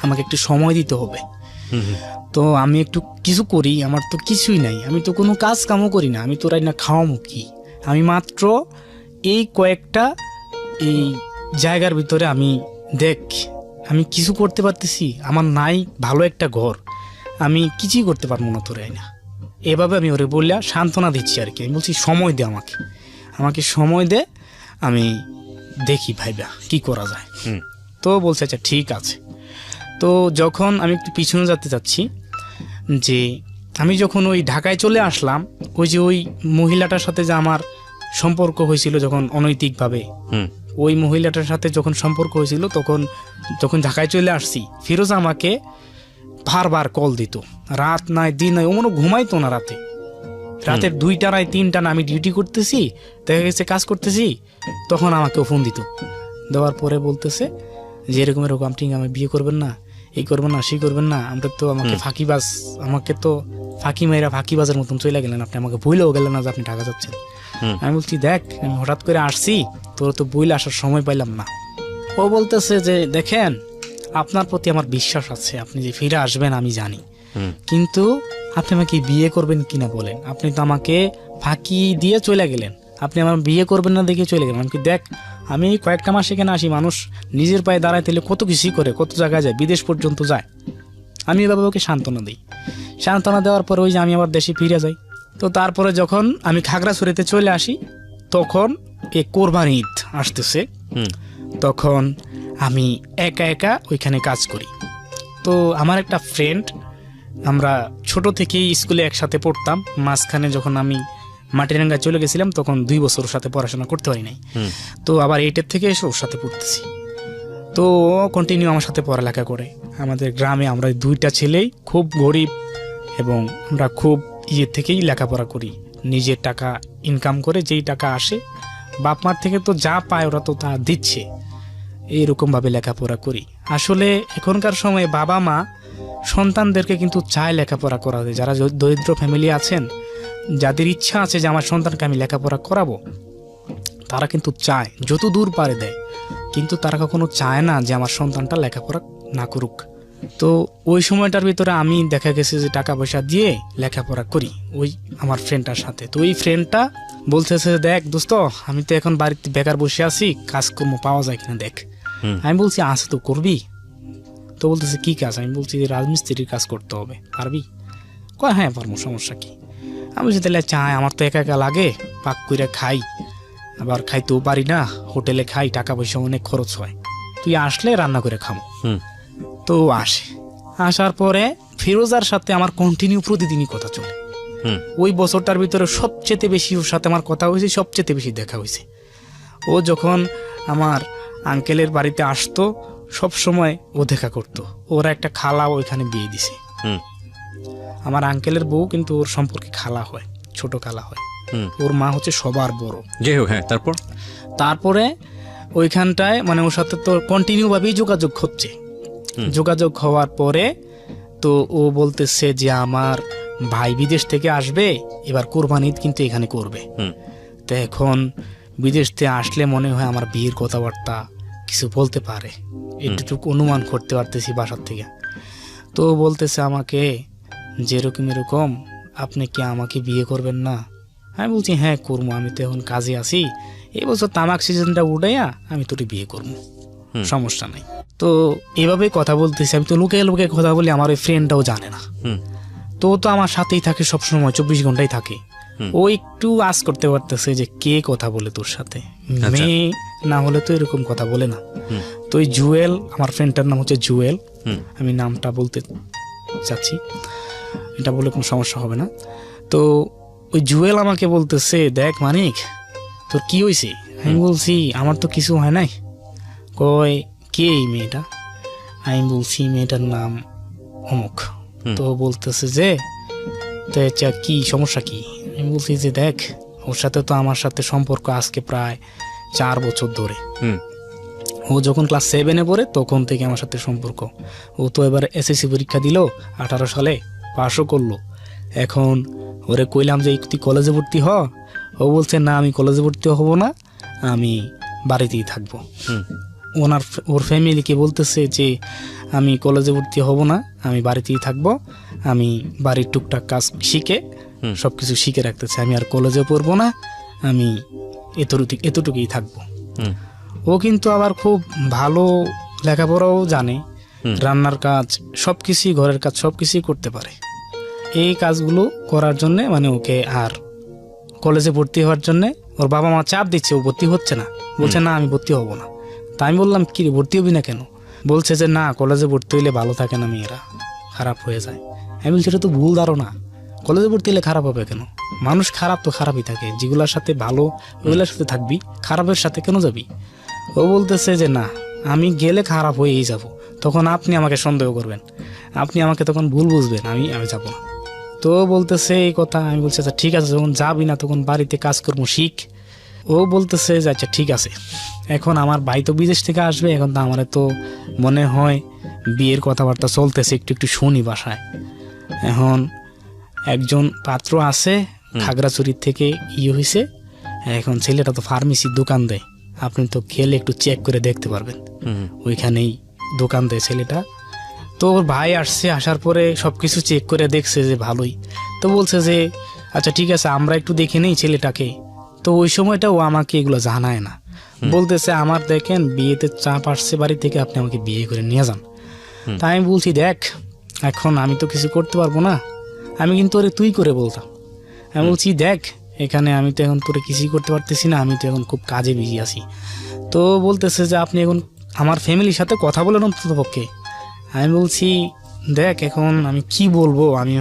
আমাকে একটু সময় দিতে হবে। তো আমি একটু কিছু করি, আমার তো কিছুই নাই, আমি তো কোনো কাজ কামও করি না, আমি তো রাই না খাওয়ামো কি। আমি মাত্র এই কয়েকটা এই জায়গার ভিতরে আমি আমি কিছু করতে পারতেছি, আমার নাই ভালো একটা ঘর, আমি কিছুই করতে পারবো না, তো রাই না। এভাবে আমি ওরে বললে সান্ত্বনা দিচ্ছি আর কি। আমি বলছি সময় দে আমাকে সময় দে, আমি দেখি ভাইবা কি করা যায়। তো বলছে আচ্ছা ঠিক আছে। তো যখন আমি একটু পিছনে যেতে চাচ্ছি, যে আমি যখন ওই ঢাকায় চলে আসলাম, ওই যে ওই মহিলাটার সাথে যে আমার সম্পর্ক হয়েছিল যখন অনৈতিকভাবে, ওই মহিলাটার সাথে যখন সম্পর্ক হয়েছিল, যখন ঢাকায় চলে আসছি, ফিরোজ আমাকে বারবার কল দিত, রাত নাই দিন নাই, ও মনে ঘুমাইতো না রাতের 2টা নাই 3টা না, আমি ডিউটি করতেছি, দেখা গেছে কাজ করতেছি, তখন আমাকে ফোন দিত। দেওয়ার পরে বলতেছে যে এরকম এরকম আপনি আমার বিয়ে করবেন না, এই করবেন না, সেই করবেন না, আমরা তো আমাকে তো ফাঁকিবাজের মতন চলে গেলেন, আপনি আমাকে ভুলেও গেলেন না যে আপনি ঢাকা যাচ্ছেন। আমি বলছি দেখ আমি হঠাৎ করে আসছি, তোর তো বইলে আসার সময় পাইলাম না। ও বলতেছে যে দেখেন আপনার প্রতি আমার বিশ্বাস আছে, আপনি যে ফিরে আসবেন আমি জানি, কিন্তু আপনি আমাকে বিয়ে করবেন কিনা বলেন, আপনি তো আমাকে ফাঁকি দিয়ে চলে গেলেন, আপনি আমার বিয়ে করবেন না দেখে চলে গেলেন। আমি দেখ আমি কয়েকটা মাস এখানে আসি, মানুষ নিজের পায়ে দাঁড়াইতে হলে কত কিছুই করে, কত জায়গায় যায়, বিদেশ পর্যন্ত যায়। আমি এভাবে ওকে সান্ত্বনা দিই। সান্ত্বনা দেওয়ার পরে ওই যে আমি আবার দেশে ফিরে যাই। তো তারপরে যখন আমি খাগড়াছড়িতে চলে আসি, তখন এই কোরবানি ঈদ আসতেছে, তখন আমি একা একা ওইখানে কাজ করি। তো আমার একটা ফ্রেন্ড, আমরা ছোট থেকেই স্কুলে একসাথে পড়তাম, মাঝখানে যখন আমি মাটিরাঙ্গায় চলে গেছিলাম তখন 2 বছর ওর সাথে পড়াশোনা করতে পারি নাই। তো আবার 8 থেকে এসে ওর সাথে পড়তেছি, তো কন্টিনিউ আমার সাথে পড়ালেখা করে। আমাদের গ্রামে আমরা 2টা ছেলেই খুব গরিব, এবং আমরা খুব থেকেই লেখাপড়া করি, নিজের টাকা ইনকাম করে যেই টাকা আসে বাপ মার থেকে তো যা পায় ওরা তো তা দিচ্ছে, এইরকমভাবে লেখাপড়া করি। আসলে এখনকার সময়ে বাবা মা সন্তানদেরকে কিন্তু চায় লেখাপড়া করাতে। যারা দরিদ্র ফ্যামিলি আছেন, যাদের ইচ্ছা আছে যে আমার সন্তানকে আমি লেখাপড়া করাবো, তারা কিন্তু চায়, যত দূর পারে দেয়, কিন্তু তারা কখনো চায় না যে আমার সন্তানটা লেখাপড়া না করুক। তো ওই সময়টার ভিতরে আমি দেখা গেছে যে টাকা পয়সা দিয়ে লেখাপড়া করি ওই আমার ফ্রেন্ডটার সাথে। তো ওই ফ্রেন্ডটা বলতেছে দেখ দোস্ত, আমি তো এখন বাড়িতে বেকার বসে আছি, কাজকর্ম পাওয়া যায় কিনা দেখ। আমি বলছি আছে তো, করবি? তো বলতেছে কি কাজ? আমি বলছি রাজমিস্ত্রির কাজ করতে হবে, পারবি? কয় হ্যাঁ পারবো, সমস্যা কি। আমি বলছি তাহলে চাই, আমার তো একা একা লাগে, পাক করে খাই, আবার খাইতেও পারি না, হোটেলে খাই, টাকা পয়সা অনেক খরচ হয়, তুই আসলে রান্না করে খাবো। তো আসার পরে ফিরোজার সাথে আমার কন্টিনিউ প্রতিদিনই কথা চলে। ওই বছরটার ভিতরে সবচেয়ে বেশি ওর সাথে আমার কথা হয়েছে, সবচেয়ে বেশি দেখা হয়েছে। ও যখন আমার আঙ্কেলের বাড়িতে আসতো সব সময় ও দেখা করতো। ওরা একটা খালা ওইখানে বিয়ে দিছে, আমার আঙ্কেলের বউ কিন্তু ওর সম্পর্কে খালা হয়, ছোট খালা হয়। ওর মা হচ্ছে সবার বড়। যাই হোক, হ্যাঁ তারপরে ওইখানটায় মানে ওর সাথে তো কন্টিনিউ ভাবেই যোগাযোগ হচ্ছে। যোগাযোগ হওয়ার পরে তো ও বলতেছে যে আমার ভাই বিদেশ থেকে আসবে, এবার কোরবানি ঈদ কিন্তু এখানে করবে। তো এখন বিদেশ থেকে আসলে মনে হয় আমার বিয়ের কথাবার্তা কিছু বলতে পারে, একটুটুকু অনুমান করতে পারতেছি বাসার থেকে। তো বলতেছে আমাকে যে এরকম এরকম, আপনি কি আমাকে বিয়ে করবেন না? আমি বলছি হ্যাঁ করবো, আমি তো এখন কাজে আছি, এই বছর তামাক সিজনটা উঠাইয়া আমি তোকে বিয়ে করবো, সমস্যা নাই। তো এভাবেই কথা বলতেছি। আমি তো লুকে লুকে কথা বলি, আমার ওই ফ্রেন্ডটাও জানে না। তো আমার সাথেই থাকে সবসময়, 24 ঘন্টাই থাকে। ও একটু আশ করতে পারতেছে যে কে কথা বলে তোর সাথে, মেয়ে না হলে তো এরকম কথা বলে না। তো ওই জুয়েল, আমার ফ্রেন্ডটার নাম হচ্ছে জুয়েল, আমি নামটা বলতে চাচ্ছি, এটা বলে কোনো সমস্যা হবে না। তো ওই জুয়েল আমাকে বলতেছে, দেখ মানিক তোর কি হয়েছে? আমি বলছি আমার তো কিছু হয় নাই। কয় কে এই মেয়েটা? আমি বলছি মেয়েটার নাম অমুক। তো বলতেছে যে তো কি সমস্যা কি? আমি বলছি যে দেখ ওর সাথে তো আমার সাথে সম্পর্ক আজকে প্রায় 4 বছর ধরে। ও যখন ক্লাস 7-এ পড়ে তখন থেকে আমার সাথে সম্পর্ক। ও তো এবার এসএসসি পরীক্ষা দিল 18 সালে, পাশও করলো। এখন ওরে কইলাম যে তুই কলেজে ভর্তি হ, ও বলছে না আমি কলেজে ভর্তি হব না, আমি বাড়িতেই থাকবো। ওর ফ্যামিলিকে বলতেছে যে আমি কলেজে ভর্তি হব না, আমি বাড়িতেই থাকবো, আমি বাড়ির টুকটাক কাজ শিখে সবকিছু শিখে রাখতেছে, আমি আর কলেজে পড়বো না, আমি এতটুকুই থাকবো। ও কিন্তু আবার খুব ভালো লেখাপড়াও জানে, রান্নার কাজ সবকিছুই, ঘরের কাজ সবকিছুই করতে পারে। এই কাজগুলো করার জন্যে মানে ওকে আর কলেজে ভর্তি হওয়ার জন্যে ওর বাবা মা চাপ দিচ্ছে, ও ভর্তি হচ্ছে না, বলছে না আমি ভর্তি হব না। তাই আমি বললাম কি রে ভর্তি হবি না কেন? বলছে যে না কলেজে ভর্তি হইলে ভালো থাকে না, মেয়েরা খারাপ হয়ে যায়। আমি বলছি এটা তো ভুল ধারণা, কলেজে ভর্তি হলে খারাপ হবে কেন? মানুষ খারাপ তো খারাপই থাকে, যেগুলোর সাথে ভালো ওইগুলোর সাথে থাকবি, খারাপের সাথে কেন যাবি? ও বলতেছে যে না আমি গেলে খারাপ হয়েই যাব, তখন আপনি আমাকে সন্দেহ করবেন, আপনি আমাকে তখন ভুল বুঝবেন, আমি যাবো না। তো বলতেছে এই কথা। আমি বলছি আচ্ছা ঠিক আছে, যখন যাবি না তখন বাড়িতে কাজকর্ম শিখ। ও বলতেছে যে আচ্ছা ঠিক আছে। এখন আমার ভাই তো বিদেশ থেকে আসবে, এখন তো আমার তো মনে হয় বিয়ের কথাবার্তা চলতেছে, একটু একটু শুনি বাসায়। এখন একজন পাত্র আছে খাগড়াছড়ির থেকে হয়েছে, এখন ছেলেটা তো ফার্মেসির দোকান দেয়, আপনি তো গেলে একটু চেক করে দেখতে পারবেন, ওইখানেই দোকান দেয় ছেলেটা। তো ওর ভাই আসছে, আসার পরে সবকিছু চেক করে দেখছে যে ভালোই। তো বলছে যে আচ্ছা ঠিক আছে আমরা একটু দেখে নেই ছেলেটাকে। তো ওই সময়টা ও আমাকে এগুলো জানায় না, বলতেছে আমার দেখেন বিয়েতে চাপ আসছে বাড়ি থেকে, আপনি আমাকে বিয়ে করে নিয়ে যান। তাই আমি বলছি দেখ এখন আমি তো কিছু করতে পারবো না, আমি কিন্তু ওরে তুই করে বলতাম। আমি বলছি দেখ এখানে আমি তো এখন তোরে কিছুই করতে পারতেছি না, আমি তো এখন খুব কাজে বিজি আছি। তো বলতেছে যে আপনি এখন আমার ফ্যামিলির সাথে কথা বলেন অন্তত পক্ষে। আমি বলছি দেখ এখন আমি কি বলবো, আমি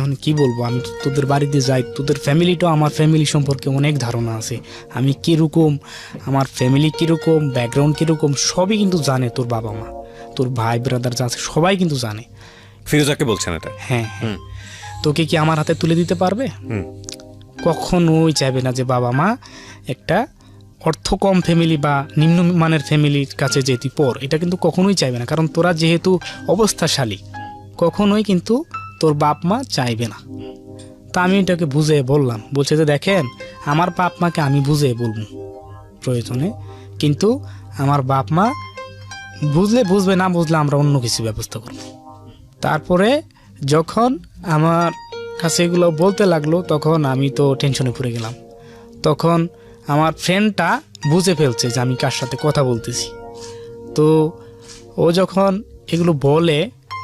তোদের বাড়িতে যাই, তোদের ফ্যামিলিটাও আমার ফ্যামিলি সম্পর্কে অনেক ধারণা আছে, আমি কীরকম, আমার ফ্যামিলি কীরকম, ব্যাকগ্রাউন্ড কীরকম সবই কিন্তু জানে, তোর বাবা মা, তোর ভাই ব্রাদার যা আছে সবাই কিন্তু জানে। ফিরোজাকে বলছেন এটা? হ্যাঁ, তোকে কি আমার হাতে তুলে দিতে পারবে? কখনোই চাইবে না যে বাবা মা একটা অর্থ কম ফ্যামিলি বা নিম্নমানের ফ্যামিলির কাছে যে তুই পড়, এটা কিন্তু কখনোই চাইবে না, কারণ তোরা যেহেতু অবস্থাশালী, কখনোই কিন্তু তোর বাপ মা চাইবে না। তা আমি এটাকে বুঝে বললাম, বলছে যে দেখেন আমার বাপ মাকে আমি বুঝে বলবো প্রয়োজনে, কিন্তু আমার বাপ মা বুঝবে, না বুঝলে আমরা অন্য কিছু ব্যবস্থা করব। তারপরে যখন আমার কাছে এগুলো বলতে লাগলো তখন আমি তো টেনশনে পড়ে গেলাম। তখন আমার ফ্রেন্ডটা বুঝে ফেলছে যে আমি কার সাথে কথা বলতেছি। তো ও যখন এগুলো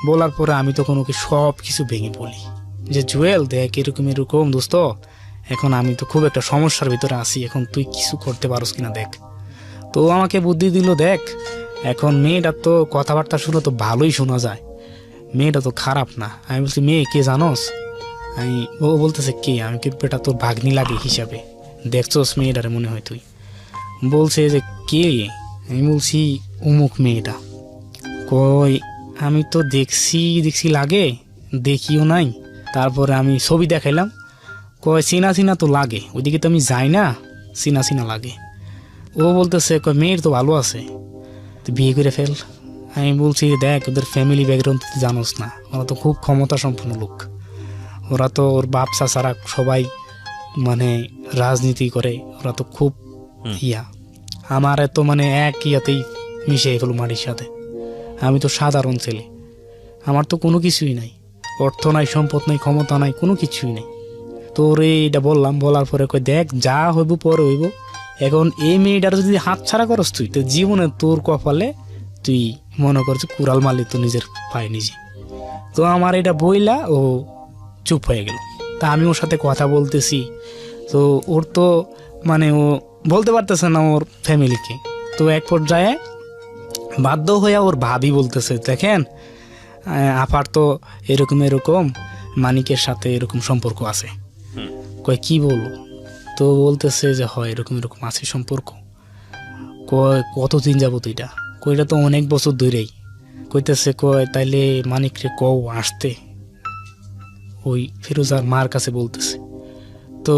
বলার পরে আমি তখন ওকে সব কিছু ভেঙে বলি যে জুয়েল দেখ এরকম দোস্ত, এখন আমি তো খুব একটা সমস্যার ভিতরে আছি, এখন তুই কিছু করতে পারোস কিনা দেখ। তো আমাকে বুদ্ধি দিল, দেখ এখন মেয়েটার তো কথাবার্তা শুনে তো ভালোই শোনা যায়, মেয়েটা তো খারাপ না। আমি বলছি মেয়ে কে জানোস? ও বলতেছে কে? আমি কি বেটা তোর ভাগ্নি লাগে হিসাবে, দেখছোস মেয়েটারে মনে হয় তুই? বলছে যে কে? আমি বলছি অমুক মেয়েটা। কই আমি তো দেখছি লাগে, দেখিও নাই। তারপরে আমি ছবি দেখাইলাম, কয় চিনা তো লাগে, ওইদিকে তো আমি যাই না, চিনা লাগে। ও বলতেছে কয় মেয়ের তো ভালো আছে, তুই বিয়ে করে ফেল। আমি বলছি দেখ ওদের ফ্যামিলি ব্যাকগ্রাউন্ড তুই জানোস না, ওরা তো খুব ক্ষমতা সম্পন্ন লোক, ওরা তো ওর বাপ চাচারা সবাই মানে রাজনীতি করে, ওরা তো খুব আমার তো মানে এক ইয়াতেই মিশে ফেলো মাটির সাথে। আমি তো সাধারণ ছেলে, আমার তো কোনো কিছুই নাই, অর্থ নাই, সম্পদ নাই, ক্ষমতা নাই, কোনো কিছুই নেই। তো রে এটা বলার পরে কই দেখ যা হইব পরে হইব, এখন এই মেয়েটার যদি হাত ছাড়া করস তুই তো জীবনে তোর কপালে তুই মনে করছিস কুড়াল মারলি তো নিজের পায়ে নিজে। তো আমার এটা বইলা ও চুপ হয়ে গেল। তা আমি ওর সাথে কথা বলতেছি তো ওর তো মানে ও বলতে পারতেছে না ওর ফ্যামিলিকে। তো এক পর্যায়ে বাধ্য হয়ে ওর ভাবি বলতেছে, দেখেন আপার তো এরকম এরকম মানিকের সাথে এরকম সম্পর্ক আছে। কয় কি বলবো? তো বলতেছে যে হয় এরকম এরকম আছে সম্পর্ক। কয় কতদিন যাবত এটা? কইটা তো অনেক বছর ধরেই। কইতেছে কয় তাইলে মানিক রে কও আসতে, ওই ফিরোজার মার কাছে বলতেছে। তো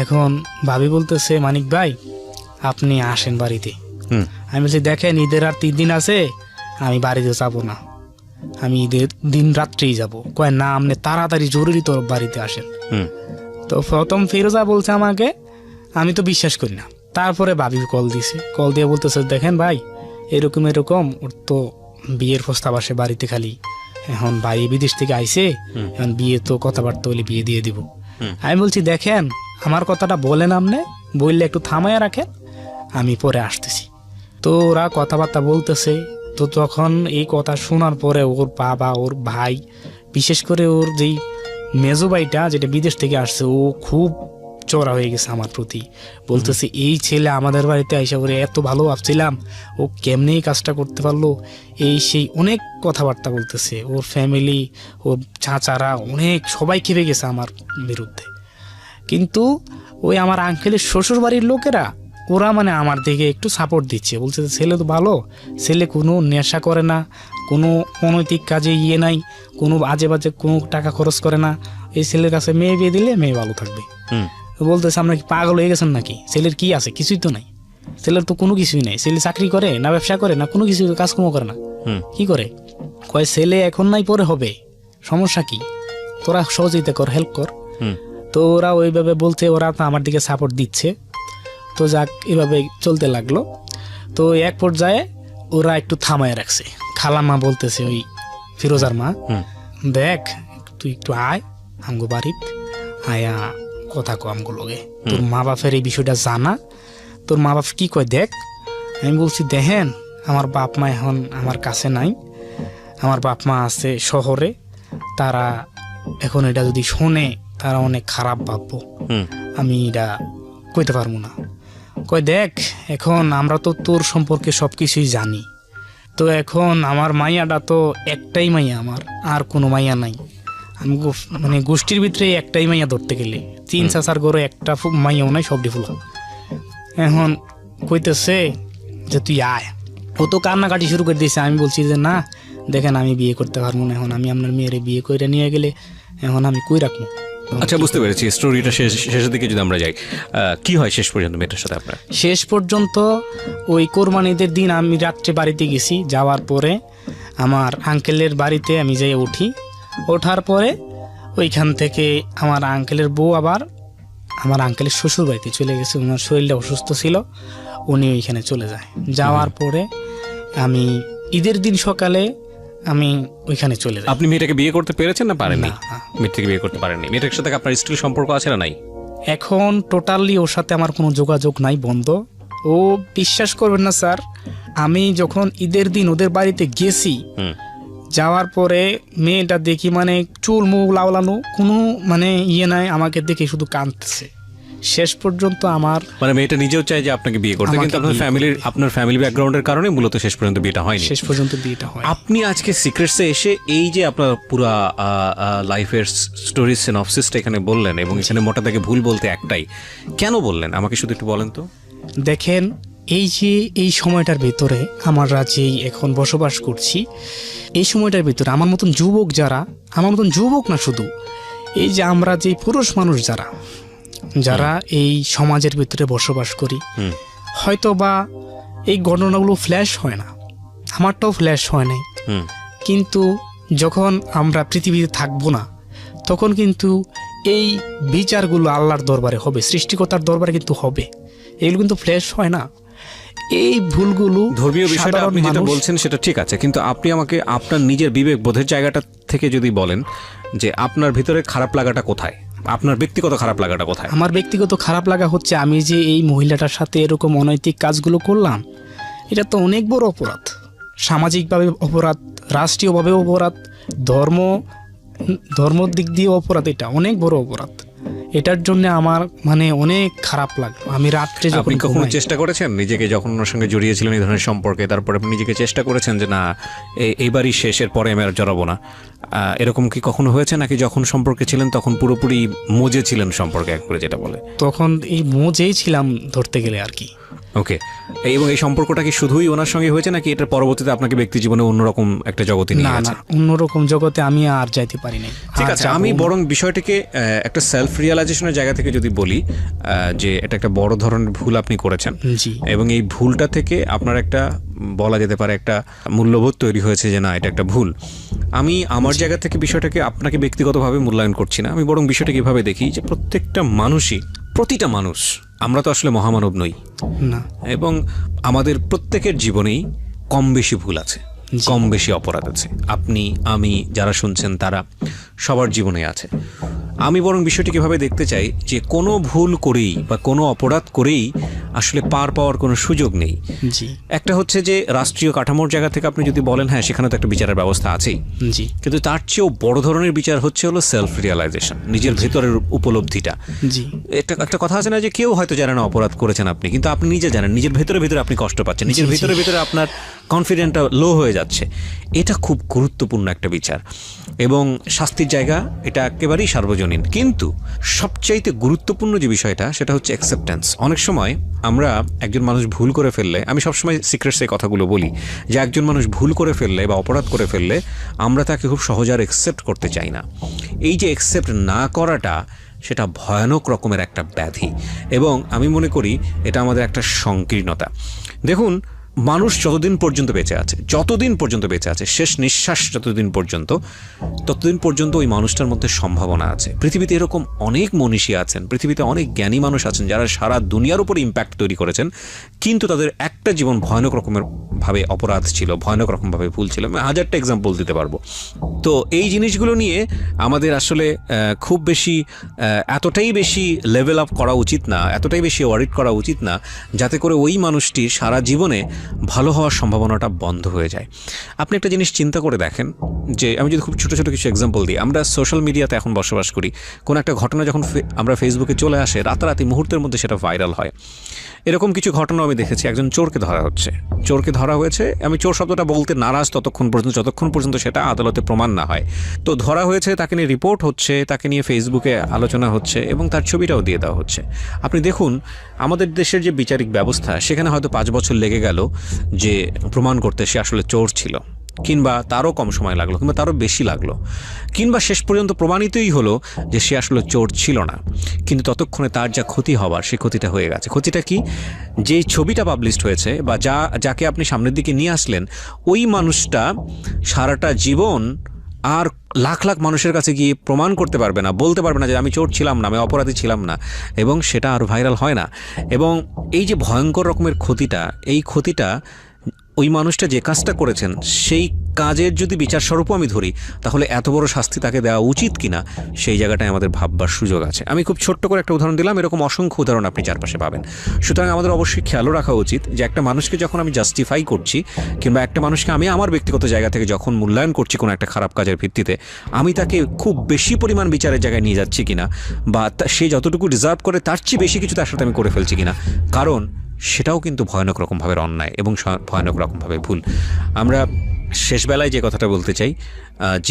এখন ভাবি বলতেছে মানিক ভাই আপনি আসেন বাড়িতে। আমি বলছি দেখেন ঈদের আর 3 দিন আছে, আমি বাড়িতে যাবো না, আমি ঈদের দিন রাত্রেই যাব। কয় না আপনি তাড়াতাড়ি জরুরি তোর বাড়িতে আসেন। তো প্রথম ফিরোজা বলছে আমাকে, আমি তো বিশ্বাস করি না। তারপরে ভাবি কল দিছে, কল দিয়ে বলতেছে দেখেন ভাই এরকম এরকম ওর তো বিয়ের প্রস্তাব আসে বাড়িতে, খালি এখন ভাই বিদেশ থেকে আইছে, এখন বিয়ে তো কথাবার্তা হলে বিয়ে দিয়ে দিব। আমি বলছি দেখেন আমার কথাটা বলেন, আপনি বললে একটু থামায়া রাখেন, আমি পরে আসতেছি। তো ওরা কথাবার্তা বলতেছে। তো তখন এই কথা শোনার পরে ওর বাবা ওর ভাই, বিশেষ করে ওর যেই মেজো ভাইটা যেটা বিদেশ থেকে আসছে, ও খুব চড়া হয়ে গেছে আমার প্রতি। বলতেছে এই ছেলে আমাদের বাড়িতে আইসা করে এত ভালো ভাবছিলাম, ও কেমনি এই কাজটা করতে পারলো, এই সেই অনেক কথাবার্তা বলতেছে। ওর ফ্যামিলি ওর চাচারা অনেক সবাই খেপে গেছে আমার বিরুদ্ধে। কিন্তু ওই আমার আঙ্কেলের শ্বশুর বাড়ির লোকেরা ওরা মানে আমার দিকে একটু সাপোর্ট দিচ্ছে, বলছে ছেলে তো ভালো, ছেলে কোনো নেশা করে না, কোনো অনৈতিক কাজে ইয়ে নাই, কোনো আজে বাজে কোনো টাকা খরচ করে না, এই ছেলের কাছে মেয়ে বিয়ে দিলে মেয়ে ভালো থাকবে। বলতেছে আপনার কি পাগল হয়ে গেছেন নাকি? ছেলের কি আছে? কিছুই তো নাই, ছেলের তো কোনো কিছুই নাই। ছেলে চাকরি করে না, ব্যবসা করে না, কোনো কিছু কাজকর্ম করে না, কি করে? কয় ছেলে এখন নাই পরে হবে, সমস্যা কি, তোরা সহযোগিতা কর, হেল্প কর। তো ওরা ওইভাবে বলতে, ওরা তো আমার দিকে সাপোর্ট দিচ্ছে। তো যাক এভাবে চলতে লাগলো। তো এক পর্যায়ে ওরা একটু থামায় রাখছে। খালামা বলতেছে ওই ফিরোজার মা, দেখ তুই একটু আয় আমগো বাড়িত, আয়া কথা কো আমগো লগে, তোর মা বাপের এই বিষয়টা জানা, তোর মা বাপ কি কয় দেখ। আমি বলছি দেখেন আমার বাপ মা এখন আমার কাছে নাই, আমার বাপ মা আছে শহরে, তারা এখন এটা যদি শোনে তারা অনেক খারাপ ভাববো, আমি এটা কইতে পারবো না। কয় দেখ এখন আমরা তো তোর সম্পর্কে সব কিছুই জানি, তো এখন আমার মাইয়াটা তো একটাই মাইয়া, আমার আর কোনো মাইয়া নাই। আমি মানে গোষ্ঠীর ভিতরে একটাই মাইয়া ধরতে গেলে 3 চাচার গড়ে একটা মাইয়াও নাই, সব ডিফুল। এখন কইতেছে যে তুই আয়, ও তো কান্নাকাটি শুরু করে দিয়েছে। আমি বলছি যে না দেখেন আমি বিয়ে করতে পারবো না, এখন আমি আপনার মেয়েরে বিয়ে করে নিয়ে গেলে এখন আমি কই রাখবো। আচ্ছা বুঝতে পেরেছি, স্টোরিটা শেষের দিকে যদি আমরা যাই, কি হয় শেষ পর্যন্ত মেয়েটার সাথে আপনার? শেষ পর্যন্ত ওই কোরবানিদের দিন আমি রাত্রে বাড়িতে গেছি, যাওয়ার পরে আমার আঙ্কেলের বাড়িতে আমি যাই উঠি। ওঠার পরে ওইখান থেকে আমার আঙ্কেলের বউ আবার আমার আঙ্কেলের শ্বশুর বাড়িতে চলে গেছে, ওনার শরীরটা অসুস্থ ছিল, উনি ওইখানে চলে যায়। যাওয়ার পরে আমি ঈদের দিন সকালে আমি ওইখানে চলে যাই। আপনি মেয়েটাকে বিয়ে করতে পেরেছেন না পারেননি? মেয়েটাকে বিয়ে করতে পারেননি। মেয়েটার সাথে আপনার স্টিল সম্পর্ক আছে না নাই? এখন টোটালি ওর সাথে আমার কোনো যোগাযোগ নাই, বন্ধ। ও বিশ্বাস করবেন না স্যার, আমি যখন ঈদের দিন ওদের বাড়িতে গেছি, যাওয়ার পরে মেয়েটা দেখি মানে চুল মুখ লাউলানো, কোনো মানে ইয়ে নাই, আমাকে দেখে শুধু কাঁদতেছে। শেষ পর্যন্ত আমার মানে মেয়েটা নিজেও চায় যে আপনাকে বিয়ে করতে, কিন্তু আপনার ফ্যামিলি ব্যাকগ্রাউন্ডের কারণে মূলত শেষ পর্যন্ত বিয়েটা হয়নি। শেষ পর্যন্ত বিয়েটা হয়। আপনি আজকে সিক্রেটসে এসে এই যে আপনার পুরো লাইফের স্টোরি সিনপসিসটা এখানে বললেন, এবং এখানে মোটা দাগে ভুল বলতে একটাই, কেন বললেন আমাকে শুধু একটু বলেন তো। দেখেন এই যে এই সময়টার ভেতরে আমরা যেই এখন বসবাস করছি, এই সময়টার ভিতরে আমার মতন যুবক যারা, আমার মতন যুবক না শুধু, এই যে আমরা যে পুরুষ মানুষ যারা এই সমাজের ভিতরে বসবাস করি, হয়তো বা এই ঘটনাগুলো ফ্ল্যাশ হয় না, আমারটাও ফ্ল্যাশ হয় নাই, কিন্তু যখন আমরা পৃথিবীতে থাকবো না তখন কিন্তু এই বিচারগুলো আল্লাহর দরবারে হবে, সৃষ্টিকর্তার দরবারে কিন্তু হবে, এগুলো কিন্তু ফ্ল্যাশ হয় না। এই ভুলগুলো ধর্মীয় বিষয়টা আপনি যেটা বলছেন সেটা ঠিক আছে, কিন্তু আপনি আমাকে আপনার নিজের বিবেক বোধের জায়গাটা থেকে যদি বলেন যে আপনার ভিতরে খারাপ লাগাটা কোথায়, আপনার ব্যক্তিগত খারাপ লাগাটা কোথায়? আমার ব্যক্তিগত খারাপ লাগা হচ্ছে আমি যে এই মহিলাটার সাথে এরকম অনৈতিক কাজগুলো করলাম, এটা তো অনেক বড় অপরাধ, সামাজিকভাবে অপরাধ, রাষ্ট্রীয়ভাবে অপরাধ, ধর্ম দিক দিয়ে অপরাধ, এটা অনেক বড় অপরাধ। এটার জন্য আমার মানে অনেক খারাপ লাগলো। আমি রাত্রে যখন আপনি কখনো ঘুমাই, চেষ্টা করেছেন নিজেকে, যখন ওনার সঙ্গে জড়িয়েছিলেন এই ধরনের সম্পর্কে, তারপরে আপনি নিজেকে চেষ্টা করেছেন যে না এইবারই শেষের পরে আমি আর জড়াবো না, এরকম কি কখনো হয়েছে, নাকি যখন সম্পর্কে ছিলেন তখন পুরোপুরি মজে ছিলেন সম্পর্কে একবারে যেটা বলে? তখন এই মোজেই ছিলাম ধরতে গেলে আর কি। ওকে, এবং এই সম্পর্কটা কি শুধুই ওনার সঙ্গে হয়েছে, নাকি এটার পরবর্তীতে আপনাকে ব্যক্তি জীবনে অন্যরকম একটা জগতে নিয়ে না গেছে? না, অন্যরকম জগতে আমি আর যাইতে পারি নাই। ঠিক আর আছে, যাবো আমি না। বরং বিষয়টিকে একটা সেলফ রিয়েলাইজেশনের জায়গা থেকে যদি বলি, যে এটা একটা বড় ধরনের ভুল আপনি করেছেন, জি এবং এই ভুলটা থেকে আপনার একটা বলা যেতে পারে একটা মূল্যবোধ তৈরি হয়েছে যে না এটা একটা ভুল। আমি আমার জায়গা থেকে বিষয়টাকে আপনাকে ব্যক্তিগতভাবে মূল্যায়ন করছি না, আমি বরং বিষয়টাকে এভাবে দেখি যে প্রত্যেকটা মানুষই, প্রতিটা মানুষ, আমরা তো আসলে মহামানব নই, না, এবং আমাদের প্রত্যেকের জীবনেই কম বেশি ভুল আছে, কম বেশি অপরাধ আছে। আপনি, আমি, যারা শুনছেন তারা সবার জীবনে আছে। আমি বরং বিষয়টি কিভাবে দেখতে চাই যে কোনো ভুল করেই বা কোনো অপরাধ করেই আসলে পার পাওয়ার কোনো সুযোগ নেই। জি একটা হচ্ছে যে রাষ্ট্রীয় কাঠামোর জায়গা থেকে আপনি যদি বলেন হ্যাঁ সেখানে তো একটা বিচারের ব্যবস্থা আছেই, জি কিন্তু তার চেয়েও বড় ধরনের বিচার হচ্ছে হলো সেলফ রিয়েলাইজেশন, নিজের ভেতরের উপলব্ধিটা। জি একটা কথা আছে না যে কেউ হয়তো জানে না অপরাধ করেছেন আপনি, কিন্তু আপনি নিজে জানেন নিজের ভেতরে ভেতরে আপনি কষ্ট পাচ্ছেন, নিজের ভেতরে ভেতরে আপনার কনফিডেন্টটা লো হয়ে যাচ্ছে। এটা খুব গুরুত্বপূর্ণ একটা বিচার, এবং শাস্তির জায়গা এটা একেবারেই সার্বজনীন। কিন্তু সবচাইতে গুরুত্বপূর্ণ যে বিষয়টা সেটা হচ্ছে অ্যাকসেপ্টেন্স। অনেক সময় আমরা একজন মানুষ ভুল করে ফেললে, আমি সবসময় সিক্রেটস এই কথাগুলো বলি যে একজন মানুষ ভুল করে ফেললে বা অপরাধ করে ফেললে আমরা তাকে খুব সহজে আর অ্যাকসেপ্ট করতে চাই না। এই যে অ্যাকসেপ্ট না করাটা, সেটা ভয়ানক রকমের একটা ব্যাধি, এবং আমি মনে করি এটা আমাদের একটা সংকীর্ণতা। দেখুন, মানুষ যতদিন পর্যন্ত বেঁচে আছে, যতদিন পর্যন্ত বেঁচে আছে, শেষ নিঃশ্বাস যতদিন পর্যন্ত, ততদিন পর্যন্ত ওই মানুষটার মধ্যে সম্ভাবনা আছে। পৃথিবীতে এরকম অনেক মনীষী আছেন, পৃথিবীতে অনেক জ্ঞানী মানুষ আছেন যারা সারা দুনিয়ার উপর ইম্প্যাক্ট তৈরি করেছেন, কিন্তু তাদের একটা জীবন ভয়ানক রকমের ভাবে অপরাধ ছিল, ভয়ানক রকমভাবে ভুল ছিল। আমি হাজারটা এক্সাম্পল দিতে পারবো। তো এই জিনিসগুলো নিয়ে আমাদের আসলে খুব বেশি এতটাই বেশি লেভেল আপ করা উচিত না, এতটাই বেশি অডিট করা উচিত না, যাতে করে ওই মানুষটির সারা জীবনে ভালো হওয়ার সম্ভাবনাটা বন্ধ হয়ে যায়। আপনি একটা জিনিস চিন্তা করে দেখেন, যে আমি যদি খুব ছোটো ছোটো কিছু এক্সাম্পল দিই, আমরা সোশ্যাল মিডিয়াতে এখন বসবাস করি, কোনো একটা ঘটনা যখন আমরা ফেসবুকে চলে আসে, রাতারাতি মুহূর্তের মধ্যে সেটা ভাইরাল হয়। এরকম কিছু ঘটনা আমি দেখেছি, একজন চোরকে ধরা হচ্ছে, চোরকে ধরা হয়েছে, আমি চোর শব্দটা বলতে নারাজ ততক্ষণ পর্যন্ত যতক্ষণ পর্যন্ত সেটা আদালতে প্রমাণ না হয়। তো ধরা হয়েছে, তাকে নিয়ে রিপোর্ট হচ্ছে, তাকে নিয়ে ফেসবুকে আলোচনা হচ্ছে, এবং তার ছবিটাও দিয়ে দেওয়া হচ্ছে। আপনি দেখুন আমাদের দেশের যে বিচারিক ব্যবস্থা, সেখানে হয়তো 5 বছর লেগে গেল যে প্রমাণ করতে সে আসলে চোর ছিল, কিংবা তারও কম সময় লাগলো, কিংবা তারও বেশি লাগলো, কিংবা শেষ পর্যন্ত প্রমাণিতই হলো যে সে আসলে চোর ছিল না। কিন্তু ততক্ষণে তার যা ক্ষতি হবার, সেই ক্ষতিটা হয়ে গেছে। ক্ষতিটা কি? যে ছবিটা পাবলিশড হয়েছে বা যাকে আপনি সামনের দিকে নিয়ে আসলেন, ওই মানুষটা সারাটা জীবন আর লাখ লাখ মানুষের কাছে গিয়ে প্রমাণ করতে পারবে না, বলতে পারবে না যে আমি চোর ছিলাম না, আমি অপরাধী ছিলাম না, এবং সেটা আর ভাইরাল হয় না। এবং এই যে ভয়ঙ্কর রকমের ক্ষতিটা, এই ক্ষতিটা ওই মানুষটা যে কাজটা করেছেন সেই কাজের যদি বিচার স্বরূপও আমি ধরি, তাহলে এত বড় শাস্তি তাকে দেওয়া উচিত কিনা, সেই জায়গাটায় আমাদের ভাববার সুযোগ আছে। আমি খুব ছোট্ট করে একটা উদাহরণ দিলাম, এরকম অসংখ্য উদাহরণ আপনি চারপাশে পাবেন। সুতরাং আমাদের অবশ্যই খেয়ালও রাখা উচিত যে একটা মানুষকে যখন আমি জাস্টিফাই করছি, কিংবা একটা মানুষকে আমি আমার ব্যক্তিগত জায়গা থেকে যখন মূল্যায়ন করছি কোনো একটা খারাপ কাজের ভিত্তিতে, আমি তাকে খুব বেশি পরিমাণ বিচারের জায়গায় নিয়ে যাচ্ছি কিনা, বা সে যতটুকু ডিজার্ভ করে তার চেয়ে বেশি কিছু তার সাথে আমি করে ফেলছি কিনা, কারণ সেটাও কিন্তু ভয়ানক রকমভাবে অন্যায় এবং ভয়ানক রকমভাবে ভুল। আমরা শেষবেলায় যে কথাটা বলতে চাই, যে